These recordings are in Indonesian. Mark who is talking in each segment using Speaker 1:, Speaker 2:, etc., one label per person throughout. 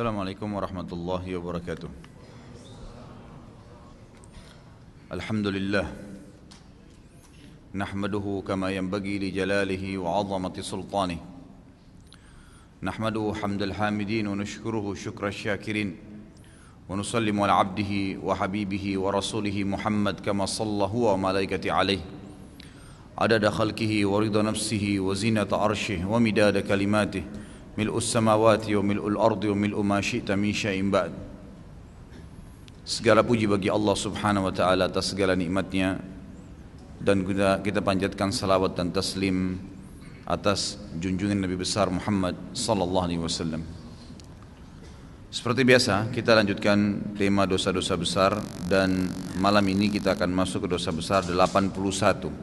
Speaker 1: Assalamualaikum warahmatullahi wabarakatuh. Alhamdulillah nahmaduhu kama yanbaghi li jalalihi wa 'azamati sultanihi. Nahmaduhu hamdal hamidin wa nashkuruhu syukra syakirin. Wa nusallimu ala 'abdihi wa habibihi wa rasulihi Muhammad kama sallallahu wa malaikati alaihi. Adada khalqihi wa ridha nafsihi wa zinata arshihi wa midada kalimatihi. Mil'us samawati wa mil'ul ardi wa mil'u ma syi'ta min syai'in ba'd. Segala puji bagi Allah subhanahu wa ta'ala atas segala nikmatnya, dan kita panjatkan salawat dan taslim atas junjungan Nabi besar Muhammad sallallahu alaihi wasallam. Seperti biasa kita lanjutkan tema dosa-dosa besar, dan malam ini kita akan masuk ke dosa besar 81,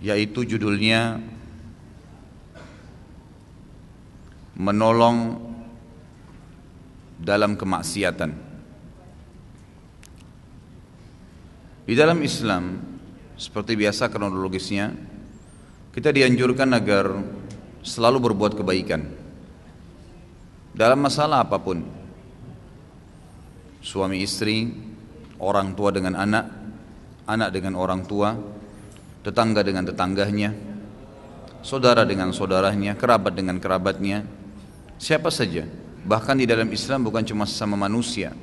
Speaker 1: yaitu judulnya menolong dalam kemaksiatan. Di dalam Islam, seperti biasa kronologisnya, kita dianjurkan agar selalu berbuat kebaikan dalam masalah apapun. Suami istri, orang tua dengan anak, anak dengan orang tua, tetangga dengan tetangganya, saudara dengan saudaranya, kerabat dengan kerabatnya, siapa saja. Bahkan di dalam Islam bukan cuma sesama manusia,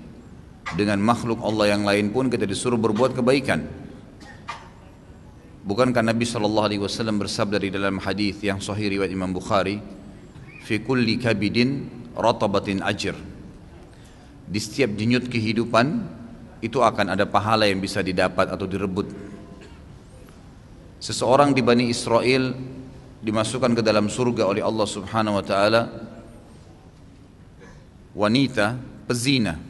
Speaker 1: dengan makhluk Allah yang lain pun kita disuruh berbuat kebaikan. Bukankah Nabi SAW bersabda di dalam hadis yang sahih riwayat Imam Bukhari, fi kulli kabidin ratabatin ajr, di setiap denyut kehidupan itu akan ada pahala yang bisa didapat atau direbut. Seseorang di Bani Israel dimasukkan ke dalam surga oleh Allah subhanahu wa ta'ala, wanita pezina,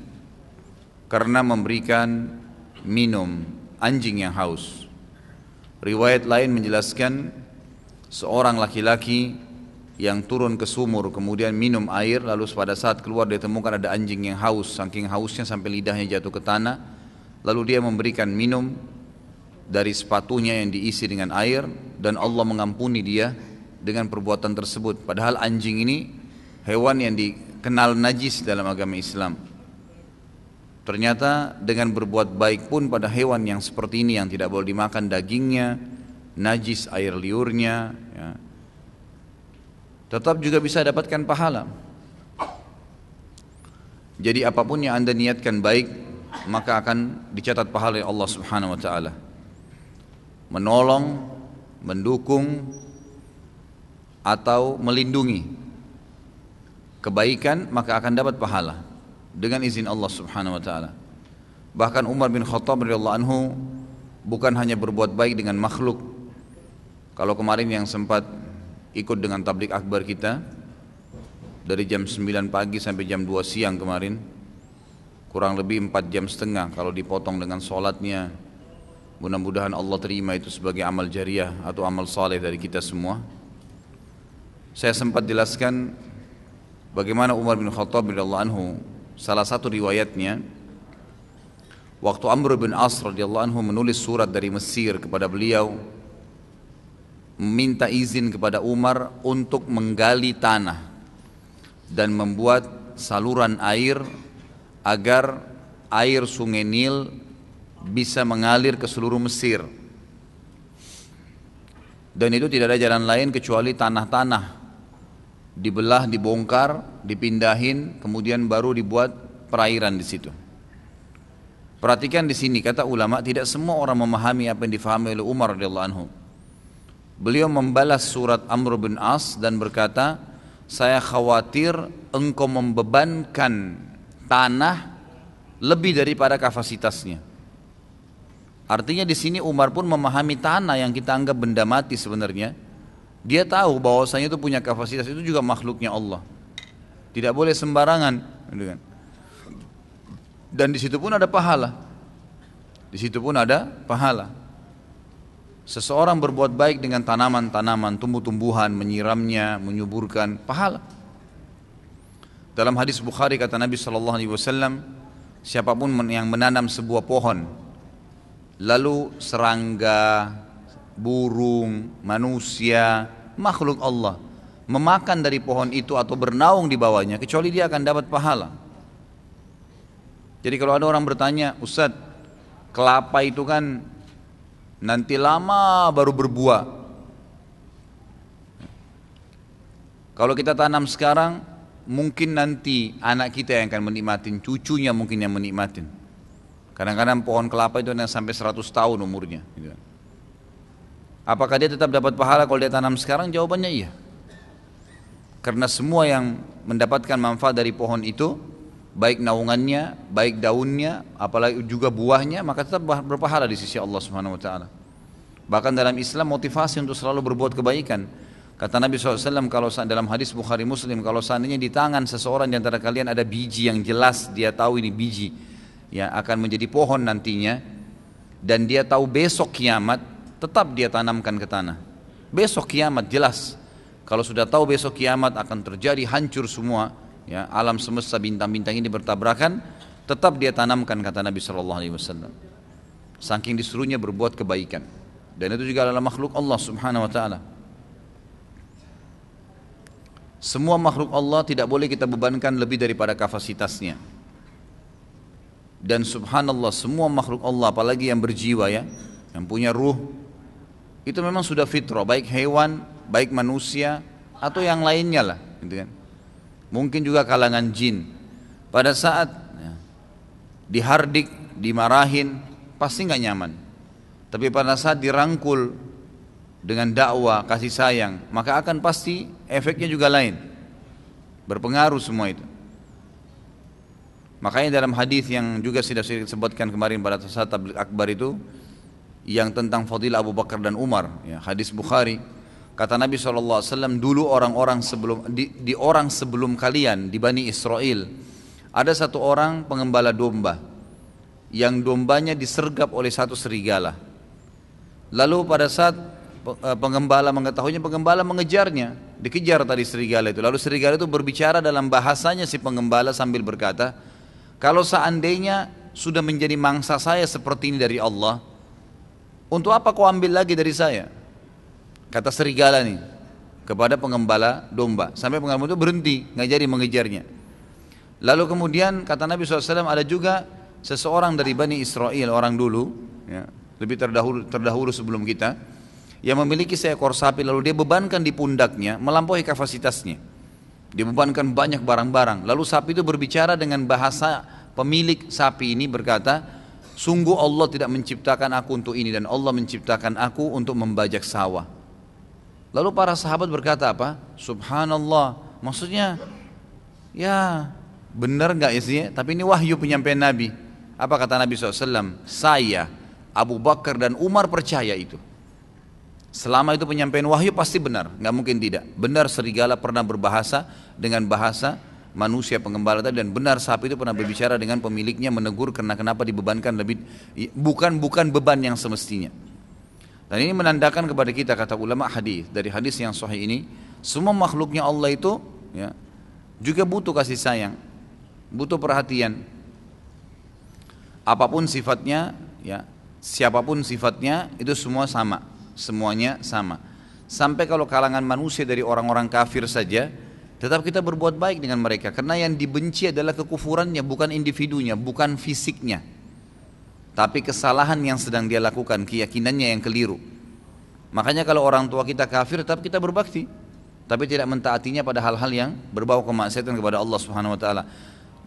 Speaker 1: karena memberikan minum anjing yang haus. Riwayat lain menjelaskan seorang laki-laki yang turun ke sumur kemudian minum air, lalu pada saat keluar dia temukan ada anjing yang haus, saking hausnya sampai lidahnya jatuh ke tanah, lalu dia memberikan minum dari sepatunya yang diisi dengan air, dan Allah mengampuni dia dengan perbuatan tersebut. Padahal anjing ini hewan yang dikenal najis dalam agama Islam. Ternyata dengan berbuat baik pun pada hewan yang seperti ini, yang tidak boleh dimakan dagingnya, najis air liurnya, ya, tetap juga bisa dapatkan pahala. Jadi apapun yang Anda niatkan baik, maka akan dicatat pahala oleh Allah subhanahu wa ta'ala. Menolong, mendukung, atau melindungi kebaikan, maka akan dapat pahala dengan izin Allah subhanahu wa ta'ala. Bahkan Umar bin Khattab radhiyallahu anhu bukan hanya berbuat baik dengan makhluk. Kalau kemarin yang sempat ikut dengan tablik akbar kita dari jam 9 pagi sampai jam 2 siang kemarin, kurang lebih 4 jam setengah kalau dipotong dengan sholatnya. Mudah-mudahan Allah terima itu sebagai amal jariah atau amal saleh dari kita semua. Saya sempat jelaskan bagaimana Umar bin Khattab radhiyallahu anhu, salah satu riwayatnya, waktu Amr bin As radhiyallahu anhu menulis surat dari Mesir kepada beliau, meminta izin kepada Umar untuk menggali tanah dan membuat saluran air agar air sungai Nil bisa mengalir ke seluruh Mesir. Dan itu tidak ada jalan lain kecuali tanah-tanah dibelah, dibongkar, dipindahin, kemudian baru dibuat perairan di situ. Perhatikan di sini, kata ulama, tidak semua orang memahami apa yang difahami oleh Umar radhiyallahu anhu. Beliau membalas surat Amr bin As dan berkata, saya khawatir engkau membebankan tanah lebih daripada kapasitasnya. Artinya di sini Umar pun memahami tanah yang kita anggap benda mati sebenarnya. Dia tahu bahwasanya itu punya kapasitas, itu juga makhluknya Allah. Tidak boleh sembarangan. Dan di situ pun ada pahala. Di situ pun ada pahala. Seseorang berbuat baik dengan tanaman-tanaman, tumbuh-tumbuhan, menyiramnya, menyuburkan, pahala. Dalam hadis Bukhari kata Nabi SAW, siapapun yang menanam sebuah pohon, lalu serangga, burung, manusia, makhluk Allah memakan dari pohon itu atau bernaung di bawahnya kecuali dia akan dapat pahala. Jadi kalau ada orang bertanya, Ustadz, kelapa itu kan nanti lama baru berbuah. Kalau kita tanam sekarang, mungkin nanti anak kita yang akan menikmatin, cucunya mungkin yang menikmatin. Kadang-kadang pohon kelapa itu yang sampai 100 tahun umurnya. Apakah dia tetap dapat pahala kalau dia tanam sekarang? Jawabannya iya. Karena semua yang mendapatkan manfaat dari pohon itu, baik naungannya, baik daunnya, apalagi juga buahnya, maka tetap berpahala di sisi Allah Subhanahu Wa Taala. Bahkan dalam Islam motivasi untuk selalu berbuat kebaikan. Kata Nabi SAW kalau dalam hadis Bukhari Muslim, kalau seandainya di tangan seseorang di antara kalian ada biji yang jelas dia tahu ini biji ya akan menjadi pohon nantinya, dan dia tahu besok kiamat, tetap dia tanamkan ke tanah. Besok kiamat jelas. Kalau sudah tahu besok kiamat akan terjadi hancur semua, ya alam semesta bintang-bintang ini bertabrakan, tetap dia tanamkan, kata Nabi SAW. Saking disuruhnya berbuat kebaikan, dan itu juga adalah makhluk Allah Subhanahu Wa Taala. Semua makhluk Allah tidak boleh kita bebankan lebih daripada kapasitasnya. Dan subhanallah, semua makhluk Allah, apalagi yang berjiwa ya, yang punya ruh, itu memang sudah fitrah, baik hewan, baik manusia, atau yang lainnya lah gitu kan. Mungkin juga kalangan jin, pada saat ya, dihardik, dimarahin, pasti nggak nyaman. Tapi pada saat dirangkul dengan dakwah, kasih sayang, maka akan pasti efeknya juga lain, berpengaruh semua itu. Makanya dalam hadis yang juga sudah saya sebutkan kemarin pada saat tabligh akbar itu, yang tentang fadilah Abu Bakar dan Umar, ya, hadis Bukhari, kata Nabi SAW, dulu orang-orang sebelum di orang sebelum kalian di Bani Israel, ada satu orang pengembala domba yang dombanya disergap oleh satu serigala. Lalu pada saat pengembala mengetahuinya, pengembala mengejarnya, dikejar tadi serigala itu. Lalu serigala itu berbicara dalam bahasanya si pengembala sambil berkata, kalau seandainya sudah menjadi mangsa saya seperti ini dari Allah, untuk apa kau ambil lagi dari saya? Kata serigala nih kepada pengembala domba, sampai pengembala itu berhenti, nggak jadi mengejarnya. Lalu kemudian kata Nabi SAW, ada juga seseorang dari Bani Israel, orang dulu ya, lebih terdahulu sebelum kita, yang memiliki seekor sapi, lalu dia bebankan di pundaknya melampaui kapasitasnya. Dia bebankan banyak barang-barang. Lalu sapi itu berbicara dengan bahasa pemilik sapi ini, berkata, sungguh Allah tidak menciptakan aku untuk ini, dan Allah menciptakan aku untuk membajak sawah. Lalu para sahabat berkata apa? Subhanallah, maksudnya ya benar gak ya sih? Tapi ini wahyu penyampaian Nabi. Apa kata Nabi SAW? Saya, Abu Bakar dan Umar percaya itu. Selama itu penyampaian wahyu pasti benar, nggak mungkin tidak. Benar serigala pernah berbahasa dengan bahasa manusia pengembala tadi, dan benar sapi itu pernah berbicara dengan pemiliknya, menegur karena kenapa dibebankan lebih, bukan beban yang semestinya. Dan ini menandakan kepada kita, kata ulama hadis, dari hadis yang sahih ini, semua makhluknya Allah itu ya, juga butuh kasih sayang, butuh perhatian. Apapun sifatnya, ya, siapapun sifatnya, itu semua sama. Semuanya sama. Sampai kalau kalangan manusia dari orang-orang kafir saja, tetap kita berbuat baik dengan mereka, karena yang dibenci adalah kekufurannya, bukan individunya, bukan fisiknya, tapi kesalahan yang sedang dia lakukan, keyakinannya yang keliru. Makanya kalau orang tua kita kafir, tetap kita berbakti, tapi tidak mentaatinya pada hal-hal yang berbau kemaksiatan kepada Allah Subhanahu Wa Taala.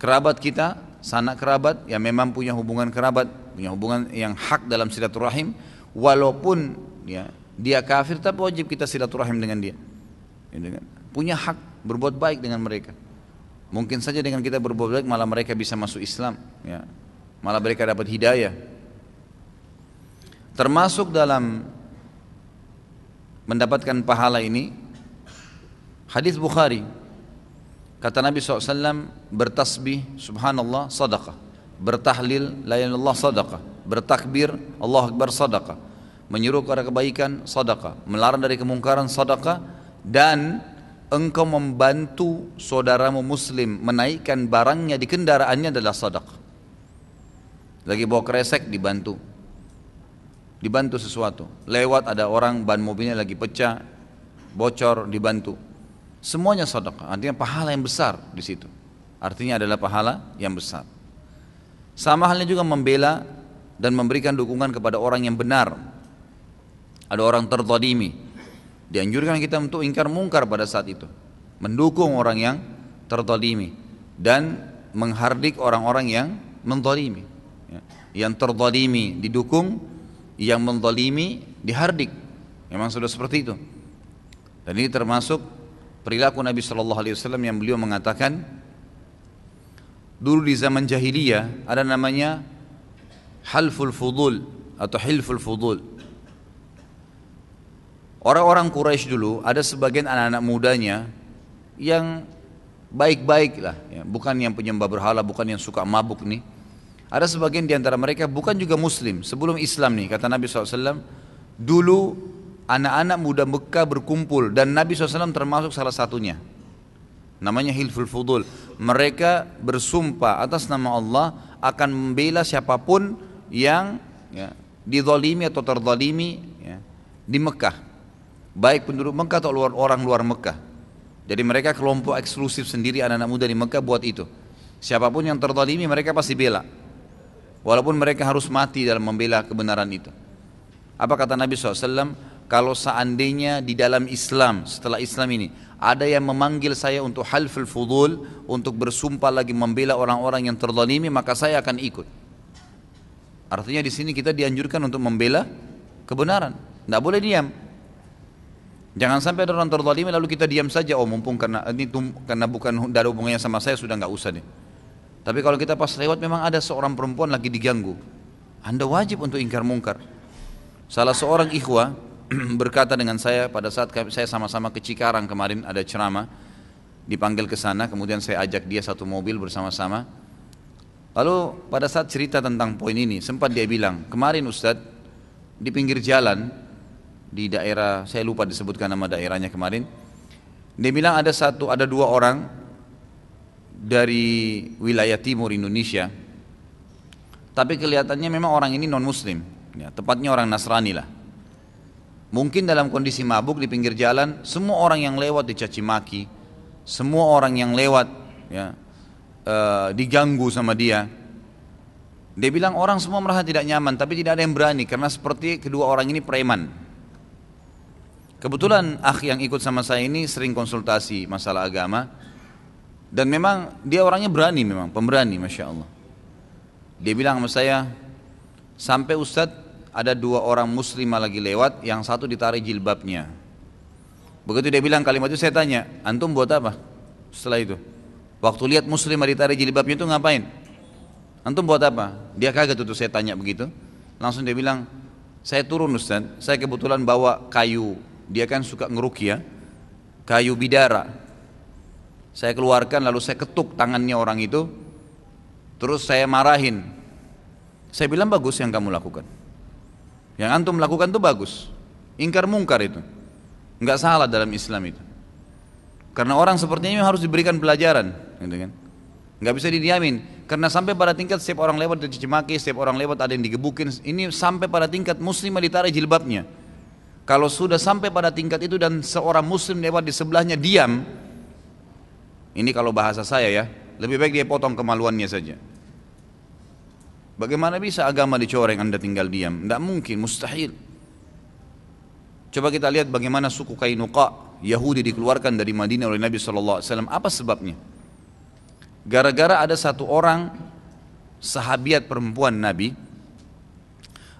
Speaker 1: Kerabat kita, sanak kerabat yang memang punya hubungan kerabat, punya hubungan yang hak dalam silaturahim, walaupun ya, dia kafir, tapi wajib kita silaturahim dengan dia. Punya hak berbuat baik dengan mereka. Mungkin saja dengan kita berbuat baik malah mereka bisa masuk Islam, ya, malah mereka dapat hidayah. Termasuk dalam mendapatkan pahala ini, hadis Bukhari, kata Nabi SAW, bertasbih subhanallah sadaqah, bertahlil la ilaha illallah sadaqah, bertakbir Allahu Akbar sadaqah, menyuruh kepada kebaikan sadaqah, melarang dari kemungkaran sadaqah, dan engkau membantu saudaramu muslim menaikkan barangnya di kendaraannya adalah sadaqah. Lagi bawa kresek, dibantu sesuatu, lewat ada orang ban mobilnya lagi pecah, bocor, dibantu. Semuanya sedekah, artinya pahala yang besar di situ. Artinya adalah pahala yang besar. Sama halnya juga membela dan memberikan dukungan kepada orang yang benar. Ada orang terzalimi, dianjurkan kita untuk ingkar mungkar pada saat itu, mendukung orang yang terzalimi dan menghardik orang-orang yang menzalimi. Yang terzalimi didukung, yang menzalimi dihardik. Memang sudah seperti itu. Dan ini termasuk perilaku Nabi SAW yang beliau mengatakan, dulu di zaman jahiliyah ada namanya halful fudul atau hilful fudul. Orang-orang Quraisy dulu ada sebagian anak-anak mudanya yang baik-baik lah, ya, bukan yang penyembah berhala, bukan yang suka mabuk nih. Ada sebagian di antara mereka bukan juga muslim sebelum Islam nih, kata Nabi SAW. Dulu anak-anak muda Mekah berkumpul dan Nabi SAW termasuk salah satunya. Namanya hilful fudul. Mereka bersumpah atas nama Allah akan membela siapapun yang dizalimi atau terzalimi di Mekah, baik penduduk Mekah atau orang luar Mekah. Jadi mereka kelompok eksklusif sendiri anak-anak muda di Mekah buat itu. Siapapun yang terzalimi mereka pasti bela, walaupun mereka harus mati dalam membela kebenaran itu. Apa kata Nabi SAW? Kalau seandainya di dalam Islam, setelah Islam ini ada yang memanggil saya untuk halful fudul, untuk bersumpah lagi membela orang-orang yang terzalimi, maka saya akan ikut. Artinya di sini kita dianjurkan untuk membela kebenaran, tidak boleh diam. Jangan sampai ada orang terzalimi lalu kita diam saja. Oh, mumpung karena bukan ada hubungannya sama saya, sudah nggak usah deh. Tapi kalau kita pas lewat memang ada seorang perempuan lagi diganggu, Anda wajib untuk ingkar mungkar. Salah seorang ikhwah berkata dengan saya pada saat saya sama-sama ke Cikarang kemarin, ada ceramah, dipanggil ke sana, kemudian saya ajak dia satu mobil bersama-sama. Lalu pada saat cerita tentang poin ini, sempat dia bilang, kemarin Ustadz di pinggir jalan di daerah, saya lupa disebutkan nama daerahnya kemarin, dia bilang ada dua orang dari wilayah timur Indonesia, tapi kelihatannya memang orang ini non muslim, ya, tepatnya orang Nasrani lah. Mungkin dalam kondisi mabuk di pinggir jalan, semua orang yang lewat dicaci maki, semua orang yang lewat diganggu sama dia. Dia bilang orang semua merasa tidak nyaman, tapi tidak ada yang berani karena seperti kedua orang ini preman. Kebetulan akh yang ikut sama saya ini sering konsultasi masalah agama, dan memang dia orangnya berani, memang pemberani, Masya Allah. Dia bilang sama saya, sampai Ustadz ada dua orang muslimah lagi lewat, yang satu ditarik jilbabnya. Begitu dia bilang kalimat itu, saya tanya, antum buat apa setelah itu? Waktu lihat muslimah ditarik jilbabnya itu ngapain? Antum buat apa? Dia kaget tuh saya tanya begitu. Langsung dia bilang, saya turun Ustaz, saya kebetulan bawa kayu, dia kan suka ngeruqyah, kayu bidara. Saya keluarkan lalu saya ketuk tangannya orang itu, terus saya marahin. Saya bilang bagus yang kamu lakukan, yang antum lakukan itu bagus, ingkar mungkar itu nggak salah dalam Islam itu. Karena orang seperti ini harus diberikan pelajaran, gitu kan? Nggak bisa didiamin. Karena sampai pada tingkat setiap orang lewat dicaci maki, setiap orang lewat ada yang digebukin. Ini sampai pada tingkat muslimah ditarik jilbabnya. Kalau sudah sampai pada tingkat itu dan seorang muslim lewat di sebelahnya diam, ini kalau bahasa saya ya, lebih baik dia potong kemaluannya saja. Bagaimana bisa agama dicoreng Anda tinggal diam? Tidak mungkin, mustahil. Coba kita lihat bagaimana suku Qainuqa Yahudi dikeluarkan dari Madinah oleh Nabi SAW. Apa sebabnya? Gara-gara ada satu orang sahabiat perempuan Nabi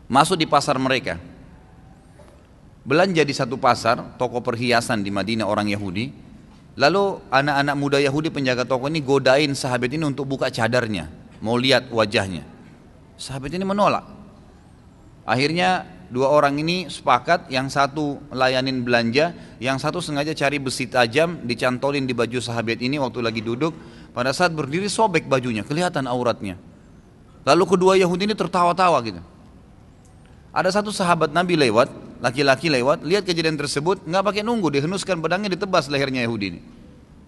Speaker 1: masuk di pasar mereka, belanja di satu pasar, toko perhiasan di Madinah orang Yahudi. Lalu anak-anak muda Yahudi penjaga toko ini godain sahabat ini untuk buka cadarnya, mau lihat wajahnya. Sahabat ini menolak. Akhirnya dua orang ini sepakat, yang satu layanin belanja, yang satu sengaja cari besi tajam dicantolin di baju sahabat ini waktu lagi duduk. Pada saat berdiri sobek bajunya, kelihatan auratnya. Lalu kedua Yahudi ini tertawa-tawa gitu. Ada satu sahabat Nabi lewat, laki-laki lewat, lihat kejadian tersebut, nggak pakai nunggu, dihenuskan pedangnya, ditebas lehernya Yahudi ini.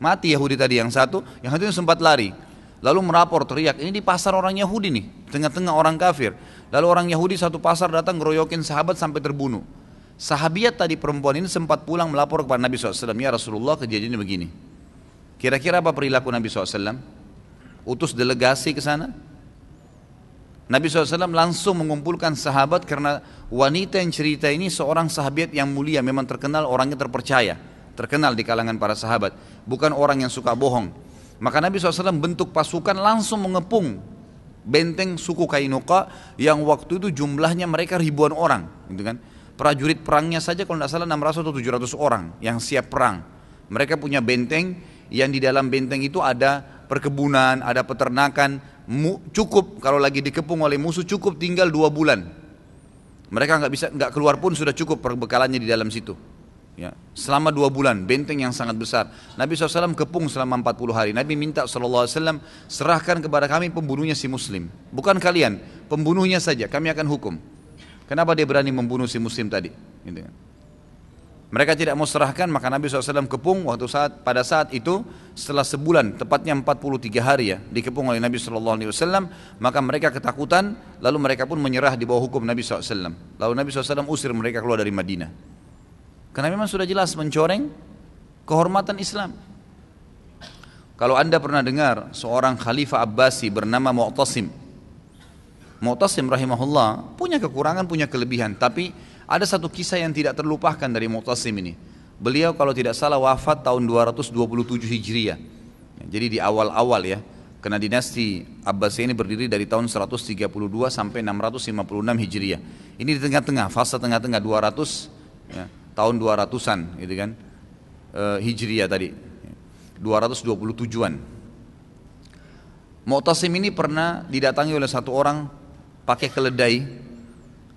Speaker 1: Mati Yahudi tadi yang satu ini sempat lari. Lalu merapor teriak, ini di pasar orang Yahudi nih, tengah-tengah orang kafir. Lalu orang Yahudi satu pasar datang ngeroyokin sahabat sampai terbunuh. Sahabiat tadi perempuan ini sempat pulang melapor kepada Nabi SAW, ya Rasulullah kejadiannya begini. Kira-kira apa perilaku Nabi SAW? Utus delegasi ke sana. Nabi SAW langsung mengumpulkan sahabat karena wanita yang cerita ini seorang sahabat yang mulia, memang terkenal orangnya terpercaya, terkenal di kalangan para sahabat, bukan orang yang suka bohong. Maka Nabi SAW bentuk pasukan langsung mengepung benteng suku Kainuqa yang waktu itu jumlahnya mereka ribuan orang, gitu kan? Prajurit perangnya saja kalau tidak salah 600 atau 700 orang yang siap perang. Mereka punya benteng yang di dalam benteng itu ada perkebunan, ada peternakan, cukup kalau lagi dikepung oleh musuh cukup tinggal 2 bulan. Mereka nggak keluar pun sudah cukup perbekalannya di dalam situ. Ya, selama 2 bulan, benteng yang sangat besar. Nabi SAW kepung selama 40 hari. Nabi minta SAW, serahkan kepada kami pembunuhnya si muslim. Bukan kalian, pembunuhnya saja, kami akan hukum. Kenapa dia berani membunuh si muslim tadi? Gitu kan. Mereka tidak mau serahkan, maka Nabi SAW kepung pada saat itu setelah sebulan, tepatnya 43 hari ya, dikepung oleh Nabi SAW, maka mereka ketakutan, lalu mereka pun menyerah di bawah hukum Nabi SAW. Lalu Nabi SAW usir mereka keluar dari Madinah. Karena memang sudah jelas mencoreng kehormatan Islam. Kalau anda pernah dengar seorang Khalifah Abbasi bernama Mu'tasim. Mu'tasim rahimahullah punya kekurangan, punya kelebihan, tapi ada satu kisah yang tidak terlupakan dari Mu'tasim ini. Beliau kalau tidak salah wafat tahun 227 Hijriah. Jadi di awal-awal ya, karena dinasti Abbasiyah ini berdiri dari tahun 132 sampai 656 Hijriah. Ini di tengah-tengah, fase tengah-tengah 200 ya, tahun 200-an gitu kan, Hijriah tadi, 227-an. Mu'tasim ini pernah didatangi oleh satu orang pakai keledai,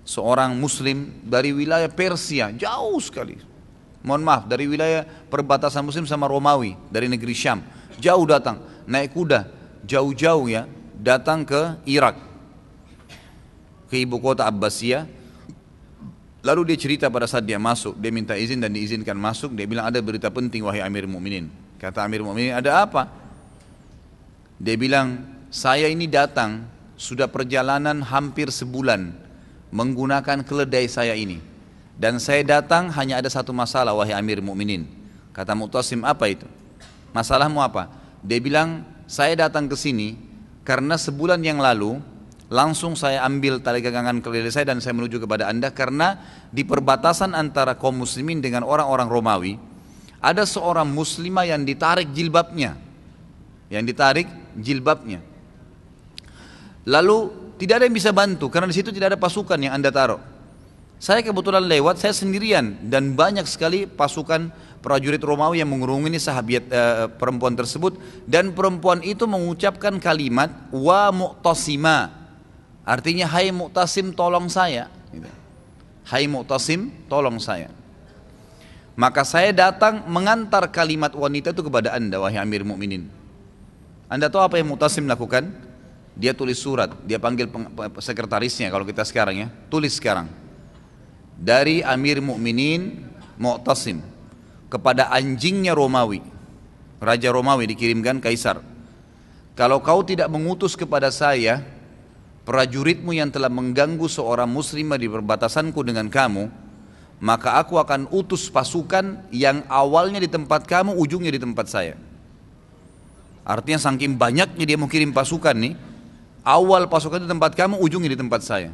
Speaker 1: seorang muslim dari wilayah Persia, jauh sekali, mohon maaf, dari wilayah perbatasan muslim sama Romawi, dari negeri Syam, jauh datang, naik kuda, jauh-jauh ya, datang ke Irak, ke ibu kota Abbasiyah. Lalu dia cerita pada saat dia masuk, dia minta izin dan diizinkan masuk, dia bilang ada berita penting wahai Amir Mu'minin. Kata Amir Mu'minin, ada apa? Dia bilang, saya ini datang, sudah perjalanan hampir sebulan menggunakan keledai saya ini. Dan saya datang hanya ada satu masalah wahai Amir Mu'minin. Kata Mu'tasim, apa itu? Masalahmu apa? Dia bilang, saya datang ke sini karena sebulan yang lalu langsung saya ambil tali gangan keledai saya dan saya menuju kepada anda karena di perbatasan antara kaum muslimin dengan orang-orang Romawi ada seorang muslimah yang ditarik jilbabnya. Lalu tidak ada yang bisa bantu karena di situ tidak ada pasukan yang anda taruh. Saya kebetulan lewat, saya sendirian dan banyak sekali pasukan prajurit Romawi yang mengerumuni sahabat perempuan tersebut, dan perempuan itu mengucapkan kalimat wa mu'tasima, artinya hai Mu'tasim tolong saya. Hai Mu'tasim tolong saya. Maka saya datang mengantar kalimat wanita itu kepada anda wahai Amir Mu'minin. Anda tahu apa yang Mu'tasim lakukan? Dia tulis surat, dia panggil sekretarisnya kalau kita sekarang ya, tulis sekarang. Dari Amir Mu'minin Mu'tasim kepada anjingnya Romawi, Raja Romawi dikirimkan Kaisar. Kalau kau tidak mengutus kepada saya prajuritmu yang telah mengganggu seorang muslimah di perbatasanku dengan kamu, maka aku akan utus pasukan yang awalnya di tempat kamu, ujungnya di tempat saya. Artinya saking banyaknya dia mau kirim pasukan nih, awal pasukan di tempat kamu, ujungnya di tempat saya.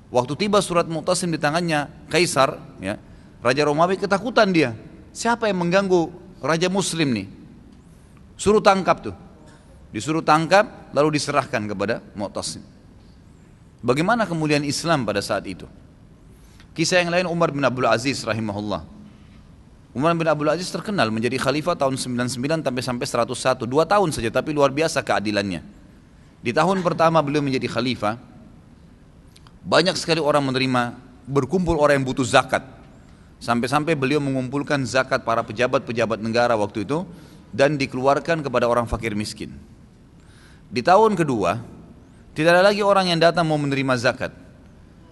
Speaker 1: Waktu tiba surat Mu'tasim di tangannya Kaisar, ya, Raja Romawi ketakutan dia. Siapa yang mengganggu Raja Muslim nih? Suruh tangkap tuh. Disuruh tangkap, lalu diserahkan kepada Mu'tasim. Bagaimana kemuliaan Islam pada saat itu? Kisah yang lain Umar bin Abdul Aziz rahimahullah. Umar bin Abdul Aziz terkenal menjadi khalifah tahun 99 sampai 101, 2 tahun saja, tapi luar biasa keadilannya. Di tahun pertama beliau menjadi khalifah, banyak sekali orang menerima, berkumpul orang yang butuh zakat. Sampai-sampai beliau mengumpulkan zakat para pejabat-pejabat negara waktu itu dan dikeluarkan kepada orang fakir miskin. Di tahun kedua, tidak ada lagi orang yang datang mau menerima zakat.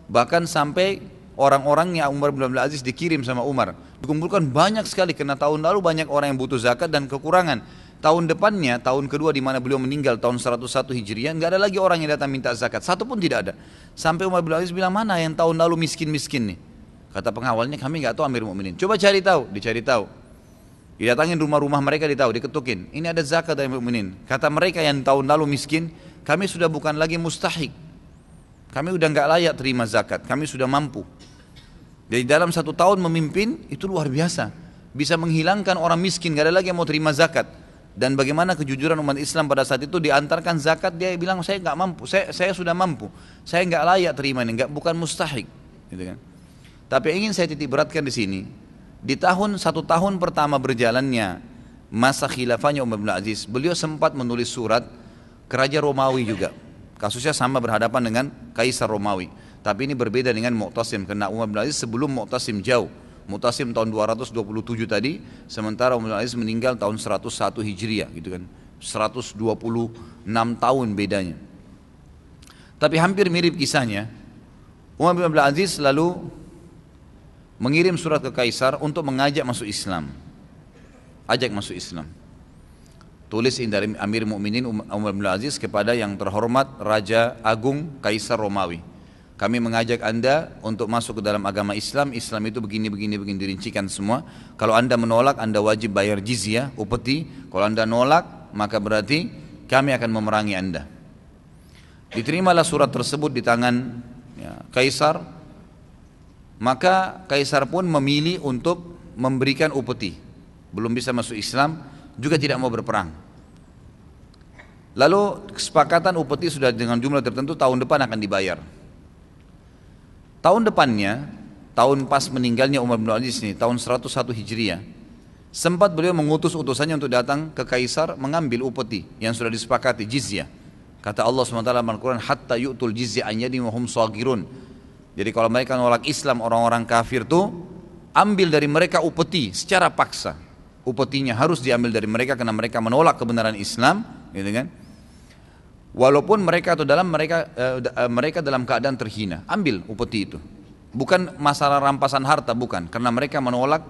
Speaker 1: Bahkan sampai orang-orangnya Umar bin Abdul Aziz dikirim sama Umar. Dikumpulkan banyak sekali karena tahun lalu banyak orang yang butuh zakat dan kekurangan. Tahun depannya, tahun kedua di mana beliau meninggal tahun 101 Hijriah, nggak ada lagi orang yang datang minta zakat, satu pun tidak ada. Sampai Umar bin Abdul Aziz bilang, mana yang tahun lalu miskin-miskin nih? Kata pengawalnya, kami nggak tahu Amirul Mukminin. Coba cari tahu, dicari tahu. Didatangin rumah-rumah mereka, ditahu, diketukin. Ini ada zakat dari Amirul Mukminin. Kata mereka yang tahun lalu miskin, kami sudah bukan lagi mustahik. Kami udah nggak layak terima zakat, kami sudah mampu. Jadi dalam 1 tahun memimpin itu luar biasa. Bisa menghilangkan orang miskin, nggak ada lagi yang mau terima zakat. Dan bagaimana kejujuran umat Islam pada saat itu diantarkan zakat, dia bilang saya nggak mampu, saya sudah mampu, saya nggak layak terima ini, bukan mustahik, gitu kan. Tapi ingin saya titik beratkan di sini, di 1 tahun pertama berjalannya masa khilafahnya Umar bin Aziz, beliau sempat menulis surat ke Raja Romawi juga. Kasusnya sama, berhadapan dengan Kaisar Romawi. Tapi ini berbeda dengan Mu'tasim, karena Umar bin Aziz sebelum Mu'tasim jauh. Mu'tasim tahun 227 tadi, sementara Umar bin Aziz meninggal tahun 101 Hijriah, gitu kan. 126 tahun bedanya. Tapi hampir mirip kisahnya. Umar bin Aziz lalu mengirim surat ke Kaisar untuk mengajak masuk Islam. Ajak masuk Islam. Tulis dari Amir Mukminin Umar bin Aziz kepada yang terhormat Raja Agung Kaisar Romawi. Kami mengajak anda untuk masuk ke dalam agama Islam. Islam itu begini dirincikan semua. Kalau anda menolak, anda wajib bayar jizyah, upeti. Kalau anda nolak, maka berarti kami akan memerangi anda. Diterimalah surat tersebut di tangan Kaisar. Maka Kaisar pun memilih untuk memberikan upeti. Belum bisa masuk Islam, juga tidak mau berperang. Lalu kesepakatan upeti sudah dengan jumlah tertentu, tahun depan akan dibayar. Tahun depannya, tahun pas meninggalnya Umar bin Aziz ini, tahun 101 Hijriah, sempat beliau mengutus utusannya untuk datang ke Kaisar mengambil upeti yang sudah disepakati, jizyah. Kata Allah SWT dalam Al-Quran, hatta yu'tul jizyah an yadin wa hum shagirun. Jadi kalau mereka nolak Islam, orang-orang kafir tuh ambil dari mereka upeti secara paksa. Upetinya harus diambil dari mereka karena mereka menolak kebenaran Islam, gitu kan? Walaupun mereka dalam keadaan terhina, ambil upeti itu. Bukan masalah rampasan harta, bukan, karena mereka menolak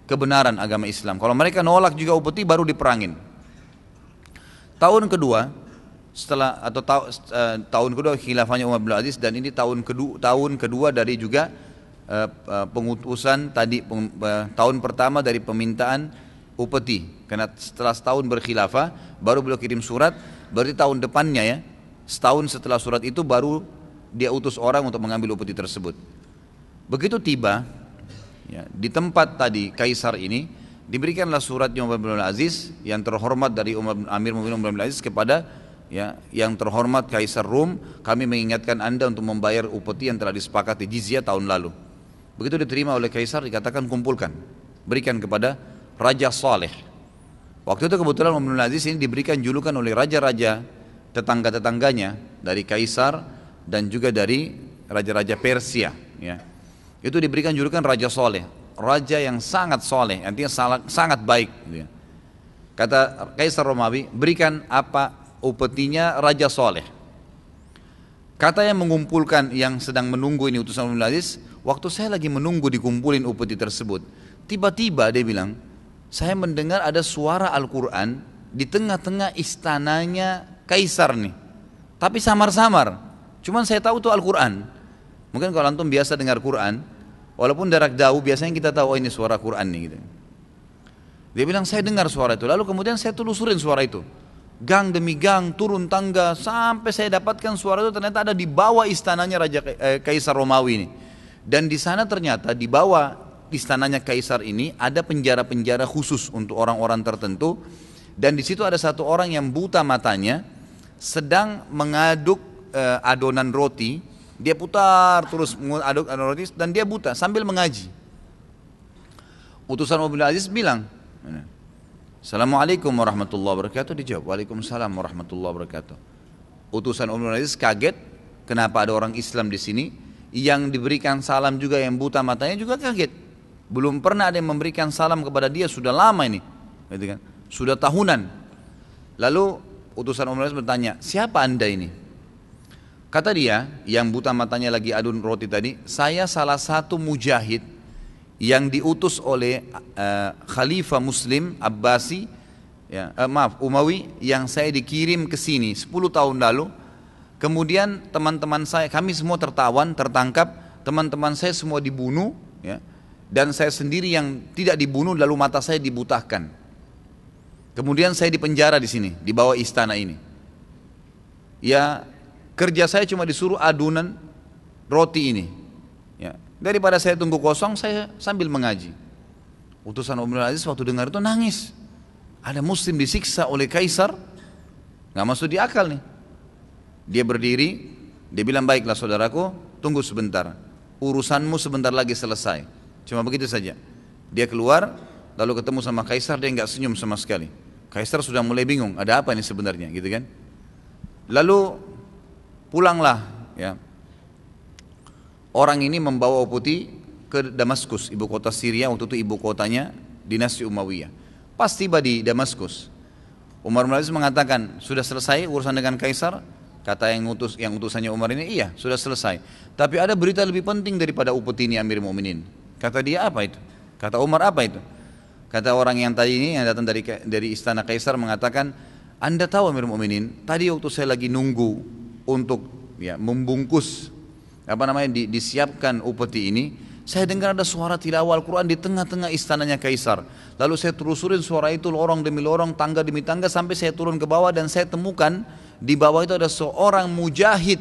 Speaker 1: kebenaran agama Islam. Kalau mereka nolak juga upeti, baru diperangin. Tahun kedua tahun kedua khilafahnya Umar bin Aziz, dan ini tahun kedua dari juga pengutusan tadi, tahun pertama dari permintaan upeti. Karena setelah setahun berkhilafah baru beliau kirim surat, berarti tahun depannya setahun setelah surat itu baru dia utus orang untuk mengambil upeti tersebut. Begitu tiba di tempat tadi Kaisar ini, diberikanlah suratnya Umar bin Aziz yang terhormat dari Amir Mukminin Umar bin Aziz kepada yang terhormat Kaisar Rum, kami mengingatkan anda untuk membayar upeti yang telah disepakati jizyah tahun lalu. Begitu diterima oleh Kaisar, dikatakan kumpulkan, berikan kepada Raja Saleh. Waktu itu kebetulan Umar bin Aziz ini diberikan julukan oleh raja-raja tetangga-tetangganya dari Kaisar dan juga dari raja-raja Persia. Itu diberikan julukan Raja Saleh, raja yang sangat soleh, artinya sangat baik. Kata Kaisar Romawi, berikan apa upetinya Raja Saleh. Kata yang mengumpulkan, yang sedang menunggu ini utusan Umar bin Aziz, waktu saya lagi menunggu dikumpulin upeti tersebut, tiba-tiba dia bilang, saya mendengar ada suara Al-Quran di tengah-tengah istananya Kaisar nih, tapi samar-samar. Cuman saya tahu itu Al-Quran. Mungkin kalau antum biasa dengar Quran, walaupun jarak jauh, biasanya kita tahu, oh ini suara Quran nih, gitu. Dia bilang saya dengar suara itu. Lalu kemudian saya telusurin suara itu, gang demi gang, turun tangga, sampai saya dapatkan suara itu ternyata ada di bawah istananya Kaisar Romawi ini. Dan di sana ternyata di bawah istananya Kaisar ini ada penjara-penjara khusus untuk orang-orang tertentu, dan di situ ada satu orang yang buta matanya sedang mengaduk adonan roti. Dia putar terus mengaduk adonan roti dan dia buta sambil mengaji. Utusan Umar bin Aziz bilang, Assalamualaikum warahmatullahi wabarakatuh. Dijawab, Waalaikumsalam warahmatullahi wabarakatuh. Utusan Umar bin Aziz kaget, kenapa ada orang Islam di sini? Yang diberikan salam juga yang buta matanya juga kaget. Belum pernah ada yang memberikan salam kepada dia, sudah lama ini, gitu kan? Sudah tahunan. Lalu utusan Umar bin Aziz bertanya, siapa anda ini? Kata dia, yang buta matanya lagi adun roti tadi, saya salah satu mujahid yang diutus oleh Khalifah Muslim Abbasi, Umawi, yang saya dikirim ke sini 10 tahun lalu. Kemudian teman-teman saya, kami semua tertawan, tertangkap, teman-teman saya semua dibunuh, ya, dan saya sendiri yang tidak dibunuh, lalu mata saya dibutahkan. Kemudian saya dipenjara di sini, di bawah istana ini. Ya, kerja saya cuma disuruh adunan roti ini. Ya, daripada saya tunggu kosong, saya sambil mengaji. Utusan Umar bin Aziz waktu dengar itu nangis. Ada muslim disiksa oleh kaisar, nggak masuk di akal nih. Dia berdiri, dia bilang, baiklah saudaraku, tunggu sebentar, urusanmu sebentar lagi selesai. Cuma begitu saja. Dia keluar, lalu ketemu sama kaisar, dia nggak senyum sama sekali. Kaisar sudah mulai bingung, ada apa ini sebenarnya, gitu kan? Lalu pulanglah, ya. Orang ini membawa putih ke Damaskus, ibu kota Syria, waktu itu ibu kotanya dinasti Umayyah. Pas tiba di Damaskus, Umar bin Aziz mengatakan, sudah selesai urusan dengan kaisar? Kata yang utusannya Umar ini, iya sudah selesai. Tapi ada berita lebih penting daripada upeti ini, Amir Mu'minin. Kata dia, apa itu? Kata Umar, apa itu? Kata orang yang tadi ini, yang datang dari istana kaisar, mengatakan, Anda tahu Amir Mu'minin, tadi waktu saya lagi nunggu untuk, ya, membungkus, disiapkan upeti ini, saya dengar ada suara tilawah Al-Quran di tengah-tengah istananya kaisar. Lalu saya telusurin suara itu, lorong demi lorong, tangga demi tangga, sampai saya turun ke bawah, dan saya temukan di bawah itu ada seorang mujahid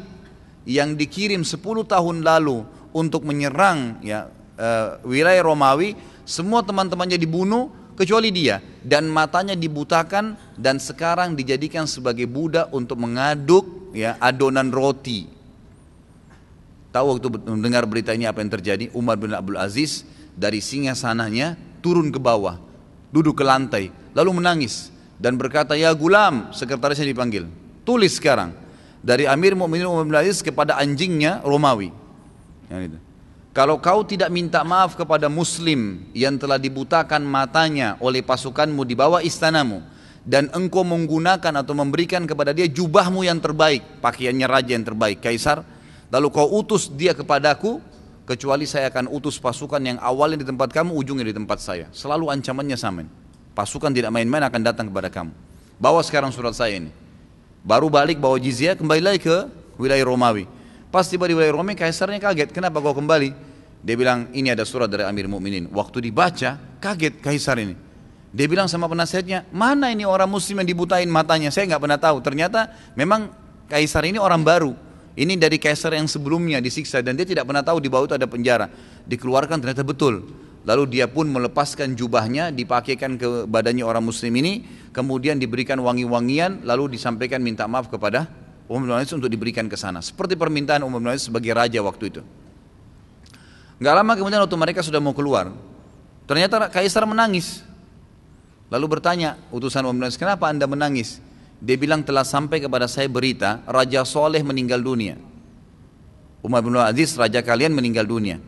Speaker 1: yang dikirim 10 tahun lalu untuk menyerang, ya, wilayah Romawi. Semua teman-temannya dibunuh kecuali dia, dan matanya dibutakan, dan sekarang dijadikan sebagai budak untuk mengaduk, ya, adonan roti. Tahu waktu mendengar berita ini apa yang terjadi? Umar bin Abdul Aziz dari singgasananya turun ke bawah, duduk ke lantai, lalu menangis dan berkata, ya gulam, sekretarisnya dipanggil, tulis sekarang dari Amir Mu'minin Umar bin Abdul Aziz kepada anjingnya Romawi, ya, gitu. Kalau kau tidak minta maaf kepada muslim yang telah dibutakan matanya oleh pasukanmu di bawah istanamu, dan engkau menggunakan atau memberikan kepada dia jubahmu yang terbaik, pakaiannya raja yang terbaik, kaisar, lalu kau utus dia kepadaku, kecuali saya akan utus pasukan yang awalnya di tempat kamu, ujungnya di tempat saya. Selalu ancamannya sama. Pasukan tidak main-main akan datang kepada kamu. Bawa sekarang surat saya ini. Baru balik bawa jizyah, kembali lagi ke wilayah Romawi. Pas tiba di wilayah Romawi, kaisarnya kaget, kenapa kau kembali? Dia bilang, ini ada surat dari Amir Mu'minin. Waktu dibaca, kaget kaisar ini. Dia bilang sama penasihatnya, mana ini orang muslim yang dibutain matanya? Saya nggak pernah tahu. Ternyata memang kaisar ini orang baru. Ini dari kaisar yang sebelumnya disiksa, dan dia tidak pernah tahu di bawah itu ada penjara. Dikeluarkan, ternyata betul. Lalu dia pun melepaskan jubahnya, dipakaikan ke badannya orang muslim ini, kemudian diberikan wangi-wangian, lalu disampaikan minta maaf kepada Umar bin Aziz untuk diberikan ke sana. Seperti permintaan Umar bin Aziz sebagai raja waktu itu. Gak lama kemudian waktu mereka sudah mau keluar, ternyata kaisar menangis. Lalu bertanya utusan Umar bin Aziz, kenapa anda menangis? Dia bilang, telah sampai kepada saya berita Raja Soleh meninggal dunia. Umar bin Aziz, raja kalian, meninggal dunia.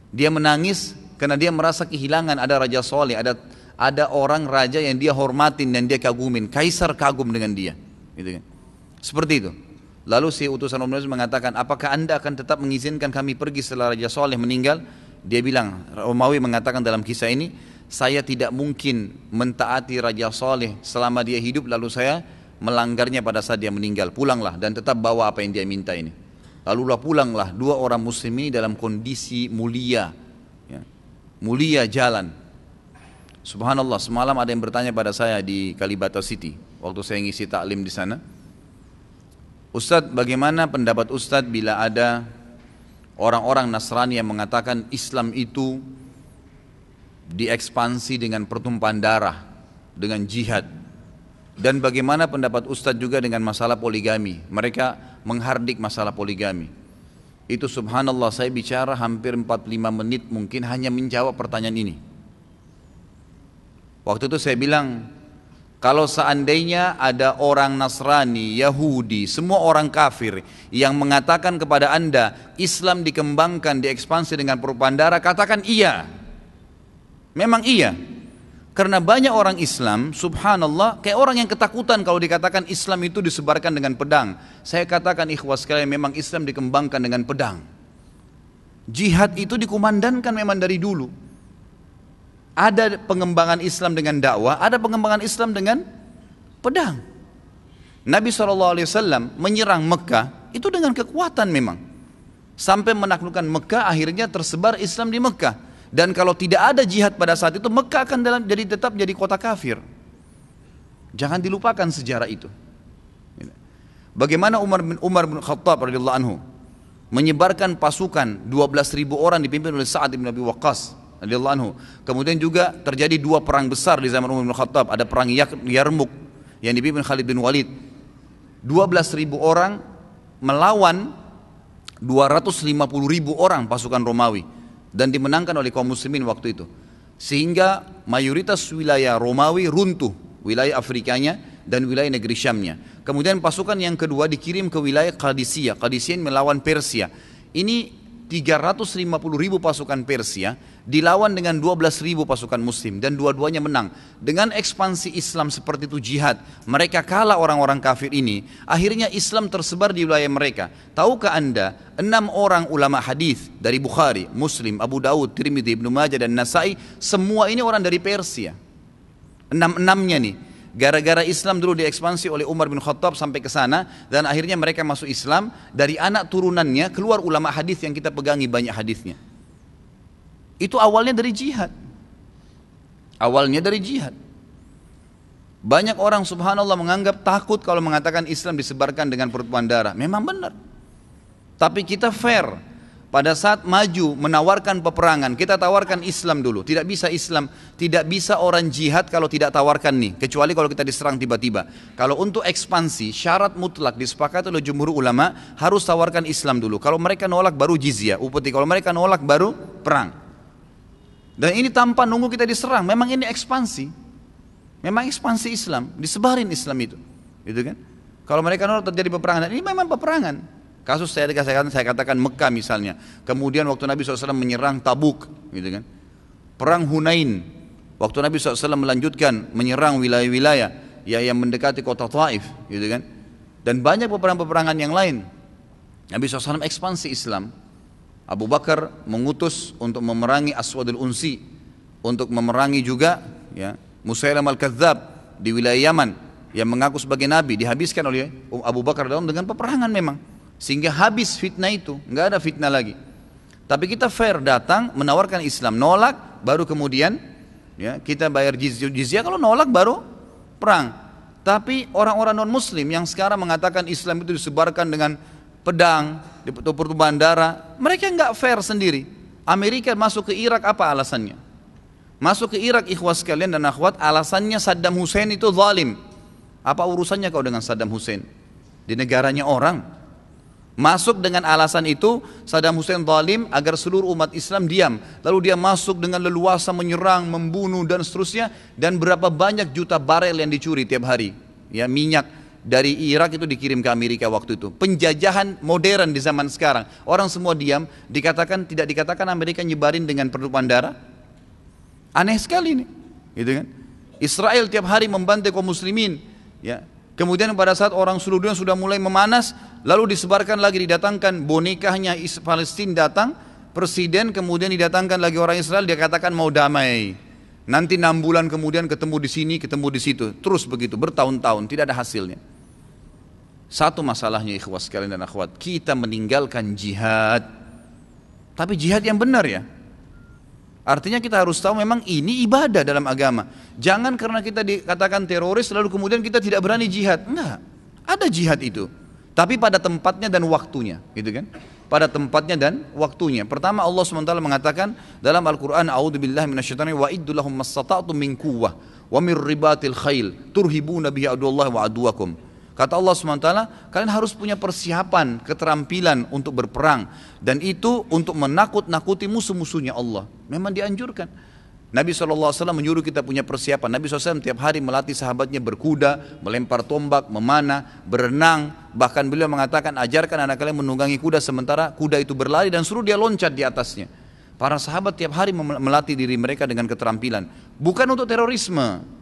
Speaker 1: Dia menangis karena dia merasa kehilangan ada Raja Soleh, ada orang raja yang dia hormatin dan dia kagumin. Kaisar kagum dengan dia, gitu kan? Seperti itu. Lalu si utusan Umar bin Aziz mengatakan, apakah anda akan tetap mengizinkan kami pergi setelah Raja Soleh meninggal? Dia bilang, Romawi mengatakan dalam kisah ini, saya tidak mungkin mentaati Raja Soleh selama dia hidup lalu saya melanggarnya pada saat dia meninggal. Pulanglah dan tetap bawa apa yang dia minta ini. Lalu pulanglah dua orang muslim ini dalam kondisi mulia, ya, mulia jalan. Subhanallah, semalam ada yang bertanya pada saya di Kalibata City waktu saya ngisi taklim di sana, Ustadz, bagaimana pendapat Ustadz bila ada orang-orang Nasrani yang mengatakan Islam itu diekspansi dengan pertumpahan darah, dengan jihad? Dan bagaimana pendapat Ustadz juga dengan masalah poligami? Mereka menghardik masalah poligami. Itu subhanallah, saya bicara hampir 45 menit mungkin hanya menjawab pertanyaan ini. Waktu itu saya bilang, kalau seandainya ada orang Nasrani, Yahudi, semua orang kafir yang mengatakan kepada anda Islam dikembangkan, diekspansi dengan pertumpahan darah, katakan iya. Memang iya. Karena banyak orang Islam, subhanallah, kayak orang yang ketakutan kalau dikatakan Islam itu disebarkan dengan pedang. Saya katakan ikhwas sekalian, memang Islam dikembangkan dengan pedang. Jihad itu dikumandangkan memang dari dulu. Ada pengembangan Islam dengan dakwah, ada pengembangan Islam dengan pedang. Nabi SAW menyerang Mekah itu dengan kekuatan memang. Sampai menaklukkan Mekah, akhirnya tersebar Islam di Mekah. Dan kalau tidak ada jihad pada saat itu, Mekah akan tetap jadi kota kafir. Jangan dilupakan sejarah itu. Bagaimana Umar bin Khattab radhiyallahu anhu menyebarkan pasukan 12.000 orang dipimpin oleh Sa'ad bin Abi Waqqas radhiyallahu anhu. Kemudian juga terjadi dua perang besar di zaman Umar bin Khattab. Ada perang Yarmuk yang dipimpin Khalid bin Walid. 12.000 orang melawan 250.000 orang pasukan Romawi dan dimenangkan oleh kaum muslimin waktu itu. Sehingga mayoritas wilayah Romawi runtuh, wilayah Afrikanya dan wilayah negeri Syamnya. Kemudian pasukan yang kedua dikirim ke wilayah Qadisiyah. Qadisiyah melawan Persia. Ini 350.000 pasukan Persia dilawan dengan 12.000 pasukan muslim dan dua-duanya menang. Dengan ekspansi Islam seperti itu jihad, mereka kalah orang-orang kafir ini. Akhirnya Islam tersebar di wilayah mereka. Tahukah Anda 6 orang ulama hadis dari Bukhari, Muslim, Abu Daud, Tirmidzi, Ibnu Majah dan Nasai, semua ini orang dari Persia. 6-6-nya nih. Gara-gara Islam dulu diekspansi oleh Umar bin Khattab sampai ke sana dan akhirnya mereka masuk Islam, dari anak turunannya keluar ulama hadis yang kita pegangi banyak hadisnya. Itu awalnya dari jihad. Awalnya dari jihad. Banyak orang subhanallah menganggap takut kalau mengatakan Islam disebarkan dengan pertumpahan darah. Memang benar. Tapi kita fair. Pada saat maju menawarkan peperangan, kita tawarkan Islam dulu. Tidak bisa Islam, tidak bisa orang jihad kalau tidak tawarkan nih. Kecuali kalau kita diserang tiba-tiba. Kalau untuk ekspansi, syarat mutlak disepakati oleh jumhur ulama, harus tawarkan Islam dulu. Kalau mereka nolak baru jizyah, upeti. Kalau mereka nolak baru perang. Dan ini tanpa nunggu kita diserang. Memang ini ekspansi. Memang ekspansi Islam, disebarin Islam itu. Gitu kan? Kalau mereka nolak terjadi peperangan. Ini memang peperangan. Kasus saya katakan Mekah misalnya. Kemudian waktu Nabi SAW menyerang Tabuk, gitu kan. Perang Hunain. Waktu Nabi SAW melanjutkan menyerang wilayah-wilayah yang mendekati kota Taif, gitu kan. Dan banyak peperangan-peperangan yang lain. Nabi SAW ekspansi Islam. Abu Bakar mengutus untuk memerangi Aswadul Unsi, untuk memerangi juga ya, Musailam al-Kadzab di wilayah Yaman yang mengaku sebagai Nabi, dihabiskan oleh Abu Bakar dengan peperangan memang. Sehingga habis fitnah itu, nggak ada fitnah lagi. Tapi kita fair, datang menawarkan Islam, nolak baru kemudian ya, kita bayar jizyah. Kalau nolak baru perang. Tapi orang-orang non muslim yang sekarang mengatakan Islam itu disebarkan dengan pedang, pertumpahan darah, mereka nggak fair sendiri. Amerika masuk ke Irak apa alasannya? Masuk ke Irak ikhwas sekalian dan akhwat, alasannya Saddam Hussein itu zalim. Apa urusannya kau dengan Saddam Hussein? Di negaranya orang. Masuk dengan alasan itu, Saddam Hussein zalim agar seluruh umat Islam diam. Lalu dia masuk dengan leluasa menyerang, membunuh dan seterusnya. Dan berapa banyak juta barel yang dicuri tiap hari. Ya, minyak dari Irak itu dikirim ke Amerika waktu itu. Penjajahan modern di zaman sekarang. Orang semua diam, tidak dikatakan Amerika nyebarin dengan pertumpahan darah. Aneh sekali nih, gitu kan? Israel tiap hari membantai kaum muslimin, ya. Kemudian pada saat orang seluruh dunia sudah mulai memanas, lalu disebarkan lagi, didatangkan bonekanya Palestina datang, presiden, kemudian didatangkan lagi orang Israel, dia katakan mau damai. Nanti 6 bulan kemudian ketemu di sini, ketemu di situ, terus begitu bertahun-tahun tidak ada hasilnya. Satu masalahnya ikhwas sekalian dan akhwat, kita meninggalkan jihad, tapi jihad yang benar ya. Artinya kita harus tahu memang ini ibadah dalam agama. Jangan karena kita dikatakan teroris lalu kemudian kita tidak berani jihad. Enggak, ada jihad itu. Tapi pada tempatnya dan waktunya, gitu kan? Pada tempatnya dan waktunya. Pertama Allah SWT mengatakan dalam Al-Quran, A'udzubillahi minasyaitonir rajim, wa iddu lahum mastata'tum min quwwah wa min ribatil khail turhibuna bihi aduwallahi wa aduwakum. Kata Allah SWT, kalian harus punya persiapan, keterampilan untuk berperang. Dan itu untuk menakut-nakuti musuh-musuhnya Allah. Memang dianjurkan. Nabi SAW menyuruh kita punya persiapan. Nabi SAW tiap hari melatih sahabatnya berkuda, melempar tombak, memanah, berenang. Bahkan beliau mengatakan, ajarkan anak kalian menunggangi kuda sementara kuda itu berlari dan suruh dia loncat di atasnya. Para sahabat tiap hari melatih diri mereka dengan keterampilan. Bukan untuk terorisme.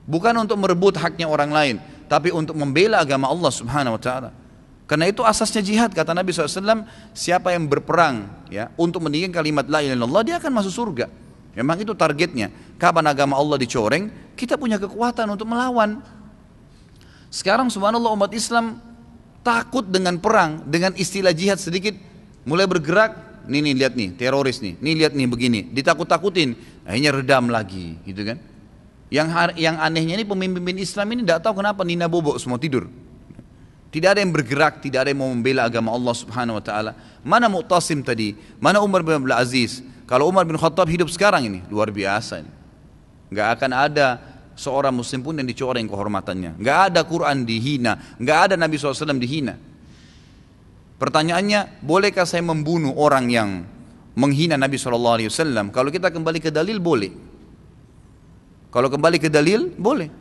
Speaker 1: Bukan untuk merebut haknya orang lain, tapi untuk membela agama Allah Subhanahu wa taala. Karena itu asasnya jihad, kata Nabi SAW, siapa yang berperang ya untuk meninggikan kalimat la ilaha illallah, dia akan masuk surga. Memang itu targetnya. Kapan agama Allah dicoreng, kita punya kekuatan untuk melawan. Sekarang subhanallah umat Islam takut dengan perang, dengan istilah jihad sedikit mulai bergerak, nih lihat nih teroris nih lihat nih begini, ditakut-takutin, akhirnya redam lagi, gitu kan. Yang anehnya ini pemimpin Islam ini tidak tahu kenapa nina bobok semua tidur. Tidak ada yang bergerak, tidak ada yang mau membela agama Allah Subhanahu Wa Taala. Mana Mu'tasim tadi, mana Umar bin Abdul Aziz. Kalau Umar bin Khattab hidup sekarang ini luar biasa ini. Nggak akan ada seorang muslim pun yang dicoreng kehormatannya. Nggak ada Quran dihina, nggak ada Nabi SAW dihina. Pertanyaannya, bolehkah saya membunuh orang yang menghina Nabi SAW? Kalau kita kembali ke dalil, boleh. Kalau kembali ke dalil, boleh.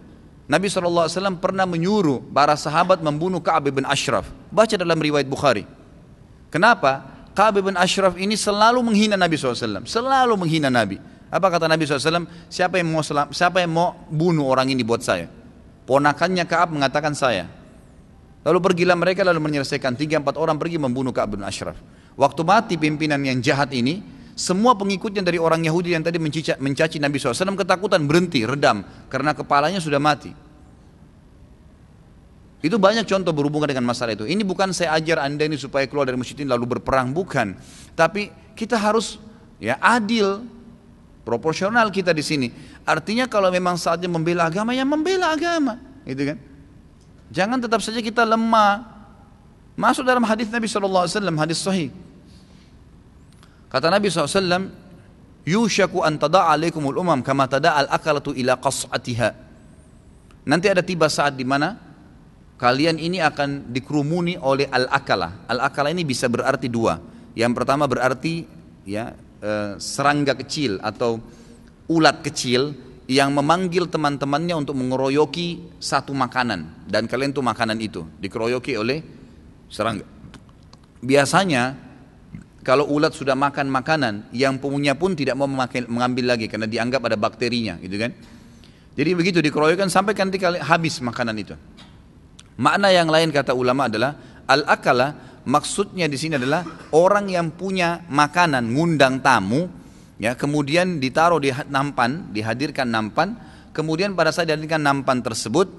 Speaker 1: Nabi SAW pernah menyuruh para sahabat membunuh Ka'ab bin Ashraf. Baca dalam riwayat Bukhari. Kenapa? Ka'ab bin Ashraf ini selalu menghina Nabi SAW. Selalu menghina Nabi. Apa kata Nabi SAW? Siapa yang mau bunuh orang ini buat saya? Ponakannya Ka'ab mengatakan saya. Lalu pergilah mereka lalu menyelesaikan 3-4 orang pergi membunuh Ka'ab bin Ashraf. Waktu mati pimpinan yang jahat ini, semua pengikutnya dari orang Yahudi yang tadi mencaci Nabi SAW ketakutan, berhenti, redam, karena kepalanya sudah mati. Itu banyak contoh berhubungan dengan masalah itu. Ini bukan saya ajar anda ini supaya keluar dari masjid ini lalu berperang, bukan. Tapi kita harus adil, proporsional kita di sini. Artinya kalau memang saatnya membela agama, ya membela agama, gitu kan? Jangan tetap saja kita lemah. Masuk dalam hadis Nabi SAW, hadis sahih. Kata Nabi SAW, yushaku an tada'a alaikumul umam kama tada'al akalatu ila qas'atiha. Nanti ada tiba saat di mana kalian ini akan dikerumuni oleh al-akalah. Al-akalah ini bisa berarti dua. Yang pertama berarti serangga kecil atau ulat kecil yang memanggil teman-temannya untuk mengeroyoki satu makanan, dan kalian tuh makanan itu dikeroyoki oleh serangga. Biasanya kalau ulat sudah makan makanan, yang punya pun tidak mau mengambil lagi karena dianggap ada bakterinya, gitu kan. Jadi begitu dikeroyokkan sampai nanti habis makanan itu. Makna yang lain kata ulama adalah al-akala, maksudnya di sini adalah orang yang punya makanan ngundang tamu, kemudian ditaruh di nampan, dihadirkan nampan, kemudian pada saat dihadirkan nampan tersebut,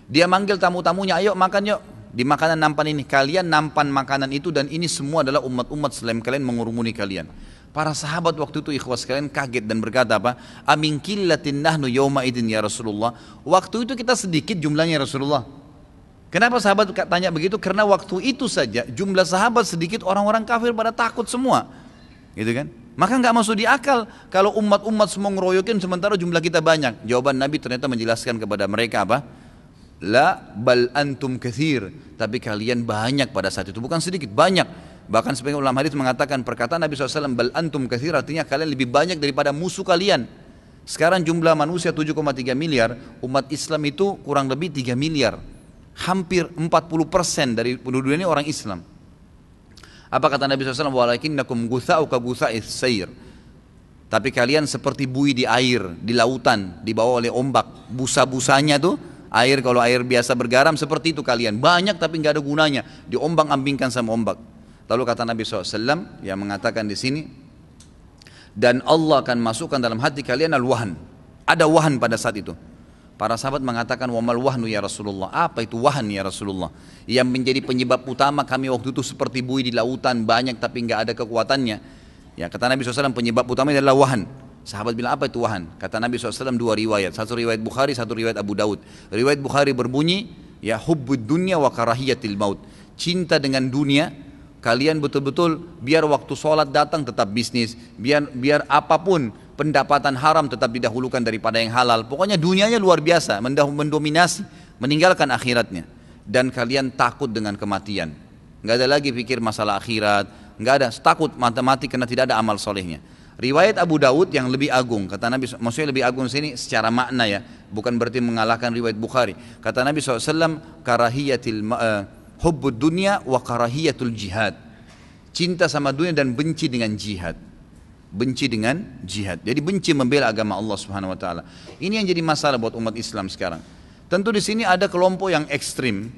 Speaker 1: dia manggil tamu-tamunya, ayo makan yuk di makanan nampan ini, kalian nampan makanan itu, dan ini semua adalah umat-umat selain kalian mengurumuni kalian. Para sahabat waktu itu ikhwas kalian kaget dan berkata apa? Amin killatin nahnu yawma idin ya Rasulullah. Waktu itu kita sedikit jumlahnya Rasulullah. Kenapa sahabat tanya begitu? Karena waktu itu saja jumlah sahabat sedikit, orang-orang kafir pada takut semua, gitu kan? Maka nggak masuk di akal kalau umat-umat semua ngeroyokin sementara jumlah kita banyak. Jawaban Nabi ternyata menjelaskan kepada mereka apa? La bal antum kathir, tapi kalian banyak pada saat itu, bukan sedikit, banyak. Bahkan sebagian ulama hadis mengatakan perkataan Nabi SAW bal antum kathir artinya kalian lebih banyak daripada musuh kalian. Sekarang jumlah manusia 7,3 miliar, umat Islam itu kurang lebih 3 miliar. Hampir 40% dari penduduk ini orang Islam. Apa kata Nabi SAW? Walakinnakum gutha'u ka gutha'is sayr. Tapi kalian seperti buih di air, di lautan, dibawa oleh ombak. Busa-busanya tuh, air kalau air biasa bergaram seperti itu kalian. Banyak tapi nggak ada gunanya, diombang-ambingkan sama ombak. Lalu kata Nabi SAW yang mengatakan di sini, dan Allah akan masukkan dalam hati kalian al-wahan. Ada wahan pada saat itu. Para sahabat mengatakan, wamal wahnu ya Rasulullah. Apa itu wahan ya Rasulullah? Yang menjadi penyebab utama kami waktu itu seperti buih di lautan, banyak tapi nggak ada kekuatannya. Ya, kata Nabi SAW penyebab utama adalah wahan. Sahabat bilang, apa itu wahan? Kata Nabi SAW dua riwayat. Satu riwayat Bukhari, satu riwayat Abu Daud. Riwayat Bukhari berbunyi, ya hubbud dunya wa karahiyatil maut. Cinta dengan dunia, kalian betul-betul biar waktu sholat datang tetap bisnis, biar apapun pendapatan haram tetap didahulukan daripada yang halal. Pokoknya dunianya luar biasa, mendominasi, meninggalkan akhiratnya. Dan kalian takut dengan kematian. Nggak ada lagi pikir masalah akhirat, nggak ada, takut mati karena tidak ada amal solehnya. Riwayat Abu Daud yang lebih agung, kata Nabi, maksudnya lebih agung sini secara makna ya, bukan berarti mengalahkan riwayat Bukhari. Kata Nabi SAW, karahiyatil hubbud dunya wa karahiyatul jihad. Cinta sama dunia dan benci dengan jihad. Benci dengan jihad. Jadi benci membela agama Allah Subhanahu wa taala. Ini yang jadi masalah buat umat Islam sekarang. Tentu di sini ada kelompok yang ekstrim,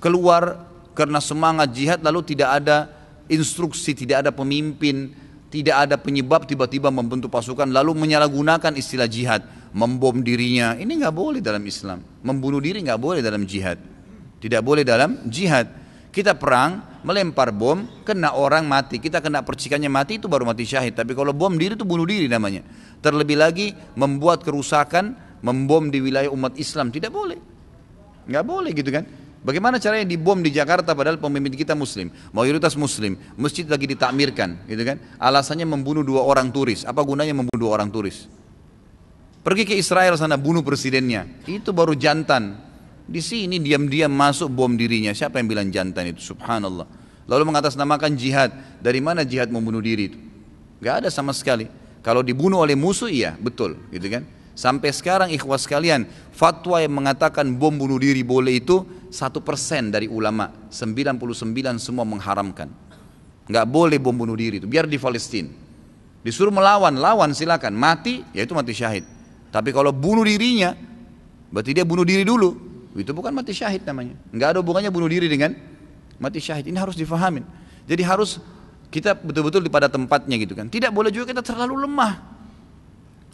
Speaker 1: keluar karena semangat jihad lalu tidak ada instruksi, tidak ada pemimpin, tidak ada penyebab, tiba-tiba membentuk pasukan lalu menyalahgunakan istilah jihad, membom dirinya. Ini nggak boleh dalam Islam. Membunuh diri nggak boleh dalam jihad. Tidak boleh dalam jihad. Kita perang, melempar bom, kena orang mati, kita kena percikannya mati, itu baru mati syahid. Tapi kalau bom diri itu bunuh diri namanya. Terlebih lagi membuat kerusakan, membom di wilayah umat Islam, tidak boleh. Nggak boleh gitu kan. Bagaimana caranya dibom di Jakarta padahal pemimpin kita muslim, mayoritas muslim, masjid lagi ditakmirkan gitu kan. Alasannya membunuh 2 orang turis. Apa gunanya membunuh 2 orang turis? Pergi ke Israel sana bunuh presidennya. Itu baru jantan. Di sini diam-diam masuk bom dirinya. Siapa yang bilang jantan itu? Subhanallah. Lalu mengatasnamakan jihad. Dari mana jihad membunuh diri itu? Gak ada sama sekali. Kalau dibunuh oleh musuh iya, betul gitu kan. Sampai sekarang ikhwas sekalian, fatwa yang mengatakan bom bunuh diri boleh itu 1% dari ulama, 99 semua mengharamkan. Nggak boleh bom bunuh diri itu, biar di Palestina. Disuruh melawan, lawan silakan, mati, ya itu mati syahid. Tapi kalau bunuh dirinya, berarti dia bunuh diri dulu, itu bukan mati syahid namanya. Nggak ada hubungannya bunuh diri dengan mati syahid, ini harus difahamin. Jadi harus kita betul-betul pada tempatnya gitu kan. Tidak boleh juga kita terlalu lemah.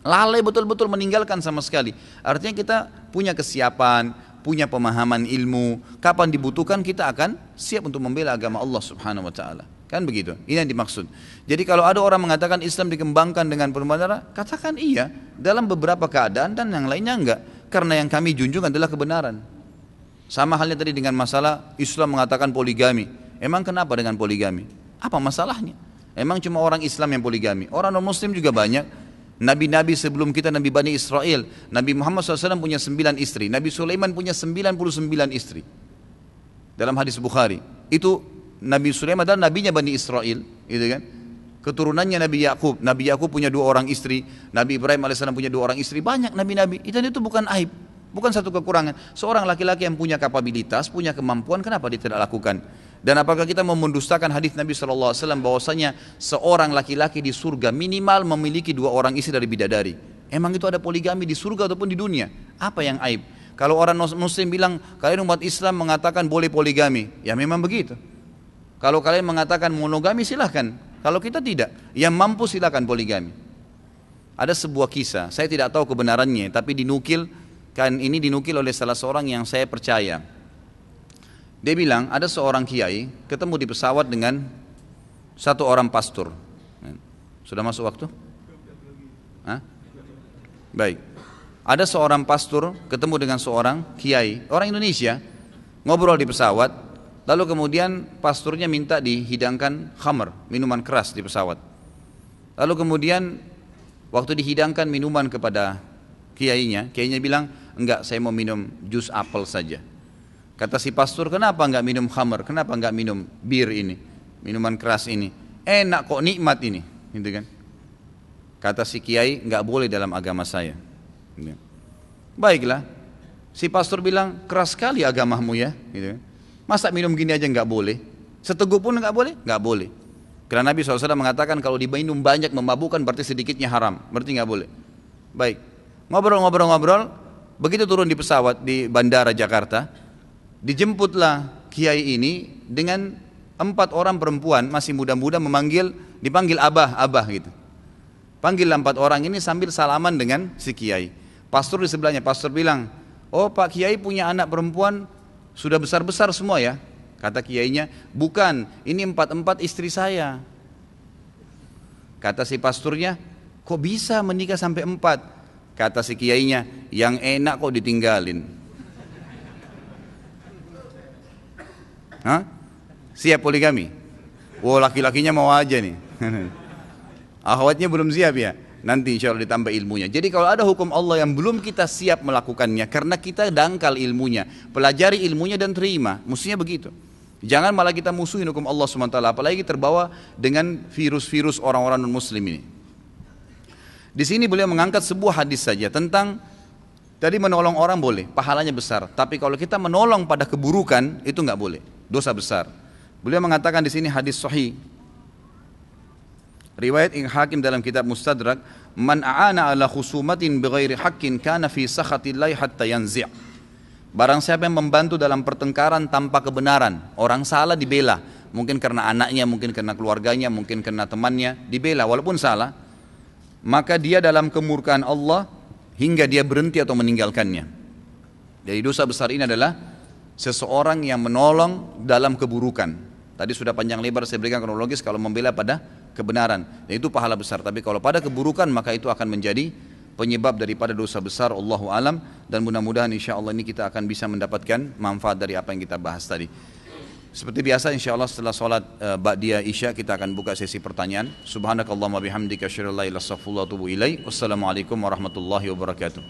Speaker 1: Lalai betul-betul meninggalkan sama sekali. Artinya kita punya kesiapan, punya pemahaman ilmu. Kapan dibutuhkan kita akan siap untuk membela agama Allah subhanahu wa ta'ala. Kan begitu, ini yang dimaksud. Jadi kalau ada orang mengatakan Islam dikembangkan dengan perbuatan, katakan iya. Dalam beberapa keadaan dan yang lainnya enggak. Karena yang kami junjung adalah kebenaran. Sama halnya tadi dengan masalah Islam mengatakan poligami. Emang kenapa dengan poligami? Apa masalahnya? Emang cuma orang Islam yang poligami? Orang non-muslim juga banyak. Nabi-nabi sebelum kita, Nabi Bani Israel, Nabi Muhammad SAW punya 9 istri, Nabi Sulaiman punya 99 istri. Dalam hadis Bukhari, itu Nabi Sulaiman adalah nabinya Bani Israel, gitu kan? Keturunannya Nabi Yakub punya 2 orang istri, Nabi Ibrahim AS punya 2 orang istri, banyak nabi-nabi. Itu bukan aib, bukan satu kekurangan. Seorang laki-laki yang punya kapabilitas, punya kemampuan, kenapa dia tidak lakukan? Dan apakah kita mau mendustakan hadis Nabi SAW bahwasanya seorang laki-laki di surga minimal memiliki 2 orang istri dari bidadari? Emang itu ada poligami di surga ataupun di dunia? Apa yang aib? Kalau orang muslim bilang kalian umat Islam mengatakan boleh poligami, ya memang begitu. Kalau kalian mengatakan monogami silahkan. Kalau kita tidak, yang mampu silahkan poligami. Ada sebuah kisah, saya tidak tahu kebenarannya, tapi dinukil oleh salah seorang yang saya percaya. Dia bilang ada seorang kiai ketemu di pesawat dengan satu orang pastor. Sudah masuk waktu? Hah? Baik. Ada seorang pastor ketemu dengan seorang kiai, orang Indonesia, ngobrol di pesawat. Lalu kemudian pastornya minta dihidangkan khamr, minuman keras di pesawat. Lalu kemudian waktu dihidangkan minuman kepada kiainya bilang, enggak, saya mau minum jus apel saja. Kata si pastor, kenapa enggak minum khamr? Kenapa enggak minum bir ini? Minuman keras ini. Enak kok, nikmat ini. Gitu kan? Kata si kiai, enggak boleh dalam agama saya. Gitu. Baiklah. Si pastor bilang, keras sekali agamamu ya. Gitu kan? Masa minum gini aja enggak boleh? Seteguk pun enggak boleh? Enggak boleh. Karena Nabi SAW mengatakan kalau diminum banyak memabukkan berarti sedikitnya haram. Berarti enggak boleh. Baik. Ngobrol. Begitu turun di pesawat di bandara Jakarta, dijemputlah kiai ini dengan 4 orang perempuan masih muda-muda dipanggil abah gitu. Panggil 4 orang ini sambil salaman dengan si kiai. Pastor di sebelahnya, pastor bilang, oh Pak Kiai punya anak perempuan sudah besar-besar semua ya? Kata kiainya, bukan, ini 4 istri saya. Kata si pastornya, kok bisa menikah sampai 4? Kata si kiainya, yang enak kok ditinggalin. Hah? Siap poligami? Oh laki-lakinya mau aja nih. Akhwatnya belum siap ya? Nanti insya Allah ditambah ilmunya. Jadi kalau ada hukum Allah yang belum kita siap melakukannya karena kita dangkal ilmunya, pelajari ilmunya dan terima. Mestinya begitu. Jangan malah kita musuhin hukum Allah SWT, apalagi terbawa dengan virus-virus orang-orang non-muslim ini. Di sini beliau mengangkat sebuah hadis saja tentang tadi menolong orang boleh, pahalanya besar. Tapi kalau kita menolong pada keburukan itu nggak boleh, dosa besar. Beliau mengatakan di sini hadis sahih. Riwayat Ibnu Hakim dalam kitab Mustadrak, "Man a'ana 'ala khusumatin bighairi haqqin kana fi sakhatillahi hatta yanzi'." Barang siapa yang membantu dalam pertengkaran tanpa kebenaran, orang salah dibela, mungkin karena anaknya, mungkin karena keluarganya, mungkin karena temannya, dibela walaupun salah, maka dia dalam kemurkaan Allah hingga dia berhenti atau meninggalkannya. Jadi dosa besar ini adalah seseorang yang menolong dalam keburukan. Tadi sudah panjang lebar saya berikan kronologis kalau membela pada kebenaran. Dan itu pahala besar. Tapi kalau pada keburukan maka itu akan menjadi penyebab daripada dosa besar. Allahu alam. Dan mudah-mudahan insya Allah ini kita akan bisa mendapatkan manfaat dari apa yang kita bahas tadi. Seperti biasa insya Allah setelah sholat ba'diyah isya kita akan buka sesi pertanyaan. Subhanakallahumma bihamdika asyhadu an la ilaha illa anta astaghfiruka wa atubu ilaik. Wassalamualaikum warahmatullahi wabarakatuh.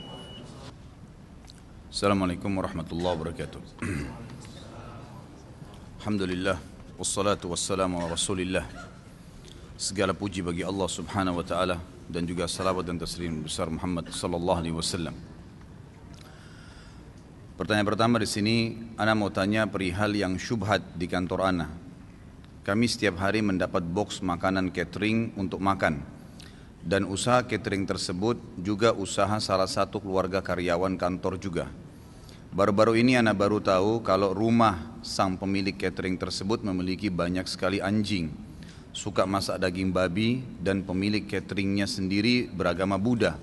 Speaker 1: Assalamualaikum warahmatullahi wabarakatuh. Alhamdulillah. Wassalatu wassalamu ala rasulillah. Segala puji bagi Allah subhanahu wa ta'ala dan juga salawat dan taslim besar Muhammad sallallahu alaihi wasallam. Pertanyaan pertama di sini, ana mau tanya perihal yang syubhat di kantor ana. Kami setiap hari mendapat box makanan catering untuk makan. Dan usaha catering tersebut juga usaha salah satu keluarga karyawan kantor juga. Baru-baru ini ana baru tahu kalau rumah sang pemilik catering tersebut memiliki banyak sekali anjing, suka masak daging babi, dan pemilik cateringnya sendiri beragama Buddha.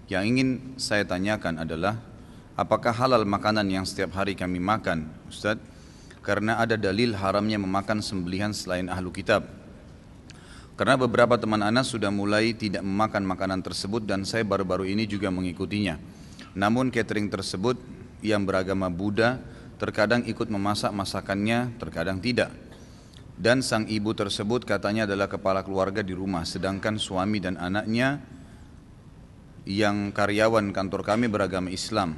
Speaker 1: Yang ingin saya tanyakan adalah, apakah halal makanan yang setiap hari kami makan, Ustaz? Karena ada dalil haramnya memakan sembelihan selain ahlu kitab. Karena beberapa teman ana sudah mulai tidak memakan makanan tersebut dan saya baru-baru ini juga mengikutinya. Namun catering tersebut yang beragama Buddha terkadang ikut memasak masakannya, terkadang tidak. Dan sang ibu tersebut katanya adalah kepala keluarga di rumah, sedangkan suami dan anaknya yang karyawan kantor kami beragama Islam.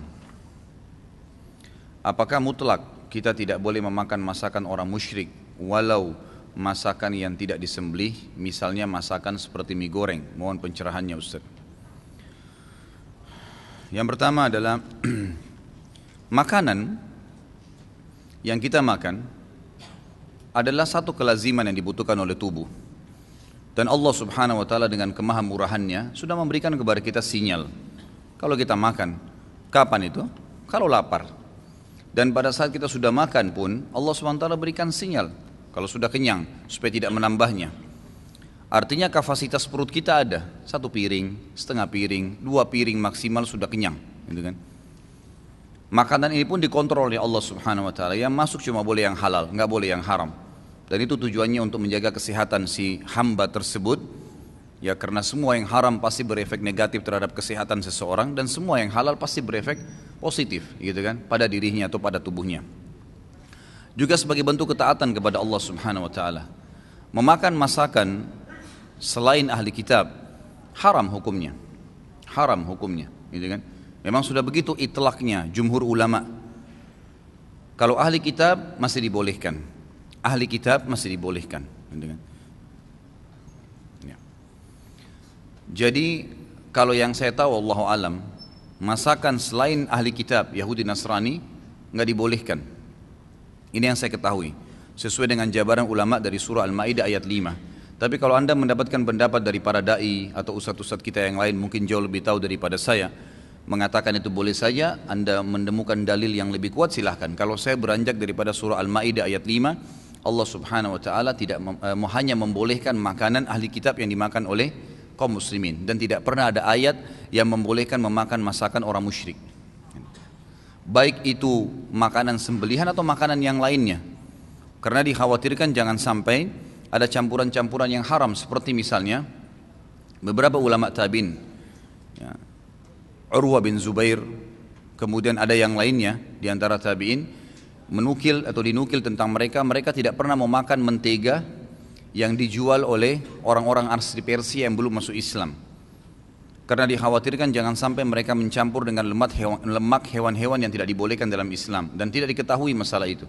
Speaker 1: Apakah mutlak kita tidak boleh memakan masakan orang musyrik walau masakan yang tidak disembelih, misalnya masakan seperti mie goreng? Mohon pencerahannya Ustaz. Yang pertama adalah makanan yang kita makan adalah satu kelaziman yang dibutuhkan oleh tubuh. Dan Allah subhanahu wa ta'ala dengan kemahamurahannya sudah memberikan kepada kita sinyal. Kalau kita makan, kapan itu? Kalau lapar. Dan pada saat kita sudah makan pun Allah subhanahu wa ta'ala berikan sinyal kalau sudah kenyang supaya tidak menambahnya. Artinya kapasitas perut kita ada, 1 piring, setengah piring, 2 piring maksimal sudah kenyang, gitu kan? Makanan ini pun dikontrol oleh Allah subhanahu wa ta'ala. Yang masuk cuma boleh yang halal, nggak boleh yang haram. Dan itu tujuannya untuk menjaga kesehatan si hamba tersebut. Ya karena semua yang haram pasti berefek negatif terhadap kesehatan seseorang. Dan semua yang halal pasti berefek positif, gitu kan, pada dirinya atau pada tubuhnya. Juga sebagai bentuk ketaatan kepada Allah subhanahu wa ta'ala. Memakan masakan selain ahli kitab, haram hukumnya. Haram hukumnya, gitu kan. Memang sudah begitu itlaknya jumhur ulama. Kalau ahli kitab masih dibolehkan. Ahli kitab masih dibolehkan. Ya. Jadi kalau yang saya tahu Allahu alam, masakan selain ahli kitab Yahudi Nasrani nggak dibolehkan. Ini yang saya ketahui. Sesuai dengan jabaran ulama dari surah Al-Maidah ayat 5. Tapi kalau anda mendapatkan pendapat dari para da'i atau ustadz-ustadz kita yang lain mungkin jauh lebih tahu daripada saya, mengatakan itu boleh saja, anda menemukan dalil yang lebih kuat silahkan. Kalau saya beranjak daripada surah Al-Maidah ayat 5, Allah subhanahu wa ta'ala tidak hanya membolehkan makanan ahli kitab yang dimakan oleh kaum muslimin. Dan tidak pernah ada ayat yang membolehkan memakan masakan orang musyrik. Baik itu makanan sembelihan atau makanan yang lainnya. Karena dikhawatirkan jangan sampai ada campuran-campuran yang haram. Seperti misalnya beberapa ulama tabi'in, ya, Urwah bin Zubair, kemudian ada yang lainnya di antara tabi'in menukil atau dinukil tentang mereka tidak pernah memakan mentega yang dijual oleh orang-orang asli Persia yang belum masuk Islam. Karena dikhawatirkan jangan sampai mereka mencampur dengan lemak hewan-hewan yang tidak dibolehkan dalam Islam dan tidak diketahui masalah itu.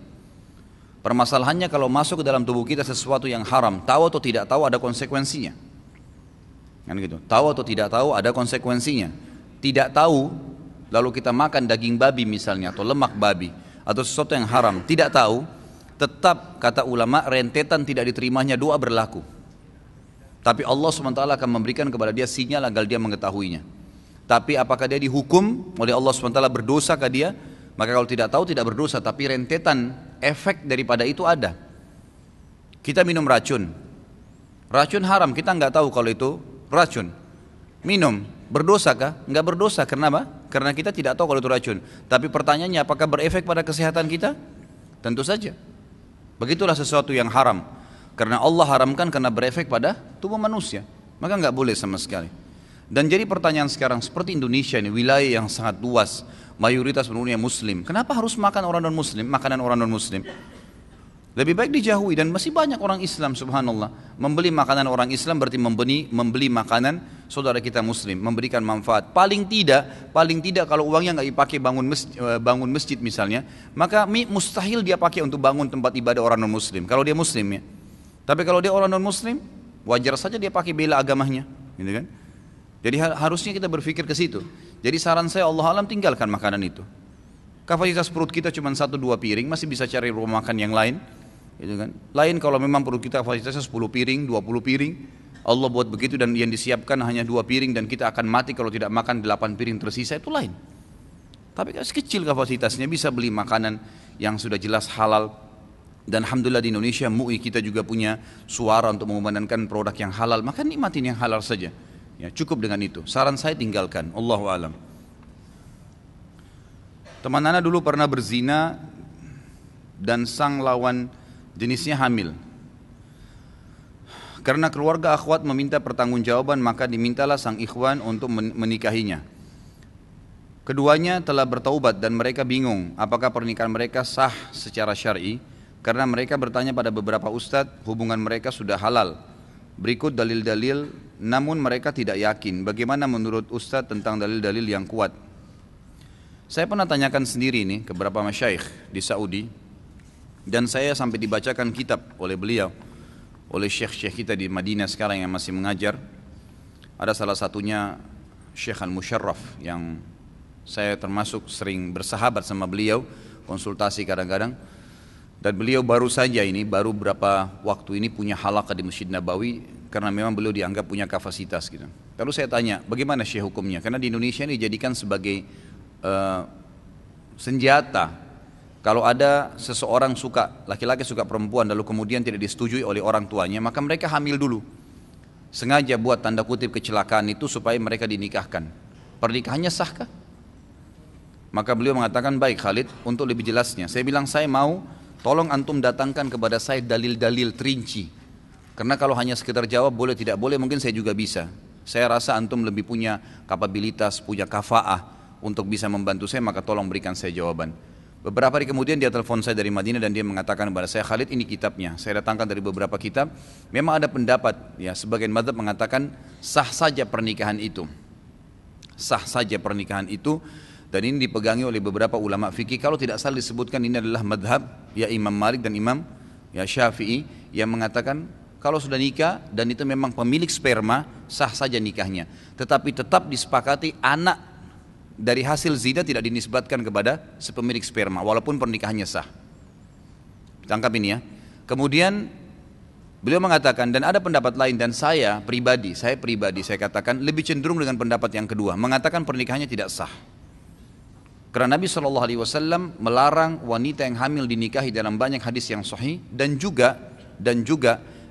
Speaker 1: Permasalahannya kalau masuk ke dalam tubuh kita sesuatu yang haram, tahu atau tidak tahu ada konsekuensinya. Kan gitu. Tahu atau tidak tahu ada konsekuensinya. Tidak tahu, lalu kita makan daging babi misalnya atau lemak babi atau sesuatu yang haram, tidak tahu, tetap kata ulama rentetan tidak diterimanya doa berlaku. Tapi Allah SWT akan memberikan kepada dia sinyal agar dia mengetahuinya. Tapi apakah dia dihukum oleh Allah SWT berdosa ke dia? Maka kalau tidak tahu tidak berdosa, tapi rentetan efek daripada itu ada. Kita minum racun, racun haram, kita nggak tahu kalau itu racun. Minum, berdosakah? Nggak berdosa, kenapa? Karena kita tidak tahu kalau itu racun. Tapi pertanyaannya apakah berefek pada kesehatan kita? Tentu saja. Begitulah sesuatu yang haram. Karena Allah haramkan karena berefek pada tubuh manusia. Maka nggak boleh sama sekali. Dan jadi pertanyaan sekarang, seperti Indonesia ini, wilayah yang sangat luas, mayoritas penduduknya muslim. Kenapa harus makan orang non-muslim, makanan orang non-muslim? Lebih baik dijauhi, dan masih banyak orang Islam, subhanallah. Membeli makanan orang Islam berarti membeli makanan saudara kita muslim, memberikan manfaat. Paling tidak kalau uangnya nggak dipakai bangun masjid misalnya, maka mustahil dia pakai untuk bangun tempat ibadah orang non muslim, kalau dia muslim ya. Tapi kalau dia orang non muslim, wajar saja dia pakai bela agamanya, gitu kan. Jadi harusnya kita berpikir ke situ. Jadi saran saya, Allah alam, tinggalkan makanan itu. Kapasitas perut kita cuma 1-2 piring, masih bisa cari rumah makan yang lain, gitu kan. Lain kalau memang perut kita kapasitasnya 10 piring, 20 piring, Allah buat begitu dan yang disiapkan hanya 2 piring dan kita akan mati kalau tidak makan 8 piring tersisa, itu lain. Tapi kecil kapasitasnya, bisa beli makanan yang sudah jelas halal. Dan alhamdulillah di Indonesia MUI kita juga punya suara untuk mengumandangkan produk yang halal, maka nikmatin yang halal saja. Ya, cukup dengan itu. Saran saya tinggalkan. Allahu alam. Teman Ana dulu pernah berzina dan sang lawan jenisnya hamil. Karena keluarga akhwat meminta pertanggungjawaban, maka dimintalah sang ikhwan untuk menikahinya. Keduanya telah bertaubat dan mereka bingung apakah pernikahan mereka sah secara syar'i, karena mereka bertanya pada beberapa ustadz, hubungan mereka sudah halal. Berikut dalil-dalil, namun mereka tidak yakin. Bagaimana menurut ustadz tentang dalil-dalil yang kuat? Saya pernah tanyakan sendiri ini ke beberapa masyayikh di Saudi, dan saya sampai dibacakan kitab oleh beliau, oleh syekh-syekh kita di Madinah sekarang yang masih mengajar. Ada salah satunya Syekh Al-Musharraf, yang saya termasuk sering bersahabat sama beliau, konsultasi kadang-kadang. Dan beliau baru saja ini, baru berapa waktu ini punya halaqah di Masjid Nabawi, karena memang beliau dianggap punya kapasitas gitu. Lalu saya tanya, bagaimana syekh hukumnya? Karena di Indonesia ini dijadikan sebagai senjata. Kalau ada seseorang suka, laki-laki suka perempuan, lalu kemudian tidak disetujui oleh orang tuanya, maka mereka hamil dulu. Sengaja buat tanda kutip kecelakaan itu supaya mereka dinikahkan. Pernikahannya sahkah? Maka beliau mengatakan, baik Khalid, untuk lebih jelasnya. Saya bilang, saya mau, tolong antum datangkan kepada saya dalil-dalil terinci. Karena kalau hanya sekedar jawab boleh tidak boleh, mungkin saya juga bisa. Saya rasa antum lebih punya kapabilitas, punya kafaah untuk bisa membantu saya, maka tolong berikan saya jawaban. Beberapa hari kemudian dia telepon saya dari Madinah dan dia mengatakan kepada saya, Khalid, ini kitabnya. Saya datangkan dari beberapa kitab. Memang ada pendapat, ya sebagian mazhab mengatakan sah saja pernikahan itu. Sah saja pernikahan itu. Dan ini dipegangi oleh beberapa ulama fikih. Kalau tidak salah disebutkan ini adalah madhab ya Imam Malik dan Imam ya Syafi'i, yang mengatakan kalau sudah nikah dan itu memang pemilik sperma, sah saja nikahnya. Tetapi tetap disepakati anak dari hasil zina tidak dinisbatkan kepada sepemilik sperma walaupun pernikahannya sah. Tangkap ini ya. Kemudian beliau mengatakan, dan ada pendapat lain, dan saya pribadi saya katakan lebih cenderung dengan pendapat yang kedua, mengatakan pernikahannya tidak sah. Karena Nabi SAW melarang wanita yang hamil dinikahi dalam banyak hadis yang sahih, dan juga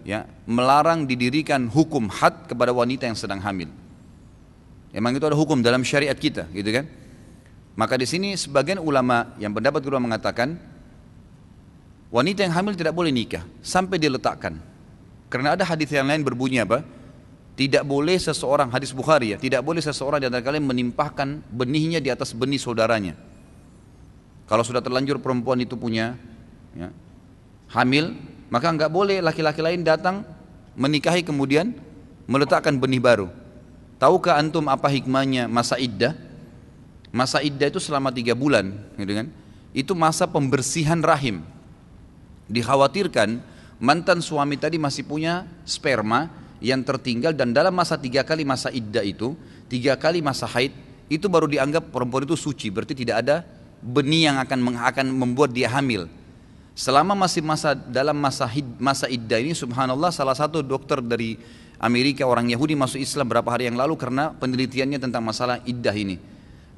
Speaker 1: ya melarang didirikan hukum had kepada wanita yang sedang hamil. Memang itu ada hukum dalam syariat kita, gitu kan? Maka di sini sebagian ulama yang pendapat kedua mengatakan wanita yang hamil tidak boleh nikah sampai diletakkan. Karena ada hadis yang lain berbunyi apa? Tidak boleh seseorang, hadis Bukhari ya, tidak boleh seseorang di antara kalian menimpahkan benihnya di atas benih saudaranya. Kalau sudah terlanjur perempuan itu punya ya, hamil, maka enggak boleh laki-laki lain datang menikahi kemudian meletakkan benih baru. Tahukah antum apa hikmahnya masa iddah? Masa iddah itu selama 3 bulan, gitu kan? Itu masa pembersihan rahim. Dikhawatirkan mantan suami tadi masih punya sperma yang tertinggal, dan dalam masa 3 kali masa iddah itu, 3 kali masa haid, itu baru dianggap perempuan itu suci, berarti tidak ada benih yang akan membuat dia hamil. Selama masih dalam masa iddah ini, subhanallah, salah satu dokter dari Amerika, orang Yahudi, masuk Islam berapa hari yang lalu karena penelitiannya tentang masalah iddah ini.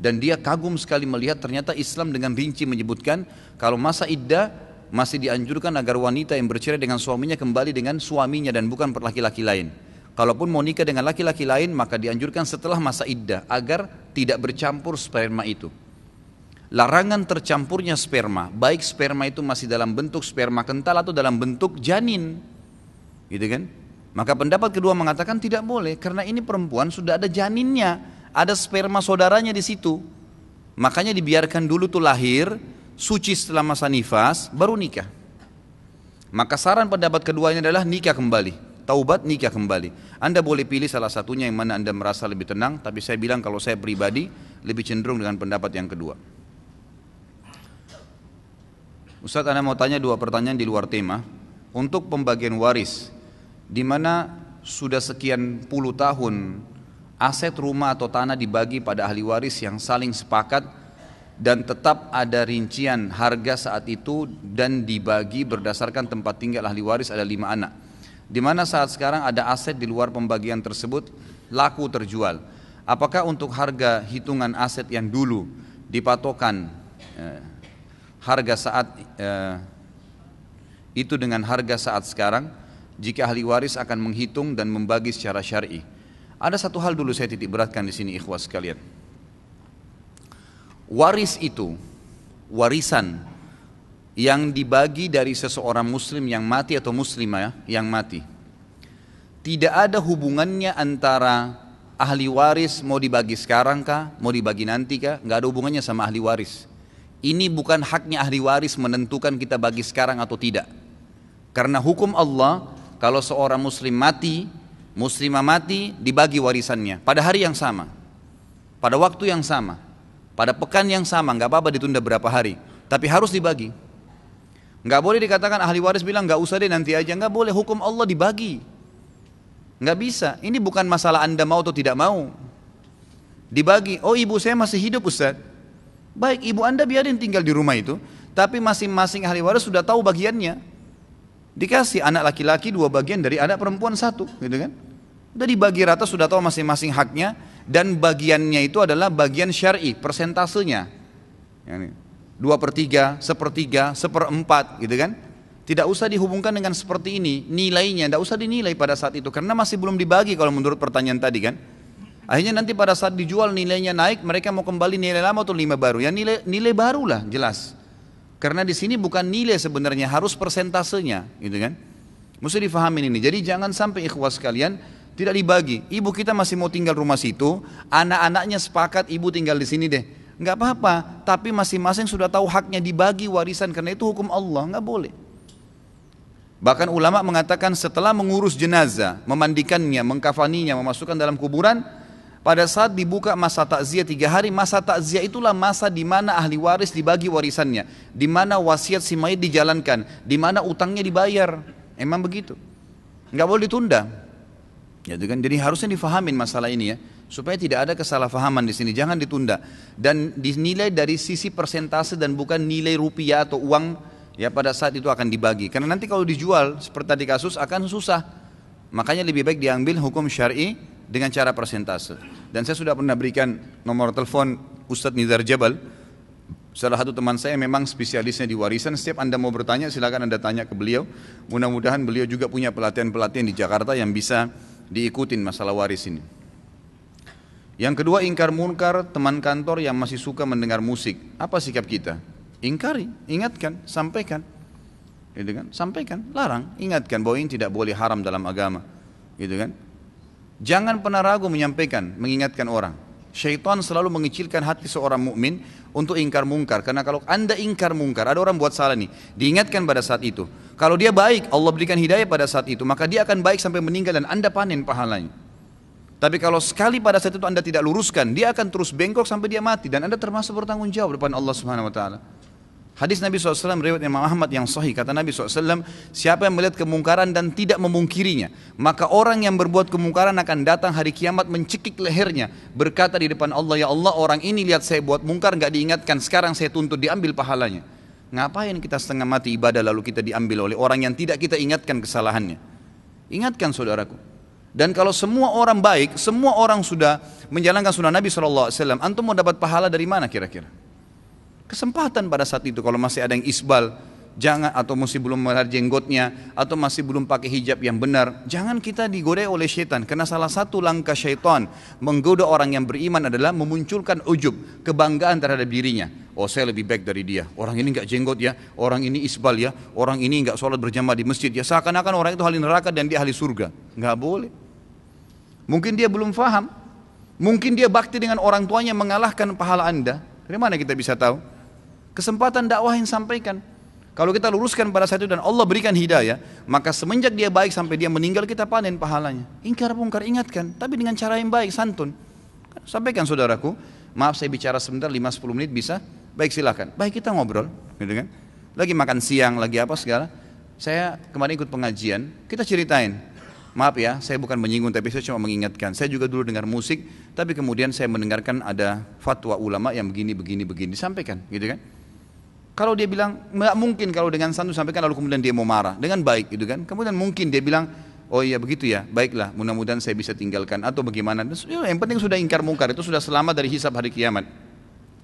Speaker 1: Dan dia kagum sekali melihat ternyata Islam dengan rinci menyebutkan kalau masa iddah masih dianjurkan agar wanita yang bercerai dengan suaminya kembali dengan suaminya dan bukan laki-laki lain. Kalaupun mau nikah dengan laki-laki lain, maka dianjurkan setelah masa iddah agar tidak bercampur sperma itu. Larangan tercampurnya sperma, baik sperma itu masih dalam bentuk sperma kental atau dalam bentuk janin, gitu kan? Maka pendapat kedua mengatakan tidak boleh, karena ini perempuan sudah ada janinnya, ada sperma saudaranya di situ. Makanya dibiarkan dulu tuh lahir, suci setelah masa nifas, baru nikah. Maka saran pendapat keduanya adalah nikah kembali, taubat nikah kembali. Anda boleh pilih salah satunya yang mana Anda merasa lebih tenang, tapi saya bilang kalau saya pribadi lebih cenderung dengan pendapat yang kedua. Ustaz, Anda mau tanya 2 pertanyaan di luar tema. Untuk pembagian waris, di mana sudah sekian puluh tahun aset rumah atau tanah dibagi pada ahli waris yang saling sepakat dan tetap ada rincian harga saat itu dan dibagi berdasarkan tempat tinggal ahli waris, ada 5 anak. Di mana saat sekarang ada aset di luar pembagian tersebut laku terjual. Apakah untuk harga hitungan aset yang dulu dipatokan harga saat itu dengan harga saat sekarang, jika ahli waris akan menghitung dan membagi secara syar'i? Ada satu hal dulu saya titik beratkan di sini ikhwas sekalian. Waris itu, warisan yang dibagi dari seseorang muslim yang mati atau muslimah yang mati, tidak ada hubungannya antara ahli waris mau dibagi sekarang kah, mau dibagi nanti kah, nggak ada hubungannya sama ahli waris. Ini bukan haknya ahli waris menentukan kita bagi sekarang atau tidak. Karena hukum Allah, kalau seorang muslim mati, muslimah mati, dibagi warisannya pada hari yang sama, pada waktu yang sama, pada pekan yang sama, nggak apa-apa ditunda berapa hari, tapi harus dibagi. Nggak boleh dikatakan ahli waris bilang nggak usah deh nanti aja, nggak boleh, hukum Allah dibagi. Nggak bisa, ini bukan masalah Anda mau atau tidak mau. Dibagi, oh ibu saya masih hidup Ustaz. Baik, ibu Anda biarin tinggal di rumah itu, tapi masing-masing ahli waris sudah tahu bagiannya. Dikasih anak laki-laki 2 bagian dari anak perempuan 1, gitu kan? Udah dibagi rata, sudah tahu masing-masing haknya, dan bagiannya itu adalah bagian syar'i, persentasenya. 2/3, 1/3, 1/4, gitu kan? Tidak usah dihubungkan dengan seperti ini, nilainya tidak usah dinilai pada saat itu, karena masih belum dibagi kalau menurut pertanyaan tadi kan. Akhirnya nanti pada saat dijual nilainya naik, mereka mau kembali nilai lama atau 5 baru, ya nilai barulah jelas. Karena di sini bukan nilai sebenarnya, harus persentasenya, gitu kan? Mesti difahamin ini. Jadi jangan sampai ikhwas sekalian tidak dibagi. Ibu kita masih mau tinggal rumah situ, anak-anaknya sepakat ibu tinggal di sini deh. Enggak apa-apa, tapi masing-masing sudah tahu haknya dibagi warisan, karena itu hukum Allah, enggak boleh. Bahkan ulama mengatakan setelah mengurus jenazah, memandikannya, mengkafaninya, memasukkan dalam kuburan, pada saat dibuka masa takziah 3 hari, masa takziah itulah masa di mana ahli waris dibagi warisannya, di mana wasiat si mayit dijalankan, di mana utangnya dibayar. Emang begitu, nggak boleh ditunda. Gitu kan? Jadi harusnya difahamin masalah ini ya, supaya tidak ada kesalahpahaman di sini. Jangan ditunda dan dinilai dari sisi persentase dan bukan nilai rupiah atau uang ya pada saat itu akan dibagi. Karena nanti kalau dijual seperti tadi kasus akan susah. Makanya lebih baik diambil hukum syar'i dengan cara persentase. Dan saya sudah pernah berikan nomor telepon Ustadz Nizar Jabal, salah satu teman saya memang spesialisnya di warisan. Setiap Anda mau bertanya silakan Anda tanya ke beliau. Mudah-mudahan beliau juga punya pelatihan-pelatihan di Jakarta yang bisa diikutin masalah waris ini. Yang kedua, ingkar munkar teman kantor yang masih suka mendengar musik. Apa sikap kita? Ingkari, ingatkan, sampaikan. Gitu kan? Sampaikan, larang, ingatkan bahwa ini tidak boleh, haram dalam agama. Gitu kan? Jangan pernah ragu menyampaikan, mengingatkan orang. Syaitan selalu mengecilkan hati seorang mukmin untuk ingkar mungkar. Karena kalau Anda ingkar mungkar, ada orang buat salah nih, diingatkan pada saat itu. Kalau dia baik, Allah berikan hidayah pada saat itu, maka dia akan baik sampai meninggal dan Anda panen pahalanya. Tapi kalau sekali pada saat itu Anda tidak luruskan, dia akan terus bengkok sampai dia mati dan Anda termasuk bertanggung jawab depan Allah Subhanahu wa taala. Hadis Nabi SAW riwayat Imam Ahmad yang sahih, kata Nabi SAW, siapa yang melihat kemungkaran dan tidak memungkirinya, maka orang yang berbuat kemungkaran akan datang hari kiamat mencekik lehernya, berkata di depan Allah, ya Allah, orang ini lihat saya buat mungkar gak diingatkan, sekarang saya tuntut diambil pahalanya. Ngapain kita setengah mati ibadah lalu kita diambil oleh orang yang tidak kita ingatkan kesalahannya? Ingatkan saudaraku. Dan kalau semua orang baik, semua orang sudah menjalankan sunnah Nabi SAW, antum mau dapat pahala dari mana kira-kira? Kesempatan pada saat itu kalau masih ada yang isbal, jangan, atau masih belum melihara jenggotnya, atau masih belum pakai hijab yang benar, jangan kita digoda oleh syaitan. Karena salah satu langkah syaitan menggoda orang yang beriman adalah memunculkan ujub, kebanggaan terhadap dirinya. Oh, saya lebih baik dari dia, orang ini nggak jenggot ya, orang ini isbal ya, orang ini nggak sholat berjamaah di masjid ya, seakan-akan orang itu ahli neraka dan dia ahli surga. Nggak boleh. Mungkin dia belum faham, mungkin dia bakti dengan orang tuanya mengalahkan pahala Anda. Dari mana kita bisa tahu? Kesempatan dakwah yang sampaikan. Kalau kita luruskan pada saat itu dan Allah berikan hidayah, maka semenjak dia baik sampai dia meninggal kita panen pahalanya. Ingkar mungkar ingatkan, tapi dengan cara yang baik, santun. Sampaikan saudaraku, maaf saya bicara sebentar 5-10 menit bisa? Baik silakan. Baik kita ngobrol, gitu kan? Lagi makan siang, lagi apa segala. Saya kemarin ikut pengajian, kita ceritain. Maaf ya, saya bukan menyinggung tapi saya cuma mengingatkan. Saya juga dulu dengar musik, tapi kemudian saya mendengarkan ada fatwa ulama yang begini, disampaikan, gitu kan? Kalau dia bilang, nggak mungkin kalau dengan santun sampaikan lalu kemudian dia mau marah, dengan baik gitu kan. Kemudian mungkin dia bilang, oh iya begitu ya, baiklah mudah-mudahan saya bisa tinggalkan atau bagaimana. Yang penting sudah ingkar mungkar, itu sudah selamat dari hisab hari kiamat.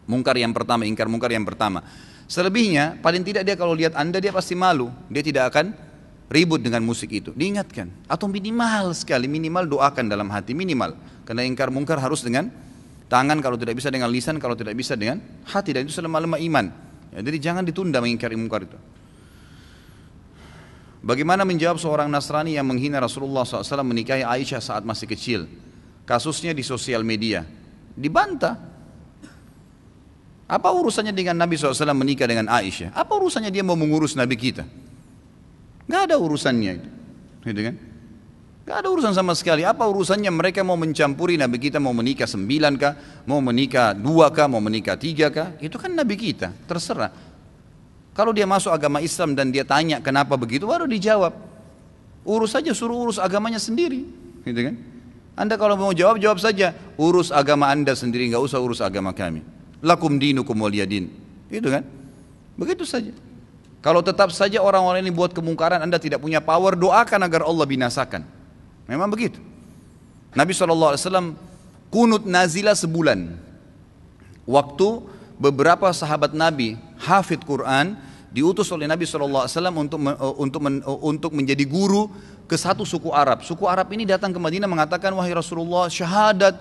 Speaker 1: Mungkar yang pertama, ingkar mungkar yang pertama. Selebihnya, paling tidak dia kalau lihat Anda dia pasti malu, dia tidak akan ribut dengan musik itu. Diingatkan, atau minimal sekali, minimal doakan dalam hati, minimal. Karena ingkar mungkar harus dengan tangan, kalau tidak bisa dengan lisan, kalau tidak bisa dengan hati, dan itu selama-lama iman. Ya, jadi jangan ditunda mengingkari mungkar itu. Bagaimana menjawab seorang Nasrani yang menghina Rasulullah SAW menikahi Aisyah saat masih kecil? Kasusnya di sosial media. Dibantah. Apa urusannya dengan Nabi SAW menikah dengan Aisyah? Apa urusannya dia mau mengurus Nabi kita? Gak ada urusannya itu. Gitu kan? Gak ada urusan sama sekali. Apa urusannya mereka mau mencampuri Nabi kita, mau menikah 9 kah, mau menikah 2 kah, mau menikah 3 kah? Itu kan Nabi kita, terserah. Kalau dia masuk agama Islam dan dia tanya kenapa begitu, baru dijawab. Urus saja, suruh urus agamanya sendiri, gitu kan? Anda kalau mau jawab, jawab saja. Urus agama Anda sendiri, gak usah urus agama kami. Lakum dinukum waliyadin, gitu kan? Begitu saja. Kalau tetap saja orang-orang ini buat kemungkaran, Anda tidak punya power, doakan agar Allah binasakan. Memang begitu. Nabi SAW kunut nazilah sebulan. Waktu beberapa sahabat Nabi hafid Quran diutus oleh Nabi SAW untuk menjadi guru ke satu suku Arab. Suku Arab ini datang ke Madinah mengatakan, wahai Rasulullah, syahadat.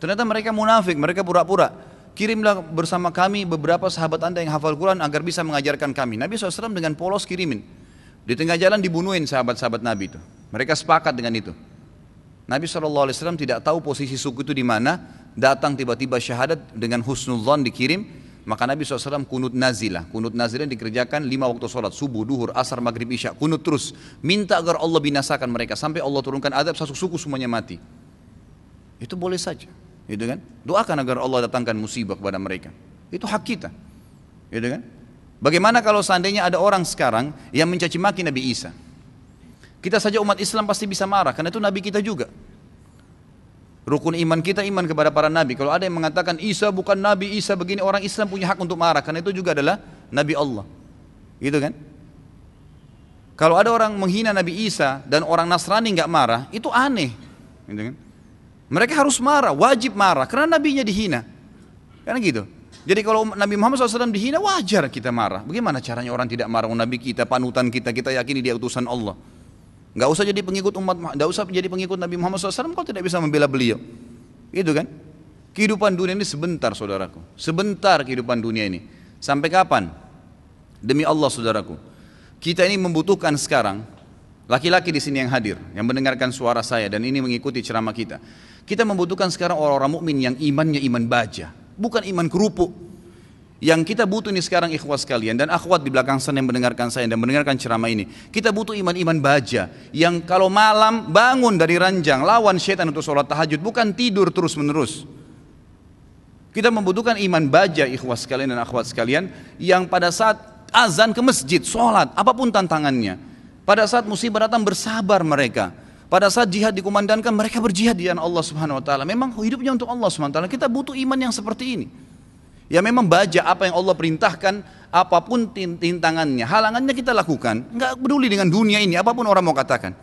Speaker 1: Ternyata mereka munafik, mereka pura-pura. Kirimlah bersama kami beberapa sahabat Anda yang hafal Quran agar bisa mengajarkan kami. Nabi SAW dengan polos kirimin. Di tengah jalan dibunuhin sahabat-sahabat Nabi itu. Mereka sepakat dengan itu. Nabi SAW tidak tahu posisi suku itu di mana. Datang tiba-tiba syahadat dengan husnudzon dikirim. Maka Nabi SAW kunut nazilah. Kunut nazilah dikerjakan 5 waktu sholat. Subuh, duhur, asar, maghrib, isya. Kunut terus. Minta agar Allah binasakan mereka. Sampai Allah turunkan adab, satu suku semuanya mati. Itu boleh saja. Gitu kan? Doakan agar Allah datangkan musibah kepada mereka. Itu hak kita. Gitu kan? Bagaimana kalau seandainya ada orang sekarang yang mencaci maki Nabi Isa? Kita saja umat Islam pasti bisa marah, karena itu Nabi kita juga. Rukun iman kita iman kepada para Nabi. Kalau ada yang mengatakan Isa bukan Nabi, Isa begini, orang Islam punya hak untuk marah, karena itu juga adalah Nabi Allah. Gitu kan? Kalau ada orang menghina Nabi Isa dan orang Nasrani nggak marah, itu aneh. Gitu kan? Mereka harus marah, wajib marah, karena Nabinya dihina. Karena gitu. Jadi kalau Nabi Muhammad SAW dihina, wajar kita marah. Bagaimana caranya orang tidak marah? Nabi kita, panutan kita, kita yakini dia utusan Allah. Gak usah jadi pengikut gak usah jadi pengikut Nabi Muhammad SAW kalau tidak bisa membela beliau. Itu kan? Kehidupan dunia ini sebentar, saudaraku. Sebentar kehidupan dunia ini. Sampai kapan? Demi Allah, saudaraku. Kita ini membutuhkan sekarang, laki-laki di sini yang hadir, yang mendengarkan suara saya dan ini mengikuti ceramah kita. Kita membutuhkan sekarang orang-orang mukmin yang imannya iman baja, bukan iman kerupuk. Yang kita butuh ini sekarang ikhwas sekalian dan akhwat di belakang sana yang mendengarkan saya dan mendengarkan ceramah ini. Kita butuh iman-iman baja yang kalau malam bangun dari ranjang lawan syaitan untuk sholat tahajud, bukan tidur terus menerus. Kita membutuhkan iman baja ikhwas sekalian dan akhwat sekalian yang pada saat azan ke masjid, sholat, apapun tantangannya. Pada saat musibah datang bersabar mereka. Pada saat jihad dikumandangkan mereka berjihad di jalan Allah Subhanahu Wa Taala. Memang hidupnya untuk Allah Subhanahu Wa Taala. Kita butuh iman yang seperti ini. Ya memang baja apa yang Allah perintahkan, apapun tintangannya, halangannya kita lakukan. Enggak peduli dengan dunia ini, apapun orang mau katakan.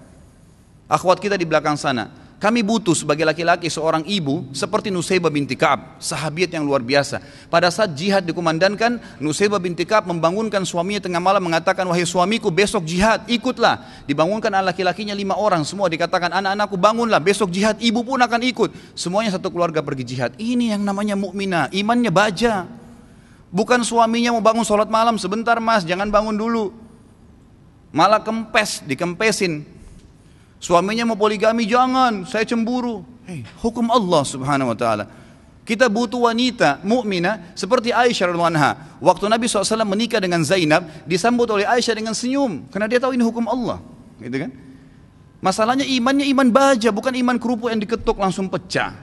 Speaker 1: Akhwat kita di belakang sana, Kami butuh sebagai laki-laki seorang ibu seperti Nusaybah binti Ka'ab, sahabiat yang luar biasa. Pada saat jihad dikumandangkan, Nusaybah binti Ka'ab membangunkan suaminya tengah malam mengatakan, wahai suamiku besok jihad, ikutlah. Dibangunkan anak laki-lakinya 5 orang, semua dikatakan anak-anakku bangunlah, besok jihad, ibu pun akan ikut. Semuanya satu keluarga pergi jihad. Ini yang namanya mukminah, imannya baja. Bukan suaminya mau bangun sholat malam, sebentar mas, jangan bangun dulu. Malah kempes, dikempesin. Suaminya mau poligami, jangan, saya cemburu. Hukum Allah subhanahu wa ta'ala. Kita butuh wanita mukminah seperti Aisyah radhiyallahu anha. Waktu Nabi SAW menikah dengan Zainab, disambut oleh Aisyah dengan senyum, karena dia tahu ini hukum Allah, gitu kan? Masalahnya imannya iman baja, bukan iman kerupuk yang diketuk langsung pecah.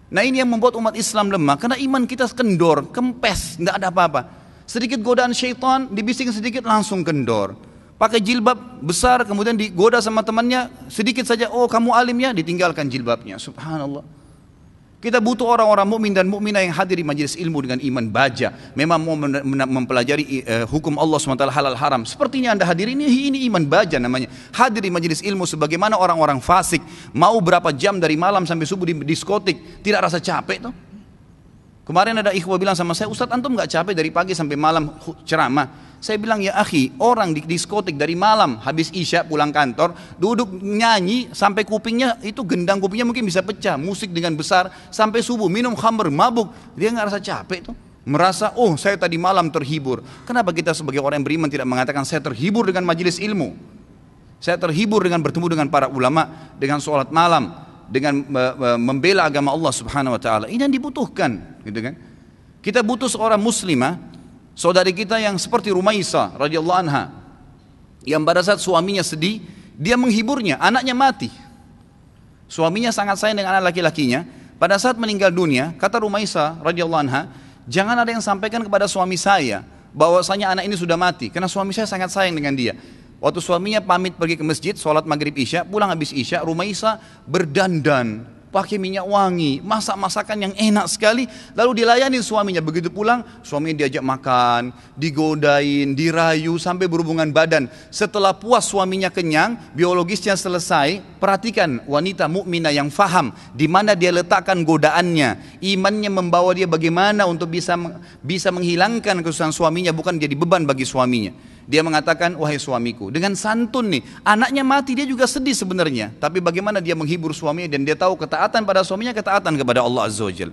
Speaker 1: Nah ini yang membuat umat Islam lemah, karena iman kita kendor, kempes, tidak ada apa-apa. Sedikit godaan syaitan, dibisikin sedikit langsung kendor. Pakai jilbab besar, kemudian digoda sama temannya, sedikit saja, oh kamu alim ya, ditinggalkan jilbabnya. Subhanallah. Kita butuh orang-orang mukmin dan mukminah yang hadir di majelis ilmu dengan iman baja. Memang mau mempelajari hukum Allah SWT halal haram. Sepertinya anda hadir ini iman baja namanya. Hadir di majelis ilmu sebagaimana orang-orang fasik. Mau berapa jam dari malam sampai subuh di diskotik, tidak rasa capek tuh. Kemarin ada ikhwah bilang sama saya, Ustadz antum gak capek dari pagi sampai malam ceramah? Saya bilang ya akhi, orang di diskotik dari malam habis isya pulang kantor, duduk nyanyi sampai kupingnya itu gendang kupingnya mungkin bisa pecah, musik dengan besar sampai subuh, minum khamr, mabuk, dia nggak rasa capek tuh, merasa oh saya tadi malam terhibur. Kenapa kita sebagai orang yang beriman tidak mengatakan saya terhibur dengan majelis ilmu, saya terhibur dengan bertemu dengan para ulama, dengan sholat malam, dengan membela agama Allah Subhanahu Wa Taala? Ini yang dibutuhkan, gitu kan? Kita butuh seorang muslimah, saudari kita yang seperti Rumaisah radhiyallahu anha, yang pada saat suaminya sedih, dia menghiburnya, anaknya mati. Suaminya sangat sayang dengan anak laki-lakinya. Pada saat meninggal dunia, kata Rumaisah radhiyallahu anha, jangan ada yang sampaikan kepada suami saya bahwasanya anak ini sudah mati, karena suami saya sangat sayang dengan dia. Waktu suaminya pamit pergi ke masjid, sholat maghrib isya, pulang habis isya, Rumaisah berdandan, pakai minyak wangi, masak masakan yang enak sekali, lalu dilayani suaminya. Begitu pulang, suaminya diajak makan, digodain, dirayu sampai berhubungan badan. Setelah puas suaminya kenyang, biologisnya selesai. Perhatikan wanita mukminah yang faham di mana dia letakkan godaannya, imannya membawa dia bagaimana untuk bisa menghilangkan kesusahan suaminya, bukan jadi beban bagi suaminya. Dia mengatakan, wahai suamiku, dengan santun nih, anaknya mati, dia juga sedih sebenarnya, tapi bagaimana dia menghibur suaminya, dan dia tahu ketaatan pada suaminya, ketaatan kepada Allah Azza wa Jalla.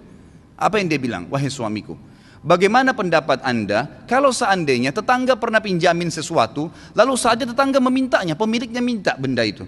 Speaker 1: Apa yang dia bilang? Wahai suamiku, bagaimana pendapat anda kalau seandainya tetangga pernah pinjamin sesuatu, lalu saatnya tetangga memintanya, pemiliknya minta benda itu,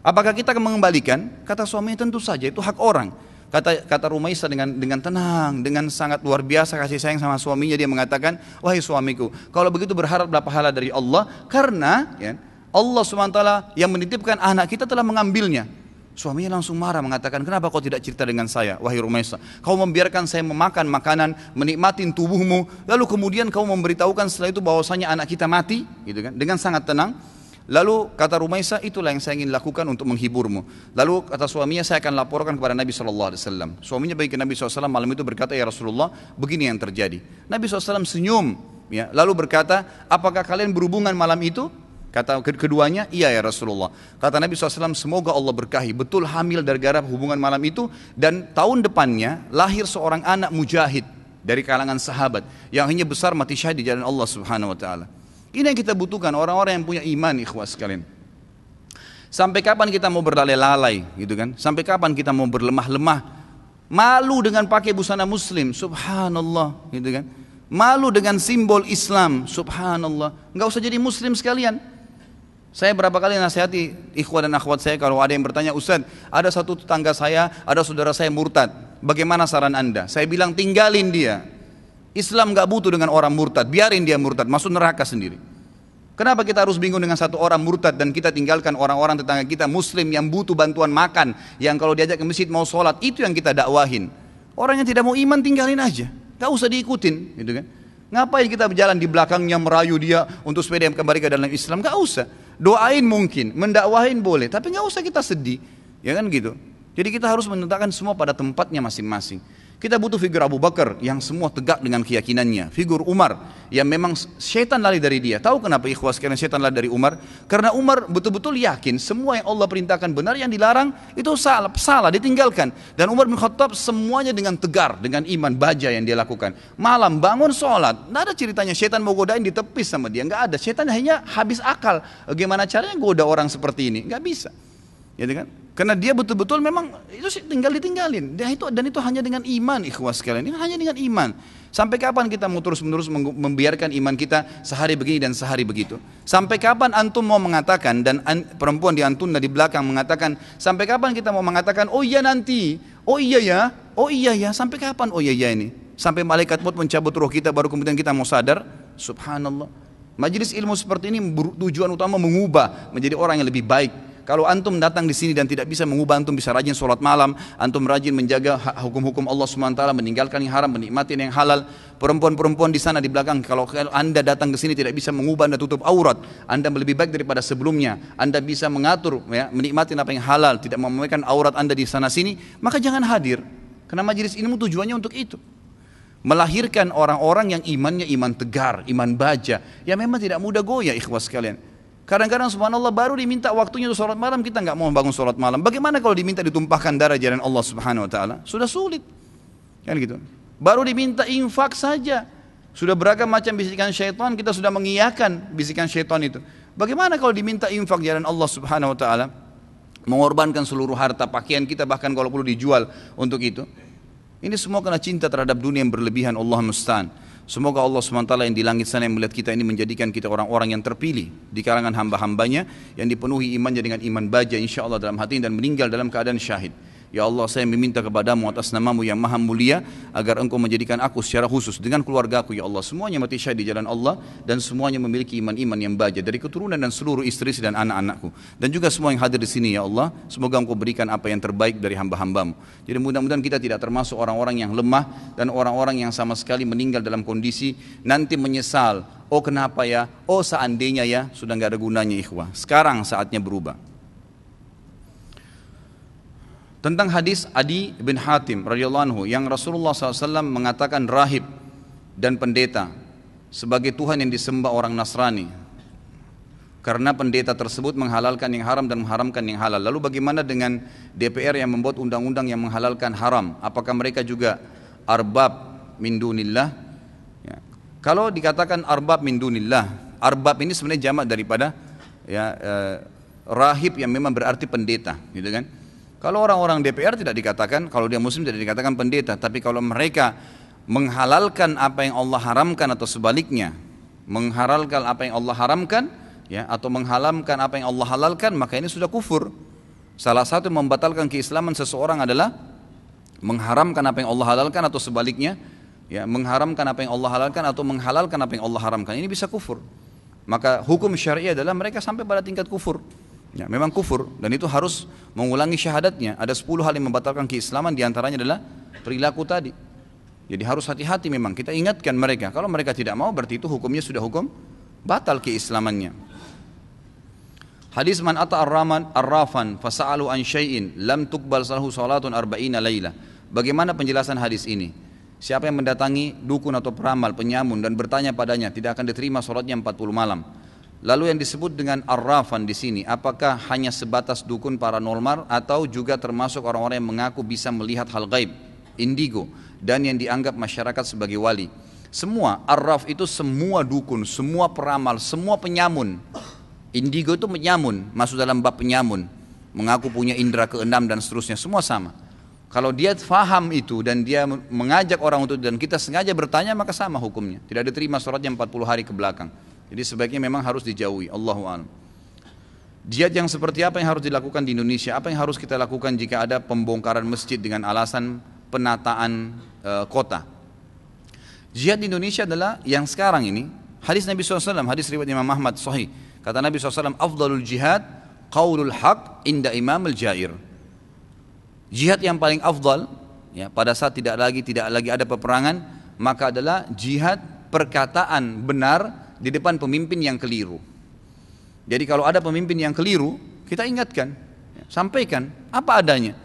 Speaker 1: apakah kita akan mengembalikan? Kata suaminya, tentu saja, itu hak orang. Kata Rumaisah dengan tenang, dengan sangat luar biasa kasih sayang sama suaminya, dia mengatakan, wahai suamiku, kalau begitu berharaplah pahala dari Allah, karena ya, Allah SWT yang menitipkan anak kita telah mengambilnya. Suaminya langsung marah, mengatakan, kenapa kau tidak cerita dengan saya, wahai Rumaisah? Kau membiarkan saya memakan makanan, menikmatin tubuhmu, lalu kemudian kau memberitahukan setelah itu bahwasanya anak kita mati, gitu kan? Dengan sangat tenang. Lalu kata Rumaisah, itulah yang saya ingin lakukan untuk menghiburmu. Lalu kata suaminya, saya akan laporkan kepada Nabi SAW. Suaminya pergi ke Nabi SAW malam itu, berkata, ya Rasulullah, begini yang terjadi. Nabi SAW senyum, ya, lalu berkata, apakah kalian berhubungan malam itu? Kata keduanya, iya ya Rasulullah. Kata Nabi SAW, semoga Allah berkahi, betul hamil gara-gara hubungan malam itu, dan tahun depannya lahir seorang anak mujahid dari kalangan sahabat yang hanya besar mati syahid di jalan Allah Subhanahu Wa Taala. Ini yang kita butuhkan, orang-orang yang punya iman, ikhwah sekalian. Sampai kapan kita mau berlalai-lalai, gitu kan? Sampai kapan kita mau berlemah-lemah? Malu dengan pakai busana muslim, subhanallah, gitu kan? Malu dengan simbol Islam, subhanallah. Enggak usah jadi muslim sekalian. Saya berapa kali nasihati ikhwah dan akhwat saya, kalau ada yang bertanya, Ustaz, ada satu tetangga saya, ada saudara saya murtad, bagaimana saran anda? Saya bilang, tinggalin dia. Islam gak butuh dengan orang murtad, biarin dia murtad, masuk neraka sendiri. Kenapa kita harus bingung dengan satu orang murtad dan kita tinggalkan orang-orang tetangga kita muslim yang butuh bantuan makan, yang kalau diajak ke masjid mau sholat, itu yang kita dakwahin. Orang yang tidak mau iman tinggalin aja, gak usah diikutin, gitu kan? Ngapain kita berjalan di belakangnya merayu dia untuk supaya dia kembali ke dalam Islam? Gak usah. Doain mungkin, mendakwahin boleh, tapi gak usah kita sedih, ya kan gitu. Jadi kita harus menetapkan semua pada tempatnya masing-masing. Kita butuh figur Abu Bakar yang semua tegak dengan keyakinannya. Figur Umar yang memang syaitan lari dari dia. Tahu kenapa ikhwah sekalian syaitan lari dari Umar? Karena Umar betul-betul yakin semua yang Allah perintahkan benar, yang dilarang itu salah, ditinggalkan. Dan Umar bin Khattab semuanya dengan tegar, dengan iman baja yang dia lakukan. Malam bangun sholat, tidak ada ceritanya syaitan mau godain ditepis sama dia, nggak ada. Syaitan hanya habis akal. Bagaimana caranya goda orang seperti ini? Nggak bisa. Gitu kan? Karena dia betul-betul memang itu tinggal ditinggalin. Dan itu hanya dengan iman, ikhwas sekalian. Ini hanya dengan iman. Sampai kapan kita mau terus-menerus membiarkan iman kita sehari begini dan sehari begitu? Sampai kapan antum mau mengatakan, dan perempuan di antun di belakang mengatakan, sampai kapan kita mau mengatakan, oh iya nanti, oh iya ya, sampai kapan oh iya ya ini? Sampai malaikat maut mencabut roh kita baru kemudian kita mau sadar? Subhanallah. Majelis ilmu seperti ini tujuan utama mengubah menjadi orang yang lebih baik. Kalau antum datang di sini dan tidak bisa mengubah, antum bisa rajin sholat malam, antum rajin menjaga hukum-hukum Allah SWT, meninggalkan yang haram, menikmati yang halal. Perempuan-perempuan di sana di belakang, kalau anda datang ke sini tidak bisa mengubah, anda tutup aurat, anda lebih baik daripada sebelumnya, anda bisa mengatur, ya, menikmati apa yang halal, tidak memamerkan aurat anda di sana sini, maka jangan hadir. Karena majelis ilmu tujuannya untuk itu. Melahirkan orang-orang yang imannya iman tegar, iman baja, yang memang tidak mudah goyah, ikhwas sekalian. Kadang-kadang subhanallah baru diminta waktunya untuk sholat malam, kita nggak mau bangun sholat malam. Bagaimana kalau diminta ditumpahkan darah jalan Allah subhanahu wa ta'ala? Sudah sulit. Kan gitu. Baru diminta infak saja. Sudah beragam macam bisikan syaitan, kita sudah mengiyakan bisikan syaitan itu. Bagaimana kalau diminta infak jalan Allah subhanahu wa ta'ala? Mengorbankan seluruh harta, pakaian kita bahkan kalau perlu dijual untuk itu. Ini semua karena cinta terhadap dunia yang berlebihan, Allah musta'an. Semoga Allah SWT yang di langit sana yang melihat kita ini menjadikan kita orang-orang yang terpilih di kalangan hamba-hambanya yang dipenuhi imannya dengan iman baja insyaAllah dalam hati dan meninggal dalam keadaan syahid. Ya Allah, saya meminta kepadamu atas namamu yang maha mulia agar engkau menjadikan aku secara khusus dengan keluargaku ya Allah semuanya mati syahid di jalan Allah dan semuanya memiliki iman-iman yang baja dari keturunan dan seluruh istri dan anak-anakku dan juga semua yang hadir di sini ya Allah, semoga engkau berikan apa yang terbaik dari hamba-hambamu. Jadi mudah-mudahan kita tidak termasuk orang-orang yang lemah dan orang-orang yang sama sekali meninggal dalam kondisi nanti menyesal, oh kenapa ya, oh seandainya ya, sudah nggak ada gunanya ikhwah. Sekarang saatnya berubah. Tentang hadis Adi bin Hatim radhiyallahu anhu yang Rasulullah SAW mengatakan rahib dan pendeta sebagai Tuhan yang disembah orang Nasrani karena pendeta tersebut menghalalkan yang haram dan mengharamkan yang halal. Lalu bagaimana dengan DPR yang membuat undang-undang yang menghalalkan haram? Apakah mereka juga arbab min dunillah? Ya. Kalau dikatakan arbab min dunillah, arbab ini sebenarnya jamak daripada ya, rahib yang memang berarti pendeta, gitu kan? Kalau orang-orang DPR tidak dikatakan, kalau dia muslim tidak dikatakan pendeta, tapi kalau mereka menghalalkan apa yang Allah haramkan atau sebaliknya, menghalalkan apa yang Allah haramkan, ya, atau menghalalkan apa yang Allah halalkan, maka ini sudah kufur. Salah satu yang membatalkan keislaman seseorang adalah mengharamkan apa yang Allah halalkan atau sebaliknya, ya, mengharamkan apa yang Allah halalkan atau menghalalkan apa yang Allah haramkan. Ini bisa kufur. Maka hukum syariah adalah mereka sampai pada tingkat kufur. Ya, memang kufur dan itu harus mengulangi syahadatnya. Ada 10 hal yang membatalkan keislaman, diantaranya adalah perilaku tadi. Jadi harus hati-hati memang, kita ingatkan mereka. Kalau mereka tidak mau berarti itu hukumnya sudah hukum batal keislamannya. Hadis man ata arrafan fasa'alu an syai'in lam tuqbal salahu salatun arba'ina laila. Bagaimana penjelasan hadis ini? Siapa yang mendatangi dukun atau peramal, penyamun dan bertanya padanya, tidak akan diterima salatnya 40 malam. Lalu yang disebut dengan arrafan di sini, apakah hanya sebatas dukun paranormal atau juga termasuk orang-orang yang mengaku bisa melihat hal gaib, indigo, dan yang dianggap masyarakat sebagai wali? Semua arraf itu semua dukun, semua peramal, semua penyamun. Indigo itu penyamun, masuk dalam bab penyamun, mengaku punya indera keenam dan seterusnya, semua sama. Kalau dia faham itu dan dia mengajak orang untuk dan kita sengaja bertanya, maka sama hukumnya. Tidak diterima sholatnya 40 hari ke belakang. Jadi sebaiknya memang harus dijauhi. Allahu a'lam. Jihad yang seperti apa yang harus dilakukan di Indonesia? Apa yang harus kita lakukan jika ada pembongkaran masjid dengan alasan penataan kota? Jihad di Indonesia adalah yang sekarang ini. Hadis Nabi SAW, hadis riwayat Imam Ahmad sahih. Kata Nabi SAW, afdalul jihad qaulul haq inda imam al-jair. Jihad yang paling afdal, ya, pada saat tidak lagi ada peperangan, maka adalah jihad perkataan benar di depan pemimpin yang keliru. Jadi kalau ada pemimpin yang keliru, kita ingatkan, sampaikan apa adanya.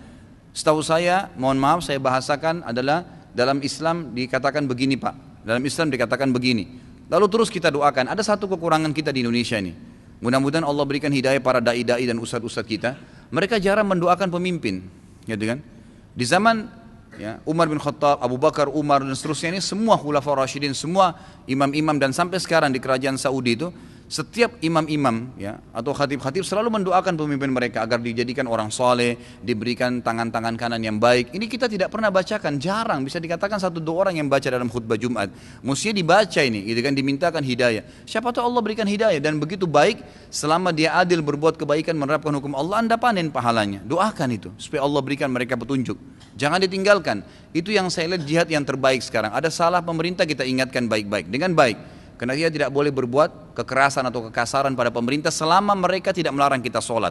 Speaker 1: Setahu saya, mohon maaf saya bahasakan adalah dalam Islam dikatakan begini Pak, dalam Islam dikatakan begini. Lalu terus kita doakan. Ada satu kekurangan kita di Indonesia ini. Mudah-mudahan Allah berikan hidayah para dai-dai dan ustadz-ustadz kita. Mereka jarang mendoakan pemimpin, gitu kan? Di zaman ya, Umar bin Khattab, Abu Bakar, Umar dan seterusnya ini semua khulafaur rasyidin, semua imam-imam dan sampai sekarang di kerajaan Saudi itu setiap imam-imam ya atau khatib-khatib selalu mendoakan pemimpin mereka agar dijadikan orang soleh, diberikan tangan-tangan kanan yang baik. Ini kita tidak pernah bacakan, jarang, bisa dikatakan 1-2 orang yang baca dalam khutbah Jumat. Mestinya dibaca ini, gitu kan, dimintakan hidayah. Siapa tahu Allah berikan hidayah dan begitu baik selama dia adil berbuat kebaikan menerapkan hukum Allah, Anda panen pahalanya. Doakan itu supaya Allah berikan mereka petunjuk. Jangan ditinggalkan. Itu yang saya lihat jihad yang terbaik sekarang. Ada salah pemerintah kita ingatkan baik-baik dengan baik. Karena dia tidak boleh berbuat kekerasan atau kekasaran pada pemerintah selama mereka tidak melarang kita sholat.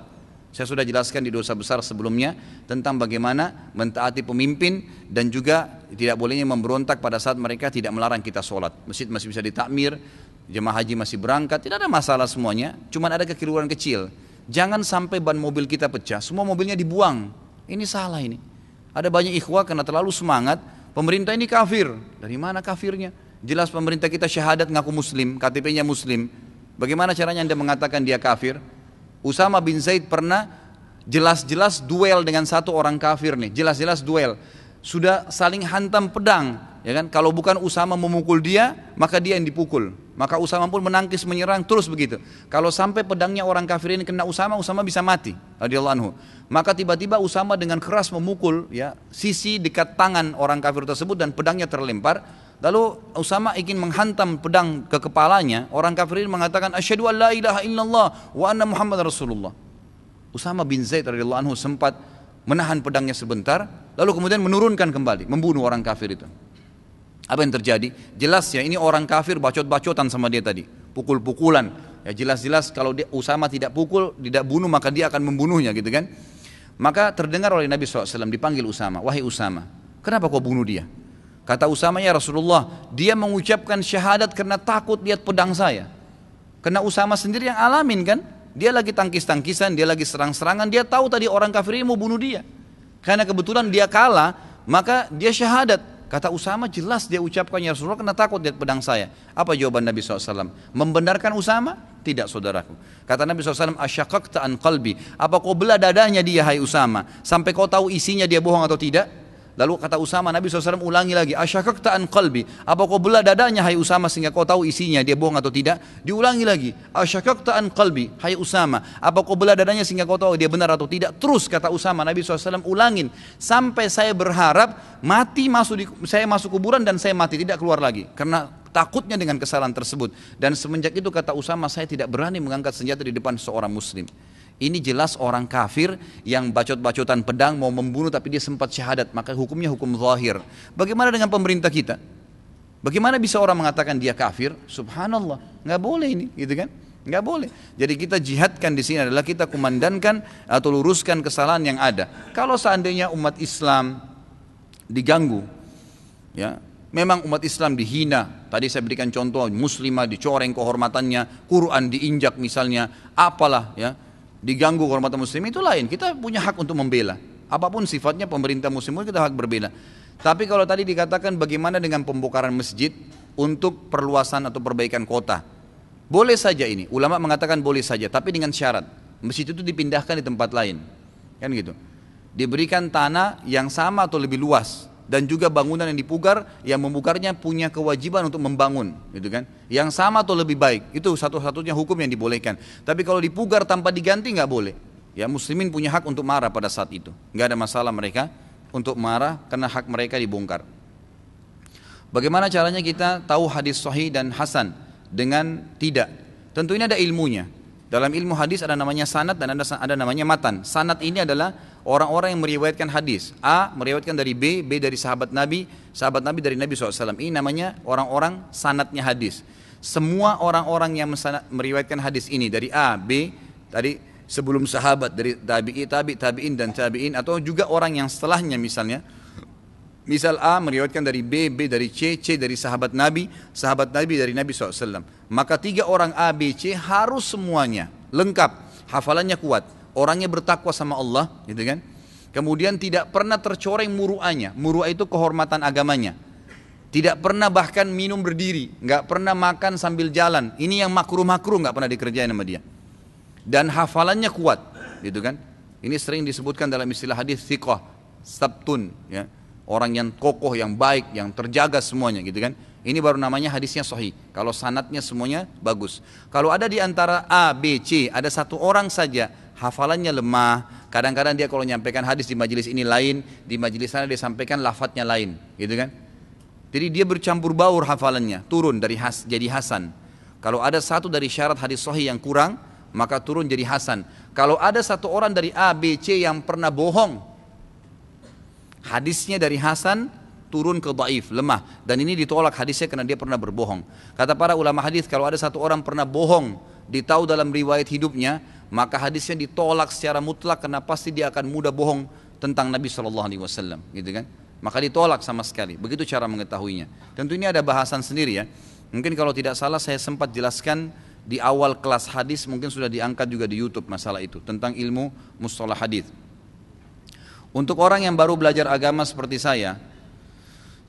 Speaker 1: Saya sudah jelaskan di dosa besar sebelumnya tentang bagaimana mentaati pemimpin dan juga tidak bolehnya memberontak pada saat mereka tidak melarang kita sholat. Masjid masih bisa ditakmir, jemaah haji masih berangkat, tidak ada masalah semuanya. Cuma ada kekeliruan kecil. Jangan sampai ban mobil kita pecah, semua mobilnya dibuang. Ini salah ini. Ada banyak ikhwah karena terlalu semangat, pemerintah ini kafir. Dari mana kafirnya? Jelas pemerintah kita syahadat ngaku muslim, KTP-nya muslim. Bagaimana caranya Anda mengatakan dia kafir? Usama bin Zaid pernah jelas-jelas duel dengan satu orang kafir nih, jelas-jelas duel. Sudah saling hantam pedang, ya kan? Kalau bukan Usama memukul dia, maka dia yang dipukul. Maka Usama pun menangkis menyerang terus begitu. Kalau sampai pedangnya orang kafir ini kena Usama, Usama bisa mati radhiyallahu anhu. Maka tiba-tiba Usama dengan keras memukul ya sisi dekat tangan orang kafir tersebut dan pedangnya terlempar. Lalu Usama ingin menghantam pedang ke kepalanya. Orang kafir ini mengatakan asyhadu an la ilaha illallah wa anna Muhammad Rasulullah. Usama bin Zaid radhiyallahu anhu sempat menahan pedangnya sebentar, lalu kemudian menurunkan kembali, membunuh orang kafir itu. Apa yang terjadi? Jelas ya, ini orang kafir bacot-bacotan sama dia tadi, pukul-pukulan. Ya jelas-jelas kalau dia, Usama tidak pukul, tidak bunuh, maka dia akan membunuhnya gitu kan. Maka terdengar oleh Nabi SAW, dipanggil Usama, wahai Usama, kenapa kau bunuh dia? Kata Usama, ya Rasulullah, dia mengucapkan syahadat karena takut lihat pedang saya. Karena Usama sendiri yang alamin kan, dia lagi tangkis-tangkisan, dia lagi serang-serangan, dia tahu tadi orang kafir ini mau bunuh dia. Karena kebetulan dia kalah, maka dia syahadat. Kata Usama, jelas dia ucapkan ya Rasulullah karena takut lihat pedang saya. Apa jawaban Nabi SAW? Membenarkan Usama? Tidak saudaraku. Kata Nabi SAW, asyaqaqta an qalbi. Apa kau belah dadanya dia hai Usama sampai kau tahu isinya dia bohong atau tidak? Lalu kata Usama, Nabi SAW ulangi lagi, asyaqaqta an qalbi. Apa kau belah dadanya hai Usama sehingga kau tahu isinya dia bohong atau tidak? Diulangi lagi, asyaqaqta an qalbi, hai Usama. Apa kau belah dadanya sehingga kau tahu dia benar atau tidak? Terus kata Usama, Nabi SAW ulangin sampai saya berharap mati saya masuk kuburan dan saya mati, tidak keluar lagi karena takutnya dengan kesalahan tersebut. Dan semenjak itu kata Usama, saya tidak berani mengangkat senjata di depan seorang muslim. Ini jelas orang kafir yang bacot-bacotan pedang mau membunuh tapi dia sempat syahadat, maka hukumnya hukum zahir. Bagaimana dengan pemerintah kita? Bagaimana bisa orang mengatakan dia kafir? Subhanallah, nggak boleh ini, gitu kan? Nggak boleh. Jadi kita jihadkan di sini adalah kita kumandankan atau luruskan kesalahan yang ada. Kalau seandainya umat Islam diganggu, ya, memang umat Islam dihina. Tadi saya berikan contoh, muslimah dicoreng kehormatannya, Quran diinjak misalnya, apalah ya. Diganggu kehormatan muslim itu lain, kita punya hak untuk membela apapun sifatnya pemerintah muslim, kita hak berbela. Tapi kalau tadi dikatakan bagaimana dengan pembongkaran masjid untuk perluasan atau perbaikan kota, boleh saja ini, ulama mengatakan boleh saja, tapi dengan syarat masjid itu dipindahkan di tempat lain, kan gitu, diberikan tanah yang sama atau lebih luas. Dan juga bangunan yang dipugar, yang memugarnya punya kewajiban untuk membangun, gitu kan? Yang sama atau lebih baik, itu satu-satunya hukum yang dibolehkan. Tapi kalau dipugar tanpa diganti nggak boleh. Ya muslimin punya hak untuk marah pada saat itu, nggak ada masalah mereka untuk marah karena hak mereka dibongkar. Bagaimana caranya kita tahu hadis sahih dan hasan dengan tidak? Tentu ini ada ilmunya. Dalam ilmu hadis ada namanya sanad dan ada namanya matan. Sanad ini adalah orang-orang yang meriwayatkan hadis. A meriwayatkan dari B, B dari sahabat Nabi dari Nabi SAW. Ini namanya orang-orang sanadnya hadis. Semua orang-orang yang meriwayatkan hadis ini dari A, B, tadi sebelum sahabat, dari tabi'in dan tabi'in, atau juga orang yang setelahnya misalnya. Misal A meriwayatkan dari B, B dari C, C dari sahabat Nabi dari Nabi SAW. Maka 3 orang A, B, C harus semuanya lengkap, hafalannya kuat, orangnya bertakwa sama Allah, gitu kan? Kemudian tidak pernah tercoreng muru'ahnya. Muru'ah itu kehormatan agamanya. Tidak pernah bahkan minum berdiri, nggak pernah makan sambil jalan. Ini yang makruh-makruh nggak pernah dikerjain sama dia. Dan hafalannya kuat, gitu kan? Ini sering disebutkan dalam istilah hadis thiqah, sabtun, ya. Orang yang kokoh, yang baik, yang terjaga semuanya, gitu kan? Ini baru namanya hadisnya sahih. Kalau sanadnya semuanya bagus. Kalau ada di antara A, B, C, ada satu orang saja hafalannya lemah. Kadang-kadang dia kalau menyampaikan hadis di majelis ini lain, di majelis sana dia sampaikan lafadznya lain, gitu kan? Jadi dia bercampur baur hafalannya, turun dari jadi hasan. Kalau ada satu dari syarat hadis sahih yang kurang, maka turun jadi hasan. Kalau ada satu orang dari A, B, C yang pernah bohong, hadisnya dari hasan turun ke dhaif, lemah. Dan ini ditolak hadisnya karena dia pernah berbohong. Kata para ulama hadis, kalau ada satu orang pernah bohong, ditahu dalam riwayat hidupnya, maka hadisnya ditolak secara mutlak karena pasti dia akan mudah bohong tentang Nabi SAW, gitu kan? Maka ditolak sama sekali. Begitu cara mengetahuinya. Tentu ini ada bahasan sendiri ya. Mungkin kalau tidak salah saya sempat jelaskan di awal kelas hadis, mungkin sudah diangkat juga di YouTube masalah itu tentang ilmu mustalah hadis. Untuk orang yang baru belajar agama seperti saya,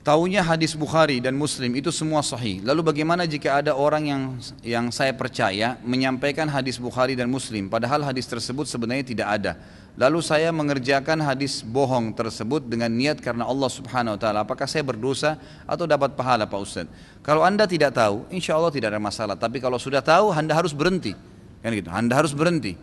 Speaker 1: taunya hadis Bukhari dan Muslim itu semua sahih. Lalu bagaimana jika ada orang yang saya percaya menyampaikan hadis Bukhari dan Muslim, padahal hadis tersebut sebenarnya tidak ada. Lalu saya mengerjakan hadis bohong tersebut dengan niat karena Allah Subhanahu Wa Taala. Apakah saya berdosa atau dapat pahala, Pak Ustadz? Kalau Anda tidak tahu, insya Allah tidak ada masalah. Tapi kalau sudah tahu, Anda harus berhenti. Kan gitu. Anda harus berhenti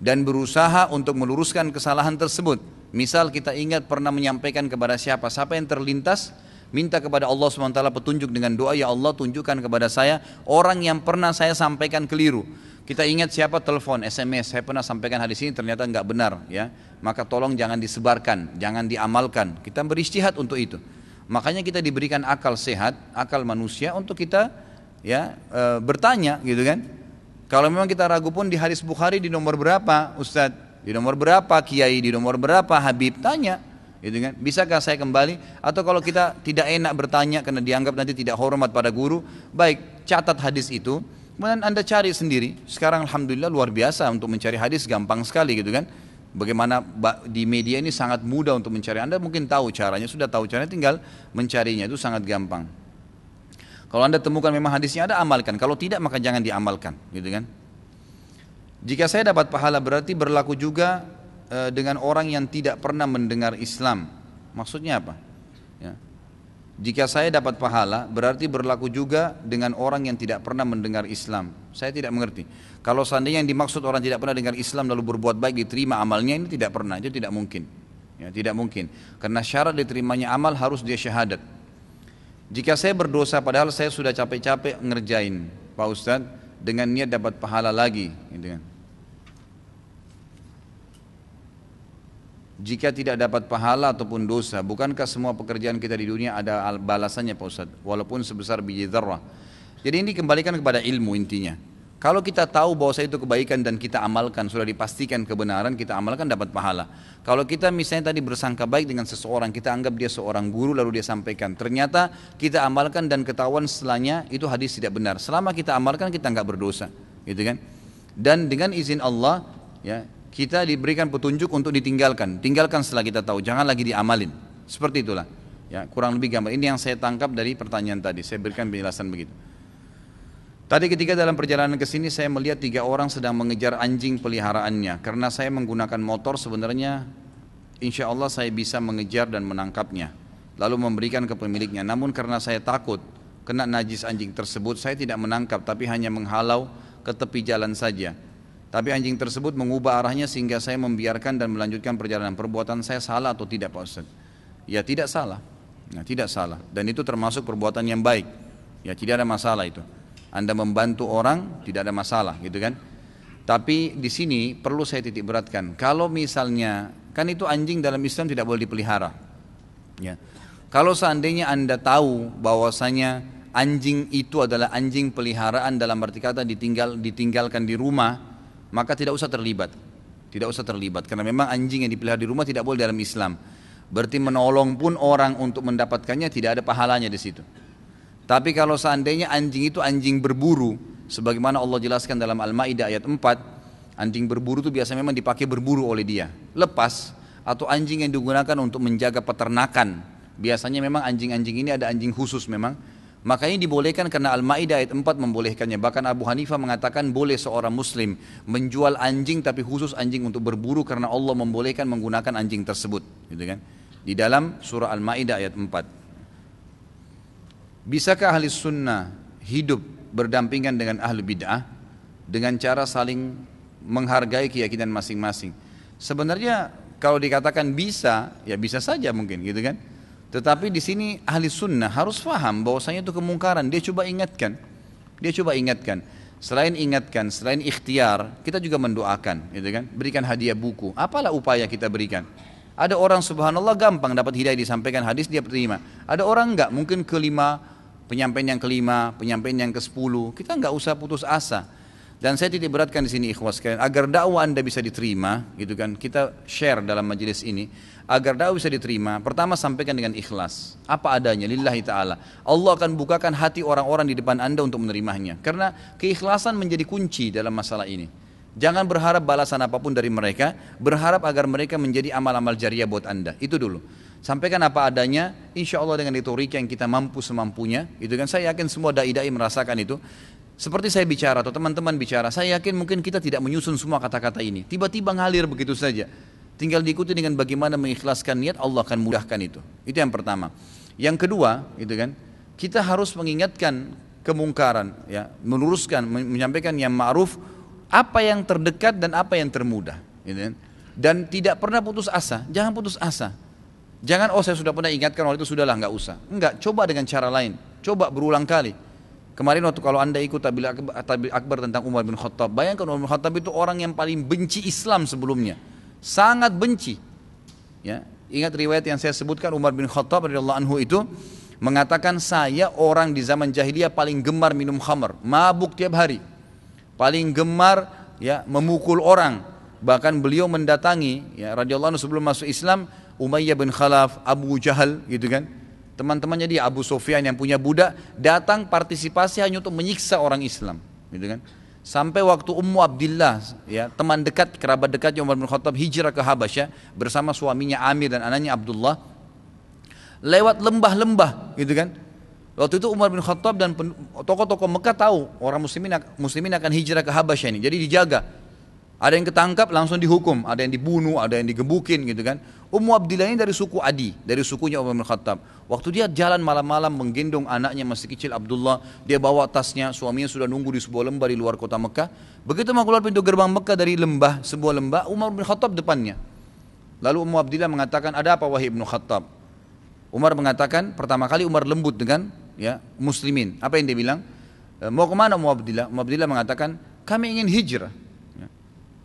Speaker 1: dan berusaha untuk meluruskan kesalahan tersebut. Misal kita ingat pernah menyampaikan kepada siapa yang terlintas, minta kepada Allah SWT petunjuk dengan doa, ya Allah tunjukkan kepada saya orang yang pernah saya sampaikan keliru. Kita ingat siapa, telepon, SMS, saya pernah sampaikan hadis ini ternyata enggak benar, ya. Maka tolong jangan disebarkan, jangan diamalkan. Kita beristihad untuk itu. Makanya kita diberikan akal sehat, akal manusia untuk kita ya bertanya, gitu kan. Kalau memang kita ragu pun di hadis Bukhari di nomor berapa, Ustadz? Di nomor berapa Kiai, di nomor berapa Habib, tanya. Gitu kan? Bisakah saya kembali? Atau kalau kita tidak enak bertanya karena dianggap nanti tidak hormat pada guru, baik catat hadis itu, kemudian Anda cari sendiri. Sekarang alhamdulillah luar biasa untuk mencari hadis, gampang sekali gitu kan. Bagaimana di media ini sangat mudah untuk mencari. Anda mungkin tahu caranya, sudah tahu caranya, tinggal mencarinya itu sangat gampang. Kalau Anda temukan memang hadisnya ada, amalkan. Kalau tidak maka jangan diamalkan, gitu kan. Jika saya dapat pahala berarti berlaku juga dengan orang yang tidak pernah mendengar Islam. Maksudnya apa? Ya. Jika saya dapat pahala berarti berlaku juga dengan orang yang tidak pernah mendengar Islam. Saya tidak mengerti. Kalau seandainya yang dimaksud orang tidak pernah dengar Islam lalu berbuat baik diterima amalnya, ini tidak pernah, itu tidak mungkin. Ya, tidak mungkin. Karena syarat diterimanya amal harus dia syahadat. Jika saya berdosa padahal saya sudah capek-capek ngerjain, Pak Ustadz, dengan niat dapat pahala lagi, gitu kan. Jika tidak dapat pahala ataupun dosa, bukankah semua pekerjaan kita di dunia ada balasannya, Pak Ustadz, walaupun sebesar biji dzarrah? Jadi ini kembalikan kepada ilmu intinya. Kalau kita tahu bahwa itu kebaikan dan kita amalkan, sudah dipastikan kebenaran, kita amalkan dapat pahala. Kalau kita misalnya tadi bersangka baik dengan seseorang, kita anggap dia seorang guru lalu dia sampaikan, ternyata kita amalkan dan ketahuan setelahnya itu hadis tidak benar. Selama kita amalkan kita enggak berdosa, gitu kan? Dan dengan izin Allah, ya, kita diberikan petunjuk untuk ditinggalkan. Tinggalkan setelah kita tahu, jangan lagi diamalin. Seperti itulah. Ya, kurang lebih gambar. Ini yang saya tangkap dari pertanyaan tadi. Saya berikan penjelasan begitu. Tadi ketika dalam perjalanan ke sini saya melihat 3 orang sedang mengejar anjing peliharaannya. Karena saya menggunakan motor sebenarnya insya Allah saya bisa mengejar dan menangkapnya. Lalu memberikan ke pemiliknya. Namun karena saya takut kena najis anjing tersebut, saya tidak menangkap tapi hanya menghalau ke tepi jalan saja. Tapi anjing tersebut mengubah arahnya sehingga saya membiarkan dan melanjutkan perjalanan. Perbuatan saya salah atau tidak, Pak Ustaz? Ya tidak salah. Nah, tidak salah. Dan itu termasuk perbuatan yang baik. Ya tidak ada masalah itu. Anda membantu orang tidak ada masalah, gitu kan? Tapi di sini perlu saya titik beratkan. Kalau misalnya kan itu anjing dalam Islam tidak boleh dipelihara. Ya. Kalau seandainya Anda tahu bahwasanya anjing itu adalah anjing peliharaan dalam arti kata ditinggalkan di rumah, maka tidak usah terlibat. Tidak usah terlibat karena memang anjing yang dipelihara di rumah tidak boleh dalam Islam. Berarti menolong pun orang untuk mendapatkannya tidak ada pahalanya di situ. Tapi kalau seandainya anjing itu anjing berburu, sebagaimana Allah jelaskan dalam Al-Maidah ayat 4, anjing berburu itu biasanya memang dipakai berburu oleh dia. Lepas atau anjing yang digunakan untuk menjaga peternakan. Biasanya memang anjing-anjing ini ada anjing khusus memang. Makanya dibolehkan karena Al-Maidah ayat 4 membolehkannya. Bahkan Abu Hanifah mengatakan boleh seorang muslim menjual anjing tapi khusus anjing untuk berburu karena Allah membolehkan menggunakan anjing tersebut, gitu kan? Di dalam surah Al-Maidah ayat 4. Bisakah ahli sunnah hidup berdampingan dengan ahli bid'ah dengan cara saling menghargai keyakinan masing-masing? Sebenarnya kalau dikatakan bisa, ya bisa saja mungkin, gitu kan? Tetapi di sini ahli sunnah harus paham bahwasanya itu kemungkaran. Dia coba ingatkan. Selain ingatkan, selain ikhtiar, kita juga mendoakan, gitu kan? Berikan hadiah buku. Apalah upaya kita berikan? Ada orang subhanallah gampang dapat hidayah, disampaikan hadis dia terima. Ada orang enggak, mungkin kelima, penyampaian yang kelima, penyampaian yang ke-10. Kita enggak usah putus asa. Dan saya titik beratkan di sini ikhwas sekalian, agar dakwah Anda bisa diterima, gitu kan? Kita share dalam majelis ini, agar dakwah bisa diterima. Pertama, sampaikan dengan ikhlas, apa adanya, lillahi ta'ala. Allah akan bukakan hati orang-orang di depan Anda untuk menerimanya. Karena keikhlasan menjadi kunci dalam masalah ini. Jangan berharap balasan apapun dari mereka, berharap agar mereka menjadi amal-amal jariah buat Anda. Itu dulu. Sampaikan apa adanya, insya Allah dengan retorika yang kita mampu semampunya, gitu kan? Saya yakin semua dai-dai merasakan itu. Seperti saya bicara atau teman-teman bicara, saya yakin mungkin kita tidak menyusun semua kata-kata ini. Tiba-tiba ngalir begitu saja. Tinggal diikuti dengan bagaimana mengikhlaskan niat, Allah akan mudahkan itu. Itu yang pertama. Yang kedua, gitu kan, kita harus mengingatkan kemungkaran, ya, meluruskan, menyampaikan yang ma'ruf, apa yang terdekat dan apa yang termudah, gitu kan. Dan tidak pernah putus asa. Jangan putus asa. Jangan, oh saya sudah pernah ingatkan waktu itu, sudahlah, enggak usah. Enggak, coba dengan cara lain. Coba berulang kali. Kemarin waktu kalau Anda ikut tabligh akbar tentang Umar bin Khattab, bayangkan Umar bin Khattab itu orang yang paling benci Islam sebelumnya. Sangat benci. Ya, ingat riwayat yang saya sebutkan, Umar bin Khattab radhiyallahu anhu itu mengatakan, saya orang di zaman jahiliyah paling gemar minum khamr, mabuk tiap hari. Paling gemar ya memukul orang. Bahkan beliau mendatangi ya radhiyallahu anhu sebelum masuk Islam Umayyah bin Khalaf, Abu Jahal, gitu kan. Teman-temannya dia, Abu Sufyan yang punya budak, datang partisipasi hanya untuk menyiksa orang Islam, gitu kan. Sampai waktu Ummu Abdillah, ya, teman dekat, kerabat dekatnya Umar bin Khattab hijrah ke Habasyah bersama suaminya Amir dan anaknya Abdullah, lewat lembah-lembah, gitu kan. Waktu itu Umar bin Khattab dan tokoh-tokoh Mekah tahu orang muslimin akan hijrah ke Habasyah ini, jadi dijaga. Ada yang ketangkap langsung dihukum, ada yang dibunuh, ada yang digebukin, gitu kan. Ummu Abdillah ini dari suku Adi, dari sukunya Umar bin Khattab. Waktu dia jalan malam-malam menggendong anaknya masih kecil Abdullah, dia bawa tasnya, suaminya sudah nunggu di sebuah lembah di luar kota Mekah. Begitu mau keluar pintu gerbang Mekah dari lembah, sebuah lembah, Umar bin Khattab depannya. Lalu Ummu Abdillah mengatakan, ada apa wahai Ibnu Khattab? Umar mengatakan, pertama kali Umar lembut dengan ya muslimin. Apa yang dia bilang? Mau kemana Ummu Abdillah? Ummu Abdillah mengatakan, kami ingin hijrah.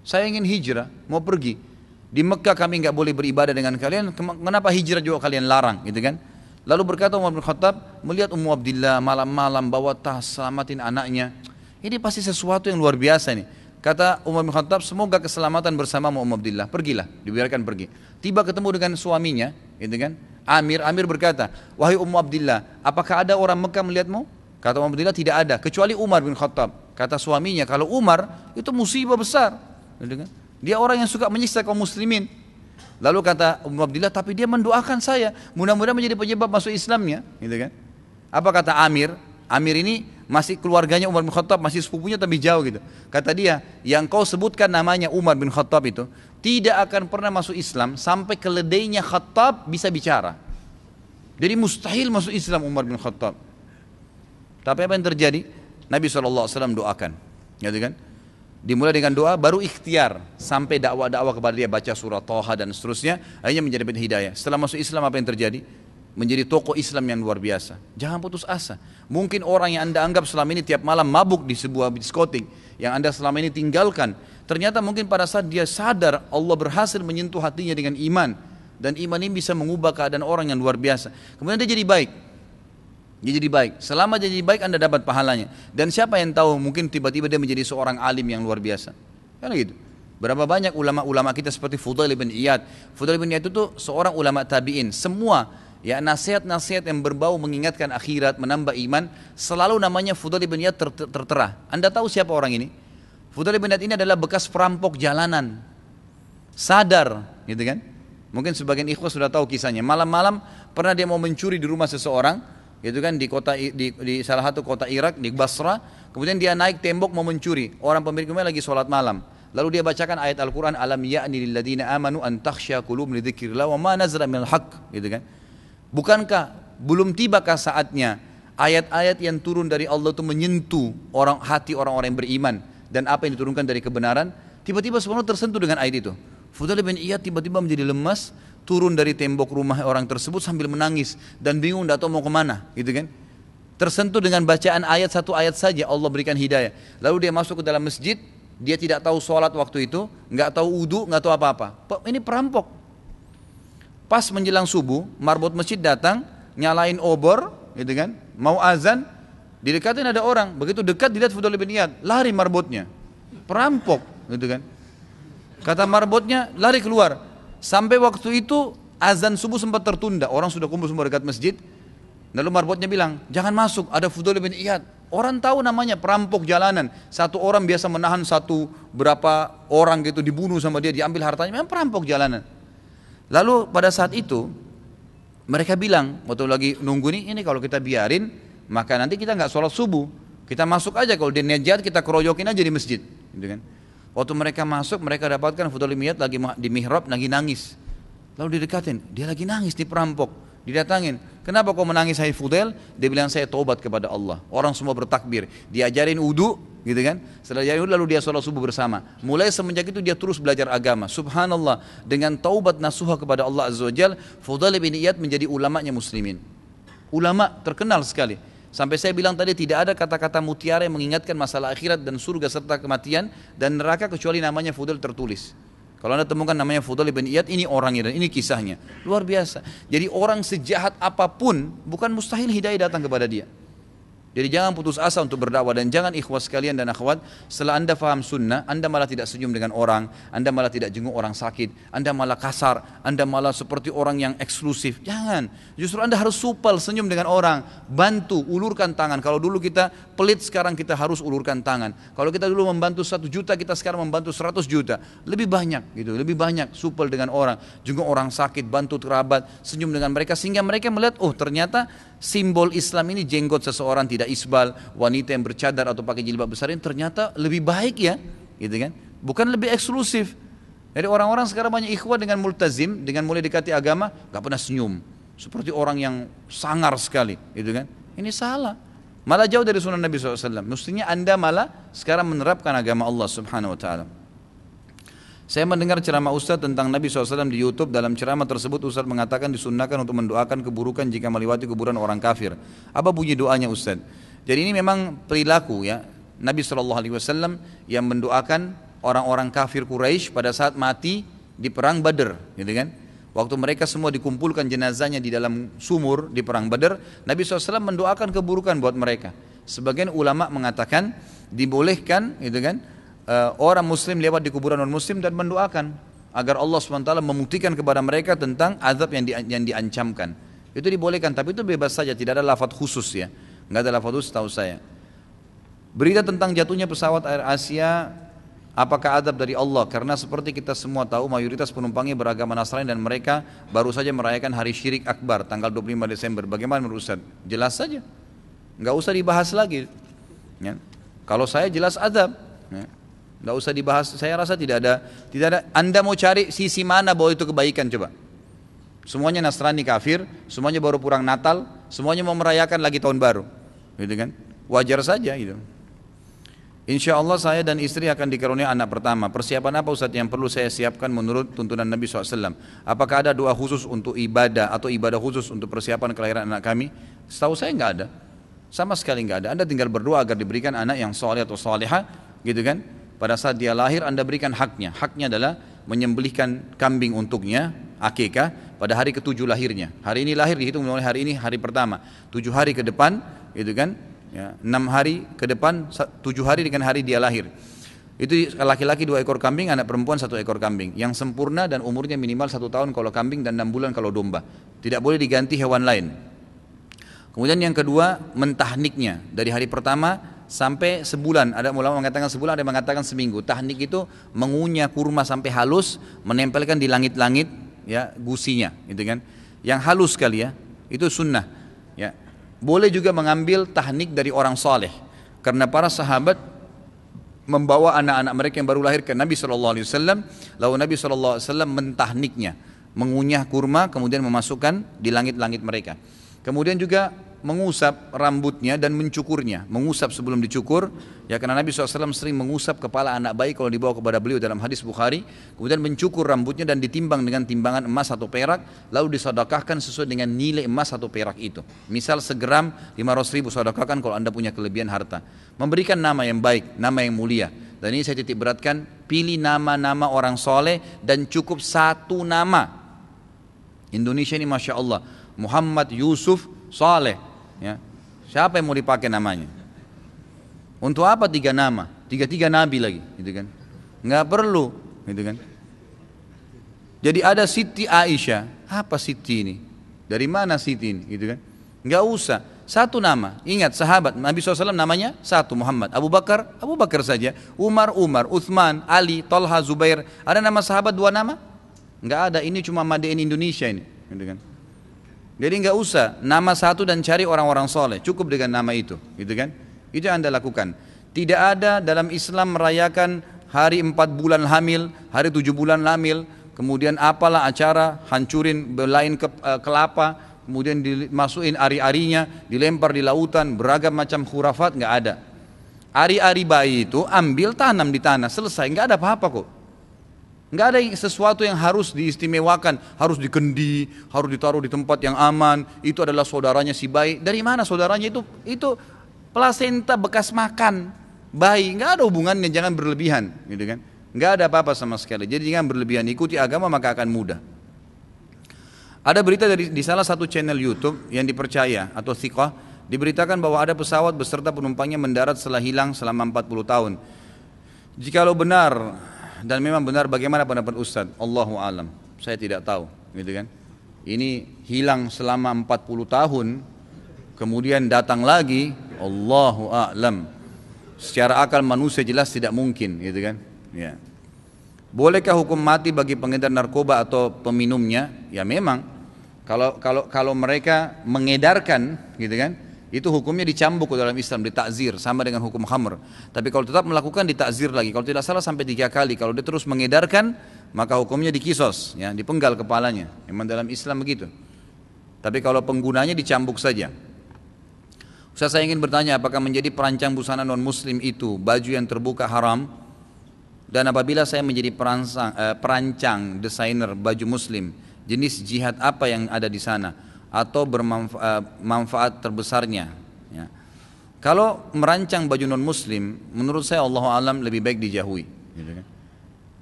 Speaker 1: Saya ingin hijrah, mau pergi. Di Mekah kami enggak boleh beribadah dengan kalian, kenapa hijrah juga kalian larang, gitu kan? Lalu berkata Umar bin Khattab, melihat Ummu Abdillah malam-malam bawa tas, selamatin anaknya. Ini pasti sesuatu yang luar biasa nih. Kata Umar bin Khattab, semoga keselamatan bersamamu Ummu Abdillah. Pergilah, dibiarkan pergi. Tiba ketemu dengan suaminya, gitu kan? Amir berkata, wahai Ummu Abdillah, apakah ada orang Mekah melihatmu? Kata Ummu Abdillah, tidak ada, kecuali Umar bin Khattab. Kata suaminya, kalau Umar itu musibah besar. Dia orang yang suka menyiksa kaum muslimin. Lalu kata Ummu Abdillah, tapi dia mendoakan saya, mudah-mudahan menjadi penyebab masuk Islamnya, gitu kan? Apa kata Amir? Amir ini masih keluarganya Umar bin Khattab, masih sepupunya tapi jauh gitu. Kata dia, yang kau sebutkan namanya Umar bin Khattab itu tidak akan pernah masuk Islam sampai keledainya Khattab bisa bicara. Jadi mustahil masuk Islam Umar bin Khattab. Tapi apa yang terjadi? Nabi SAW doakan, gitu kan? Dimulai dengan doa, baru ikhtiar sampai dakwah-dakwah kepada dia, baca surah Thaha dan seterusnya, akhirnya menjadi hidayah. Setelah masuk Islam apa yang terjadi? Menjadi tokoh Islam yang luar biasa. Jangan putus asa. Mungkin orang yang Anda anggap selama ini tiap malam mabuk di sebuah diskotik yang Anda selama ini tinggalkan, ternyata mungkin pada saat dia sadar Allah berhasil menyentuh hatinya dengan iman, dan iman ini bisa mengubah keadaan orang yang luar biasa. Kemudian dia jadi baik. Dia jadi baik. Selama dia jadi baik Anda dapat pahalanya. Dan siapa yang tahu, mungkin tiba-tiba dia menjadi seorang alim yang luar biasa. Kan gitu. Berapa banyak ulama-ulama kita seperti Fudail bin Iyad. Fudail bin Iyad itu seorang ulama tabi'in. Semua ya nasihat-nasihat yang berbau mengingatkan akhirat, menambah iman, selalu namanya Fudail bin Iyad tertera. Anda tahu siapa orang ini? Fudail bin Iyad ini adalah bekas perampok jalanan. Sadar, gitu kan? Mungkin sebagian ikhwah sudah tahu kisahnya. Malam-malam pernah dia mau mencuri di rumah seseorang, gitu kan, di salah satu kota Irak, di Basra. Kemudian dia naik tembok mau mencuri. Orang pemilik rumah lagi sholat malam. Lalu dia bacakan ayat Al-Quran, alam ya'ni lilladzina amanu an takhsha qulubum li dzikrillah wa ma nazala minal haqq, gitu kan. Bukankah belum tibakah saatnya ayat-ayat yang turun dari Allah itu menyentuh hati orang-orang yang beriman dan apa yang diturunkan dari kebenaran? Tiba-tiba semua tersentuh dengan ayat itu. Fudail bin Iyad tiba-tiba menjadi lemas, turun dari tembok rumah orang tersebut sambil menangis dan bingung tidak tahu mau kemana, gitu kan. Tersentuh dengan bacaan ayat, satu ayat saja Allah berikan hidayah. Lalu dia masuk ke dalam masjid. Dia tidak tahu sholat waktu itu, nggak tahu wudu, nggak tahu apa-apa. Ini perampok. Pas menjelang subuh, marbot masjid datang, nyalain obor, gitu kan? Mau azan, didekatin ada orang. Begitu dekat dilihat Fudail bin Iyad, lari marbotnya. Perampok, gitu kan? Kata marbotnya, lari keluar. Sampai waktu itu azan subuh sempat tertunda. Orang sudah kumpul semua dekat masjid. Lalu marbotnya bilang, jangan masuk, ada Fudail bin Iyad. Orang tahu namanya perampok jalanan. Satu orang biasa menahan berapa orang gitu, dibunuh sama dia, diambil hartanya. Memang perampok jalanan. Lalu pada saat itu mereka bilang, waktu lagi nunggu ini kalau kita biarin, maka nanti kita nggak sholat subuh. Kita masuk aja, kalau dia niat jahat kita keroyokin aja di masjid, gitu kan. Waktu mereka masuk, mereka dapatkan Fudail bin Iyad lagi di mihrab, lagi nangis. Lalu didekatin, dia lagi nangis di perampok. Didatangin, kenapa kau menangis hai Fudail? Dia bilang saya taubat kepada Allah. Orang semua bertakbir, diajarin wudu, gitu kan. Setelah diajarin wudu lalu dia sholat subuh bersama. Mulai semenjak itu dia terus belajar agama. Subhanallah, dengan taubat nasuha kepada Allah Azza wa Jalla, Fudail bin Iyad menjadi ulamanya muslimin. Ulama terkenal sekali. Sampai saya bilang tadi tidak ada kata-kata mutiara yang mengingatkan masalah akhirat dan surga serta kematian dan neraka kecuali namanya Fudail tertulis. Kalau anda temukan namanya Fudail bin Iyad, ini orangnya dan ini kisahnya. Luar biasa. Jadi orang sejahat apapun, bukan mustahil hidayah datang kepada dia. Jadi jangan putus asa untuk berdakwah dan jangan ikhwah sekalian dan akhwat, setelah anda faham sunnah, anda malah tidak senyum dengan orang, anda malah tidak jenguk orang sakit, anda malah kasar, anda malah seperti orang yang eksklusif. Jangan, justru anda harus supel, senyum dengan orang, bantu, ulurkan tangan. Kalau dulu kita pelit, sekarang kita harus ulurkan tangan. Kalau kita dulu membantu 1 juta, kita sekarang membantu 100 juta. Lebih banyak gitu, lebih banyak supel dengan orang, jenguk orang sakit, bantu kerabat, senyum dengan mereka sehingga mereka melihat, oh ternyata simbol Islam ini jenggot seseorang tidak isbal, wanita yang bercadar atau pakai jilbab besar ini ternyata lebih baik ya, gitu kan? Bukan lebih eksklusif. Jadi orang-orang sekarang banyak ikhwah dengan multazim, dengan mulai dekati agama, gak pernah senyum, seperti orang yang sangar sekali, gitu kan? Ini salah, malah jauh dari sunnah Nabi SAW. Mestinya anda malah sekarang menerapkan agama Allah Subhanahu Wa Taala. Saya mendengar ceramah Ustaz tentang Nabi SAW di YouTube. Dalam ceramah tersebut Ustaz mengatakan disunnahkan untuk mendoakan keburukan jika melewati kuburan orang kafir. Apa bunyi doanya Ustaz? Jadi ini memang perilaku ya Nabi SAW yang mendoakan orang-orang kafir Quraisy pada saat mati di perang Badr, gitu kan? Waktu mereka semua dikumpulkan jenazahnya di dalam sumur di perang Badr, Nabi SAW mendoakan keburukan buat mereka. Sebagian ulama mengatakan dibolehkan, gitu kan? Orang muslim lewat di kuburan non muslim dan mendoakan agar Allah SWT membuktikan kepada mereka tentang azab yang diancamkan. Itu dibolehkan, tapi itu bebas saja, tidak ada lafaz khusus ya. Enggak ada lafaz khusus tahu saya. Berita tentang jatuhnya pesawat Air Asia, apakah azab dari Allah? Karena seperti kita semua tahu mayoritas penumpangnya beragama Nasrani dan mereka baru saja merayakan hari Syirik Akbar tanggal 25 Desember. Bagaimana menurut Ustaz? Jelas saja, enggak usah dibahas lagi ya. Kalau saya jelas azab ya. Nggak usah dibahas, saya rasa tidak ada. Anda mau cari sisi mana bahwa itu kebaikan coba? Semuanya Nasrani kafir, semuanya baru pulang Natal, semuanya mau merayakan lagi tahun baru, gitu kan? Wajar saja gitu. Insya Allah saya dan istri akan dikaruniai anak pertama. Persiapan apa Ustaz yang perlu saya siapkan menurut tuntunan Nabi SAW? Apakah ada doa khusus untuk ibadah atau ibadah khusus untuk persiapan kelahiran anak kami? Setahu saya nggak ada, sama sekali nggak ada. Anda tinggal berdoa agar diberikan anak yang soleh atau soleha, gitu kan? Pada saat dia lahir anda berikan haknya. Haknya adalah menyembelihkan kambing untuknya, akikah, pada hari ke-7 lahirnya. Hari ini lahir dihitung mulai hari ini hari pertama. 7 hari ke depan, gitu kan? Ya, 6 hari ke depan, 7 hari dengan hari dia lahir. Itu laki-laki 2 ekor kambing, anak perempuan 1 ekor kambing. Yang sempurna dan umurnya minimal 1 tahun kalau kambing dan 6 bulan kalau domba. Tidak boleh diganti hewan lain. Kemudian yang kedua, mentahniknya dari hari pertama sampai sebulan. Ada ulama mengatakan sebulan, ada yang mengatakan seminggu. Tahnik itu mengunyah kurma sampai halus, menempelkan di langit-langit, ya gusinya, gitu kan. Yang halus sekali ya, itu sunnah. Ya, boleh juga mengambil tahnik dari orang soleh, karena para sahabat membawa anak-anak mereka yang baru lahir ke Nabi SAW, lalu Nabi SAW mentahniknya, mengunyah kurma kemudian memasukkan di langit-langit mereka. Kemudian juga mengusap rambutnya dan mencukurnya, mengusap sebelum dicukur, ya karena Nabi SAW sering mengusap kepala anak bayi kalau dibawa kepada beliau dalam hadis Bukhari, kemudian mencukur rambutnya dan ditimbang dengan timbangan emas atau perak, lalu disedekahkan sesuai dengan nilai emas atau perak itu. Misal segram 500.000 sedekahkan kalau anda punya kelebihan harta. Memberikan nama yang baik, nama yang mulia. Dan ini saya titik beratkan, pilih nama-nama orang soleh dan cukup satu nama. Indonesia ini Masya Allah, Muhammad Yusuf Saleh, ya. Siapa yang mau dipakai namanya? Untuk apa 3 nama? 3 nabi lagi, gitu kan? Nggak perlu, gitu kan? Jadi ada Siti Aisyah, apa Siti ini? Dari mana Siti ini, gitu kan? Nggak usah, satu nama. Ingat sahabat Nabi SAW namanya satu, Muhammad. Abu Bakar, Abu Bakar saja. Umar, Uthman, Ali, Talha, Zubair. Ada nama sahabat 2 nama? Nggak ada. Ini cuma Made in Indonesia ini, gitu kan? Jadi nggak usah nama satu dan cari orang-orang soleh, cukup dengan nama itu, gitu kan? Itu yang anda lakukan. Tidak ada dalam Islam merayakan hari 4 bulan hamil, hari 7 bulan hamil, kemudian apalah acara hancurin belain kelapa, kemudian dimasukin ari-arinya, dilempar di lautan, beragam macam khurafat, nggak ada. Ari-ari bayi itu ambil tanam di tanah, selesai, nggak ada apa-apa kok. Nggak ada sesuatu yang harus diistimewakan, harus dikendi, harus ditaruh di tempat yang aman. Itu adalah saudaranya si bayi. Dari mana saudaranya itu? Itu plasenta bekas makan bayi. Nggak ada hubungannya, jangan berlebihan, gitu kan? Nggak ada apa-apa sama sekali. Jadi jangan berlebihan. Ikuti agama maka akan mudah. Ada berita di salah satu channel YouTube yang dipercaya atau thiqah, diberitakan bahwa ada pesawat beserta penumpangnya mendarat setelah hilang selama 40 tahun. Jikalau benar dan memang benar, bagaimana pendapat Ustaz? Allahu alam, saya tidak tahu, gitu kan. Ini hilang selama 40 tahun, kemudian datang lagi, Allahu a'lam. Secara akal manusia jelas tidak mungkin, gitu kan. Ya. Bolehkah hukum mati bagi pengedar narkoba atau peminumnya? Ya memang, kalau mereka mengedarkan, gitu kan, itu hukumnya dicambuk dalam Islam, ditakzir, sama dengan hukum khamr. Tapi kalau tetap melakukan ditakzir lagi, kalau tidak salah sampai 3 kali. Kalau dia terus mengedarkan, maka hukumnya dikisos, ya, dipenggal kepalanya. Memang dalam Islam begitu. Tapi kalau penggunanya dicambuk saja. Ustaz, saya ingin bertanya, apakah menjadi perancang busana non muslim itu baju yang terbuka haram? Dan apabila saya menjadi perancang desainer baju muslim, jenis jihad apa yang ada di sana? Atau bermanfaat terbesarnya, ya. Kalau merancang baju non muslim, menurut saya Allah alam lebih baik dijauhi, gitu kan?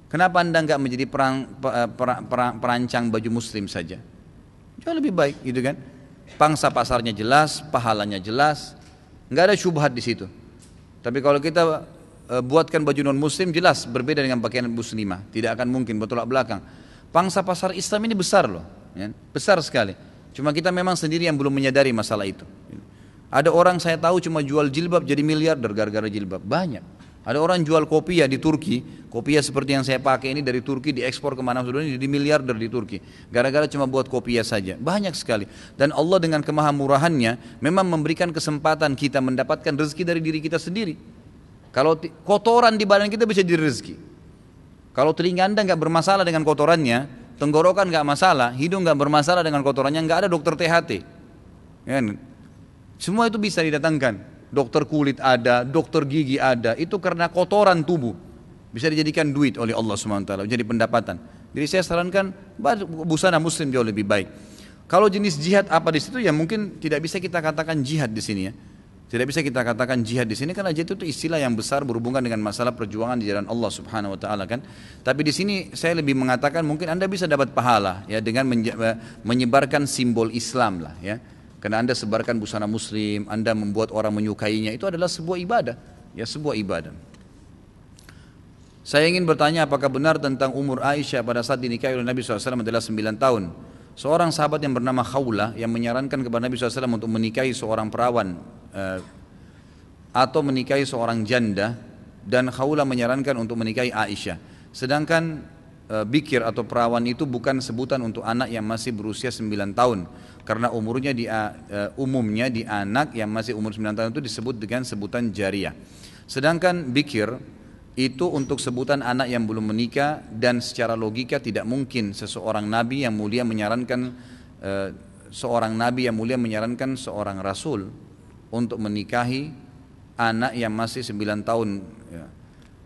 Speaker 1: Kenapa anda nggak menjadi perancang baju muslim saja? Jauh lebih baik, gitu kan? Pangsa pasarnya jelas, pahalanya jelas, nggak ada syubhat di situ. Tapi kalau kita buatkan baju non muslim, jelas berbeda dengan pakaian muslimah, tidak akan mungkin bertolak belakang. Pangsa pasar Islam ini besar loh, ya? Besar sekali. Cuma kita memang sendiri yang belum menyadari masalah itu. Ada orang saya tahu cuma jual jilbab jadi miliarder gara-gara jilbab, banyak. Ada orang jual kopiah di Turki, kopiah seperti yang saya pakai ini dari Turki diekspor kemana saja jadi miliarder di Turki. Gara-gara cuma buat kopiah saja, banyak sekali. Dan Allah dengan kemahamurahannya memang memberikan kesempatan kita mendapatkan rezeki dari diri kita sendiri. Kalau kotoran di badan kita bisa jadi rezeki. Kalau telinga anda nggak bermasalah dengan kotorannya, tenggorokan nggak masalah, hidung nggak bermasalah dengan kotorannya, nggak ada dokter THT, ya, semua itu bisa didatangkan. Dokter kulit ada, dokter gigi ada, itu karena kotoran tubuh bisa dijadikan duit oleh Allah SWT, jadi pendapatan. Jadi saya sarankan busana muslim jauh lebih baik. Kalau jenis jihad apa di situ, ya mungkin tidak bisa kita katakan jihad di sini, ya. Tidak bisa kita katakan jihad di sini karena jihad itu istilah yang besar berhubungan dengan masalah perjuangan di jalan Allah Subhanahu wa taala, kan. Tapi di sini saya lebih mengatakan mungkin Anda bisa dapat pahala, ya, dengan menyebarkan simbol Islam lah, ya. Karena Anda sebarkan busana muslim, Anda membuat orang menyukainya, itu adalah sebuah ibadah, ya, sebuah ibadah. Saya ingin bertanya, apakah benar tentang umur Aisyah pada saat dinikahi oleh Nabi SAW adalah 9 tahun? Seorang sahabat yang bernama Khawlah yang menyarankan kepada Nabi SAW untuk menikahi seorang perawan atau menikahi seorang janda, dan Khawlah menyarankan untuk menikahi Aisyah. Sedangkan bikir atau perawan itu bukan sebutan untuk anak yang masih berusia 9 tahun. Karena umumnya di anak yang masih umur 9 tahun itu disebut dengan sebutan jariyah. Sedangkan bikir itu untuk sebutan anak yang belum menikah, dan secara logika tidak mungkin seorang nabi yang mulia menyarankan seorang rasul untuk menikahi anak yang masih 9 tahun.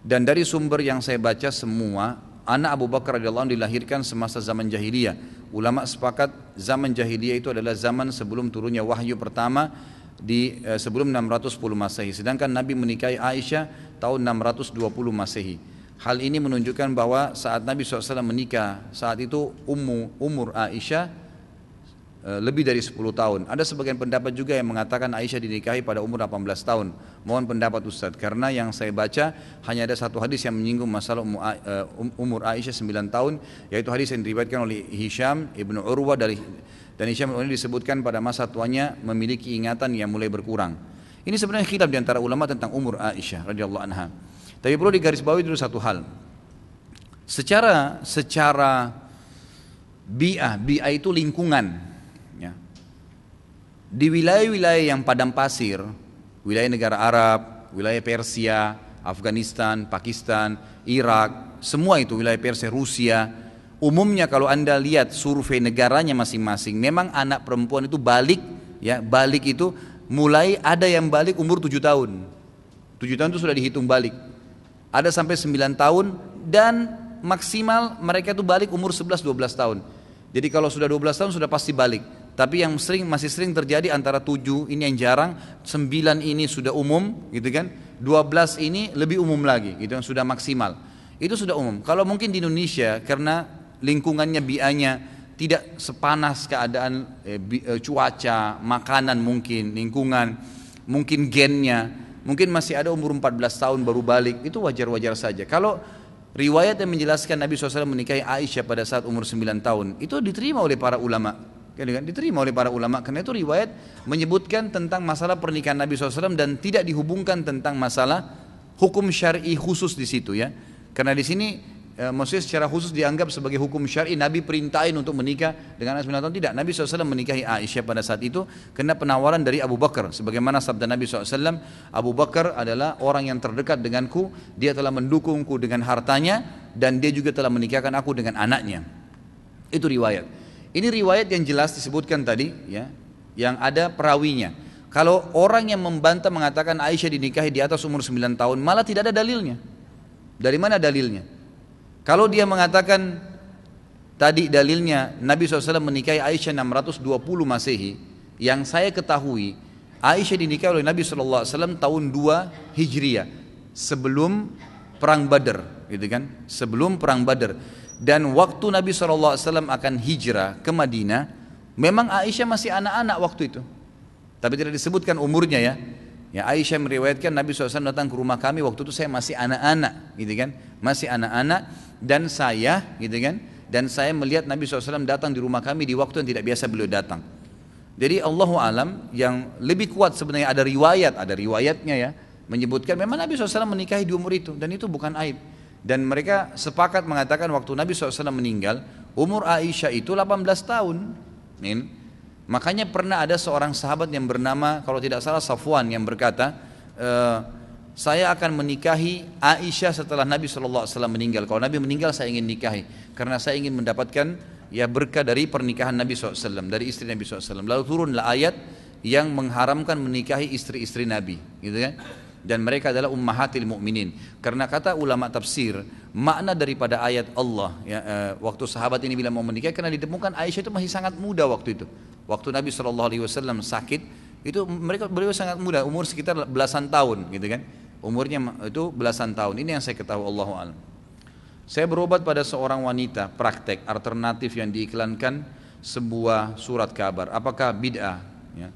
Speaker 1: Dan dari sumber yang saya baca semua, anak Abu Bakar radhiyallahu anhu dilahirkan semasa zaman jahiliyah. Ulama sepakat zaman jahiliyah itu adalah zaman sebelum turunnya wahyu pertama sebelum 610 Masehi. Sedangkan Nabi menikahi Aisyah tahun 620 Masehi. Hal ini menunjukkan bahwa saat Nabi SAW menikah, saat itu umur Aisyah lebih dari 10 tahun. Ada sebagian pendapat juga yang mengatakan Aisyah dinikahi pada umur 18 tahun. Mohon pendapat Ustadz, karena yang saya baca hanya ada satu hadis yang menyinggung masalah umur Aisyah 9 tahun, yaitu hadis yang diriwayatkan oleh Hisham ibnu Urwah dan Hisham ibnu Urwah disebutkan pada masa tuanya memiliki ingatan yang mulai berkurang. Ini sebenarnya khilaf di antara ulama tentang umur Aisyah radhiyallahu anha. Tapi perlu digarisbawahi dulu satu hal. Secara bi'ah itu lingkungan. Ya. Di wilayah-wilayah yang padang pasir, wilayah negara Arab, wilayah Persia, Afghanistan, Pakistan, Irak, semua itu wilayah Persia, Rusia, umumnya kalau Anda lihat survei negaranya masing-masing, memang anak perempuan itu balik itu mulai ada yang balik umur 7 tahun. 7 tahun itu sudah dihitung balik. Ada sampai 9 tahun dan maksimal mereka itu balik umur 11-12 tahun. Jadi kalau sudah 12 tahun sudah pasti balik. Tapi yang masih sering terjadi antara 7 ini yang jarang, 9 ini sudah umum gitu kan, 12 ini lebih umum lagi gitu, yang sudah maksimal. Itu sudah umum. Kalau mungkin di Indonesia karena lingkungannya bianya tidak sepanas keadaan cuaca, makanan mungkin, lingkungan, mungkin gennya, mungkin masih ada umur 14 tahun baru balik, itu wajar-wajar saja. Kalau riwayat yang menjelaskan Nabi SAW menikahi Aisyah pada saat umur 9 tahun, itu diterima oleh para ulama. Diterima oleh para ulama karena itu riwayat menyebutkan tentang masalah pernikahan Nabi SAW dan tidak dihubungkan tentang masalah hukum syar'i khusus di situ ya. Karena di sini maksudnya secara khusus dianggap sebagai hukum syar'i, Nabi perintahin untuk menikah dengan anak 9 tahun, tidak. Nabi SAW menikahi Aisyah pada saat itu karena penawaran dari Abu Bakar. Sebagaimana sabda Nabi SAW, Abu Bakar adalah orang yang terdekat denganku, dia telah mendukungku dengan hartanya dan dia juga telah menikahkan aku dengan anaknya. Itu riwayat. Ini riwayat yang jelas disebutkan tadi ya, yang ada perawinya. Kalau orang yang membantah mengatakan Aisyah dinikahi di atas umur 9 tahun, malah tidak ada dalilnya. Dari mana dalilnya? Kalau dia mengatakan tadi dalilnya Nabi SAW menikahi Aisyah 620 Masehi, yang saya ketahui Aisyah dinikahi oleh Nabi SAW tahun 2 Hijriah, sebelum perang Badar, gitu kan? Sebelum perang Badar. Dan waktu Nabi SAW akan hijrah ke Madinah, memang Aisyah masih anak-anak waktu itu. Tapi tidak disebutkan umurnya ya. Ya, Aisyah meriwayatkan Nabi SAW datang ke rumah kami waktu itu saya masih anak-anak, gitu kan? Masih anak-anak dan saya, gitu kan? Dan saya melihat Nabi SAW datang di rumah kami di waktu yang tidak biasa beliau datang. Jadi Allahu alam, yang lebih kuat sebenarnya ada riwayatnya ya, menyebutkan memang Nabi SAW menikahi di umur itu dan itu bukan aib. Dan mereka sepakat mengatakan waktu Nabi SAW meninggal, umur Aisyah itu 18 tahun. Makanya pernah ada seorang sahabat yang bernama, kalau tidak salah Safwan, yang berkata, saya akan menikahi Aisyah setelah Nabi SAW meninggal. Kalau Nabi meninggal saya ingin nikahi, karena saya ingin mendapatkan ya berkah dari pernikahan Nabi SAW, dari istri Nabi SAW. Lalu turunlah ayat yang mengharamkan menikahi istri-istri Nabi, gitu kan? Dan mereka adalah ummahatil mu'minin. Karena kata ulama tafsir, makna daripada ayat Allah ya, waktu sahabat ini bila mau menikah, karena ditemukan Aisyah itu masih sangat muda waktu itu. Waktu Nabi SAW sakit, itu beliau sangat muda, umur sekitar belasan tahun, gitu kan? Umurnya itu belasan tahun. Ini yang saya ketahui, Allahu a'lam. Saya berobat pada seorang wanita, praktek alternatif yang diiklankan sebuah surat kabar. Apakah bid'ah? Ya.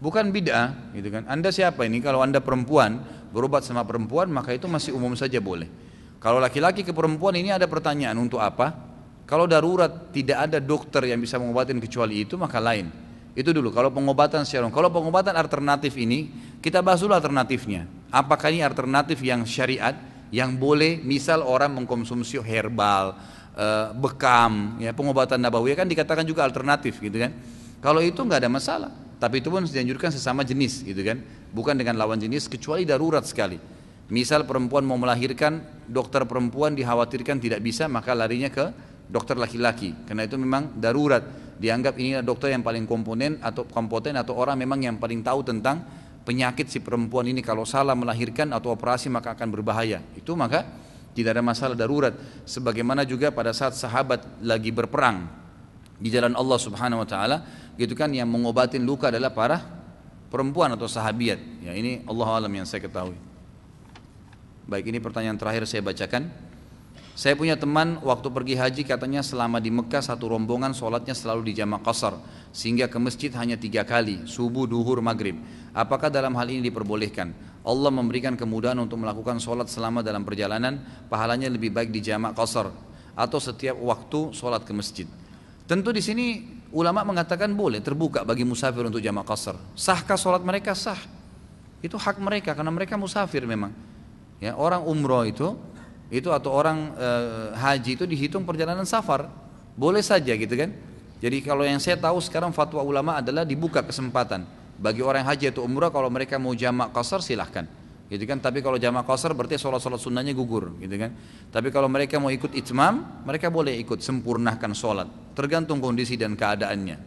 Speaker 1: Bukan bid'ah, gitu kan? Anda siapa ini? Kalau Anda perempuan berobat sama perempuan, maka itu masih umum saja boleh. Kalau laki-laki ke perempuan, ini ada pertanyaan, untuk apa? Kalau darurat tidak ada dokter yang bisa mengobatin kecuali itu, maka lain. Itu dulu. Kalau pengobatan secara umum. Kalau pengobatan alternatif ini, kita bahas dulu alternatifnya. Apakah ini alternatif yang syariat, yang boleh, misal orang mengkonsumsi herbal, bekam, ya pengobatan nabawiyah kan dikatakan juga alternatif gitu kan. Kalau itu nggak ada masalah, tapi itu pun dianjurkan sesama jenis gitu kan, bukan dengan lawan jenis kecuali darurat sekali. Misal perempuan mau melahirkan, dokter perempuan dikhawatirkan tidak bisa, maka larinya ke dokter laki-laki, karena itu memang darurat. Dianggap ini dokter yang paling kompeten atau orang memang yang paling tahu tentang penyakit si perempuan ini. Kalau salah melahirkan atau operasi maka akan berbahaya. Itu maka tidak ada masalah darurat. Sebagaimana juga pada saat sahabat lagi berperang di jalan Allah Subhanahu wa taala, gitu kan, yang mengobatin luka adalah para perempuan atau sahabiat. Ya, ini Allah alam yang saya ketahui. Baik, ini pertanyaan terakhir saya bacakan. Saya punya teman waktu pergi haji katanya selama di Mekah satu rombongan sholatnya selalu di jamak qasar, sehingga ke masjid hanya 3 kali, subuh, duhur, maghrib. Apakah dalam hal ini diperbolehkan? Allah memberikan kemudahan untuk melakukan sholat selama dalam perjalanan, pahalanya lebih baik di jamak qasar atau setiap waktu sholat ke masjid. Tentu di sini ulama mengatakan boleh, terbuka bagi musafir untuk jamak qasar. Sahkah sholat mereka? Sah. Itu hak mereka karena mereka musafir memang. Ya, orang umroh itu atau orang haji itu dihitung perjalanan safar, boleh saja gitu kan. Jadi kalau yang saya tahu sekarang fatwa ulama adalah dibuka kesempatan bagi orang haji atau umrah, kalau mereka mau jamak qasar silahkan gitu kan. Tapi kalau jamak qasar berarti sholat sunnahnya gugur gitu kan. Tapi kalau mereka mau ikut itmam, mereka boleh ikut, sempurnakan sholat, tergantung kondisi dan keadaannya.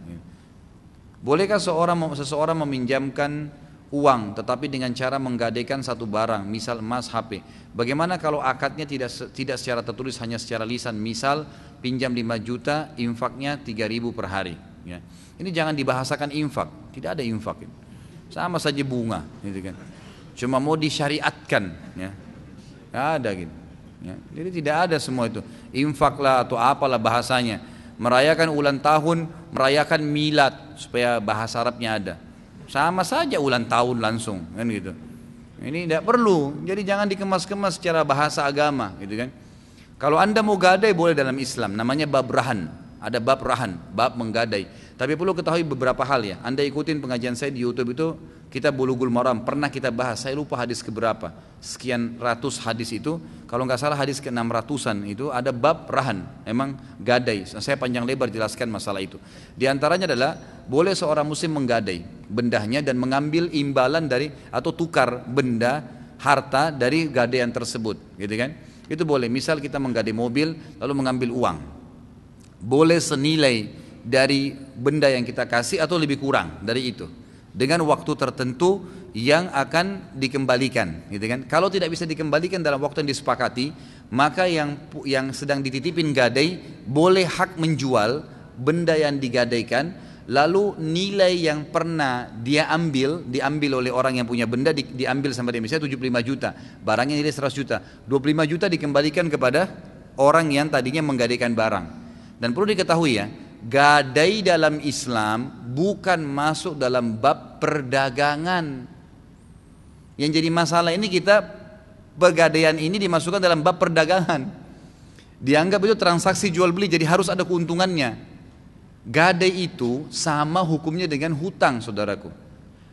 Speaker 1: Bolehkah seseorang meminjamkan uang tetapi dengan cara menggadaikan satu barang, misal emas, HP? Bagaimana kalau akadnya tidak secara tertulis, hanya secara lisan, misal pinjam 5 juta, infaknya 3.000 per hari ya. Ini jangan dibahasakan infak, tidak ada infak, sama saja bunga gitu kan. Cuma mau disyariatkan ya, nggak ada gitu ya. Jadi tidak ada semua itu infak lah atau apalah bahasanya. Merayakan ulang tahun, merayakan milad supaya bahasa Arabnya ada, sama saja ulang tahun langsung kan gitu. Ini tidak perlu, jadi jangan dikemas-kemas secara bahasa agama gitu kan. Kalau anda mau gadai boleh dalam Islam, namanya bab rahan. Ada bab rahan, bab menggadai. Tapi perlu ketahui beberapa hal ya. Anda ikutin pengajian saya di YouTube itu, kita Bulughul Maram, pernah kita bahas, saya lupa hadis keberapa, sekian ratus hadis itu, kalau nggak salah hadis ke-600-an itu ada bab rahan, memang gadai. Saya panjang lebar jelaskan masalah itu. Di antaranya adalah boleh seorang muslim menggadai bendahnya dan mengambil imbalan dari atau tukar benda harta dari gadaian tersebut, gitu kan? Itu boleh. Misal kita menggadai mobil lalu mengambil uang, boleh senilai dari benda yang kita kasih atau lebih kurang dari itu, dengan waktu tertentu yang akan dikembalikan, gitu kan? Kalau tidak bisa dikembalikan dalam waktu yang disepakati, maka yang sedang dititipin gadai boleh hak menjual benda yang digadaikan, lalu nilai yang pernah dia diambil oleh orang yang punya benda, diambil sama dia, misalnya 75 juta, barangnya nilai 100 juta, 25 juta dikembalikan kepada orang yang tadinya menggadaikan barang. Dan perlu diketahui ya, gadai dalam Islam bukan masuk dalam bab perdagangan. Yang jadi masalah ini kita, pegadaian ini dimasukkan dalam bab perdagangan. Dianggap itu transaksi jual beli, jadi harus ada keuntungannya. Gadai itu sama hukumnya dengan hutang, saudaraku.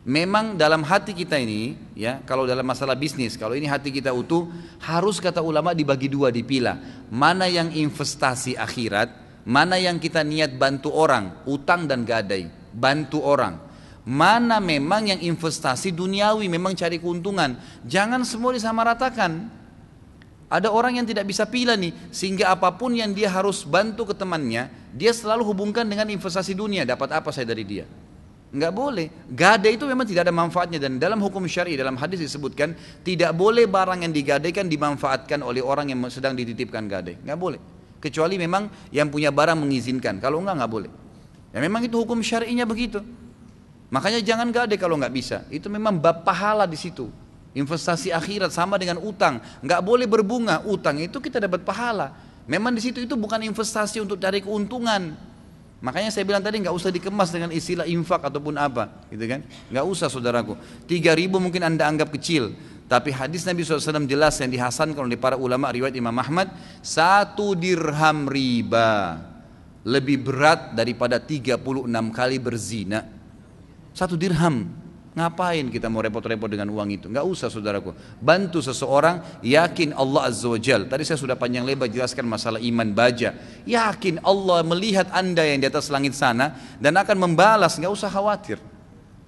Speaker 1: Memang dalam hati kita ini, ya, kalau dalam masalah bisnis, kalau ini hati kita utuh, harus kata ulama dibagi dua, dipilah. Mana yang investasi akhirat, mana yang kita niat bantu orang, utang dan gadai, bantu orang. Mana memang yang investasi duniawi, memang cari keuntungan. Jangan semua disamaratakan. Ada orang yang tidak bisa pilih nih, sehingga apapun yang dia harus bantu ke temannya, dia selalu hubungkan dengan investasi dunia. Dapat apa saya dari dia? Enggak boleh. Gadai itu memang tidak ada manfaatnya, dan dalam hukum syar'i, dalam hadis disebutkan tidak boleh barang yang digadaikan dimanfaatkan oleh orang yang sedang dititipkan gadai. Enggak boleh. Kecuali memang yang punya barang mengizinkan. Kalau enggak boleh. Ya memang itu hukum syar'inya begitu. Makanya jangan gadai kalau enggak bisa. Itu memang bab pahala di situ. Investasi akhirat sama dengan utang. Enggak boleh berbunga. Utang itu kita dapat pahala. Memang di situ itu bukan investasi untuk cari keuntungan. Makanya saya bilang tadi enggak usah dikemas dengan istilah infak ataupun apa, gitu kan? Enggak usah, saudaraku. 3.000 mungkin Anda anggap kecil. Tapi hadis Nabi SAW jelas yang dihasankan oleh para ulama riwayat Imam Ahmad, 1 dirham riba lebih berat daripada 36 kali berzina. 1 dirham Ngapain kita mau repot-repot dengan uang itu? Nggak usah saudaraku. Bantu seseorang, yakin Allah Azza wa Jal. Tadi saya sudah panjang lebar jelaskan masalah iman baja. Yakin Allah melihat anda yang di atas langit sana dan akan membalas, nggak usah khawatir.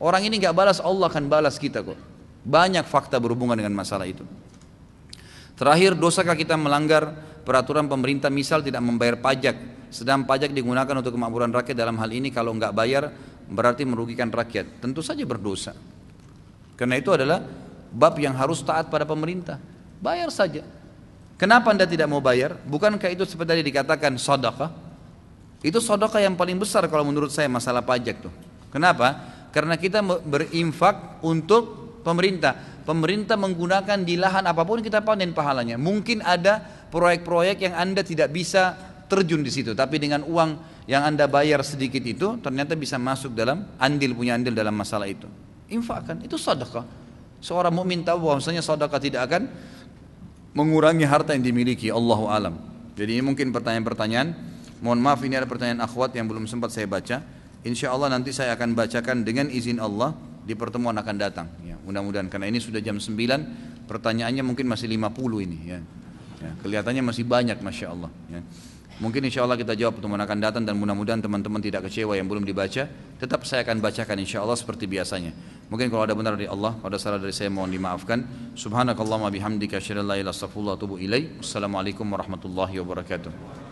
Speaker 1: Orang ini nggak balas, Allah akan balas kita kok. Banyak fakta berhubungan dengan masalah itu. Terakhir, dosakah kita melanggar peraturan pemerintah, misal tidak membayar pajak, sedang pajak digunakan untuk kemakmuran rakyat? Dalam hal ini kalau nggak bayar berarti merugikan rakyat. Tentu saja berdosa. Karena itu adalah bab yang harus taat pada pemerintah. Bayar saja. Kenapa anda tidak mau bayar? Bukankah itu seperti tadi dikatakan sedekah? Itu sedekah yang paling besar kalau menurut saya masalah pajak tuh. Kenapa? Karena kita berinfak untuk pemerintah. Pemerintah menggunakan di lahan apapun kita panen pahalanya. Mungkin ada proyek-proyek yang anda tidak bisa terjun di situ, tapi dengan uang yang anda bayar sedikit itu ternyata bisa masuk dalam punya andil dalam masalah itu. Infakkan, itu sedekah. Seorang mukmin tahu bahwasanya sedekah tidak akan mengurangi harta yang dimiliki. Allahu alam. Jadi ini mungkin pertanyaan-pertanyaan. Mohon maaf, ini ada pertanyaan akhwat yang belum sempat saya baca. Insya Allah nanti saya akan bacakan dengan izin Allah di pertemuan akan datang. Ya, mudah-mudahan karena ini sudah jam 9, pertanyaannya mungkin masih 50 ini. Ya, kelihatannya masih banyak, masya Allah. Ya. Mungkin insya Allah kita jawab pertemuan akan datang dan mudah-mudahan teman-teman tidak kecewa yang belum dibaca. Tetap saya akan bacakan insya Allah seperti biasanya. Mungkin kalau ada benar dari Allah, kalau ada salah dari saya mohon dimaafkan. Subhanakallahumma bihamdika asyhadu an la ilaha illa anta astaghfiruka wa atubu ilaik. Wassalamualaikum warahmatullahi wabarakatuh.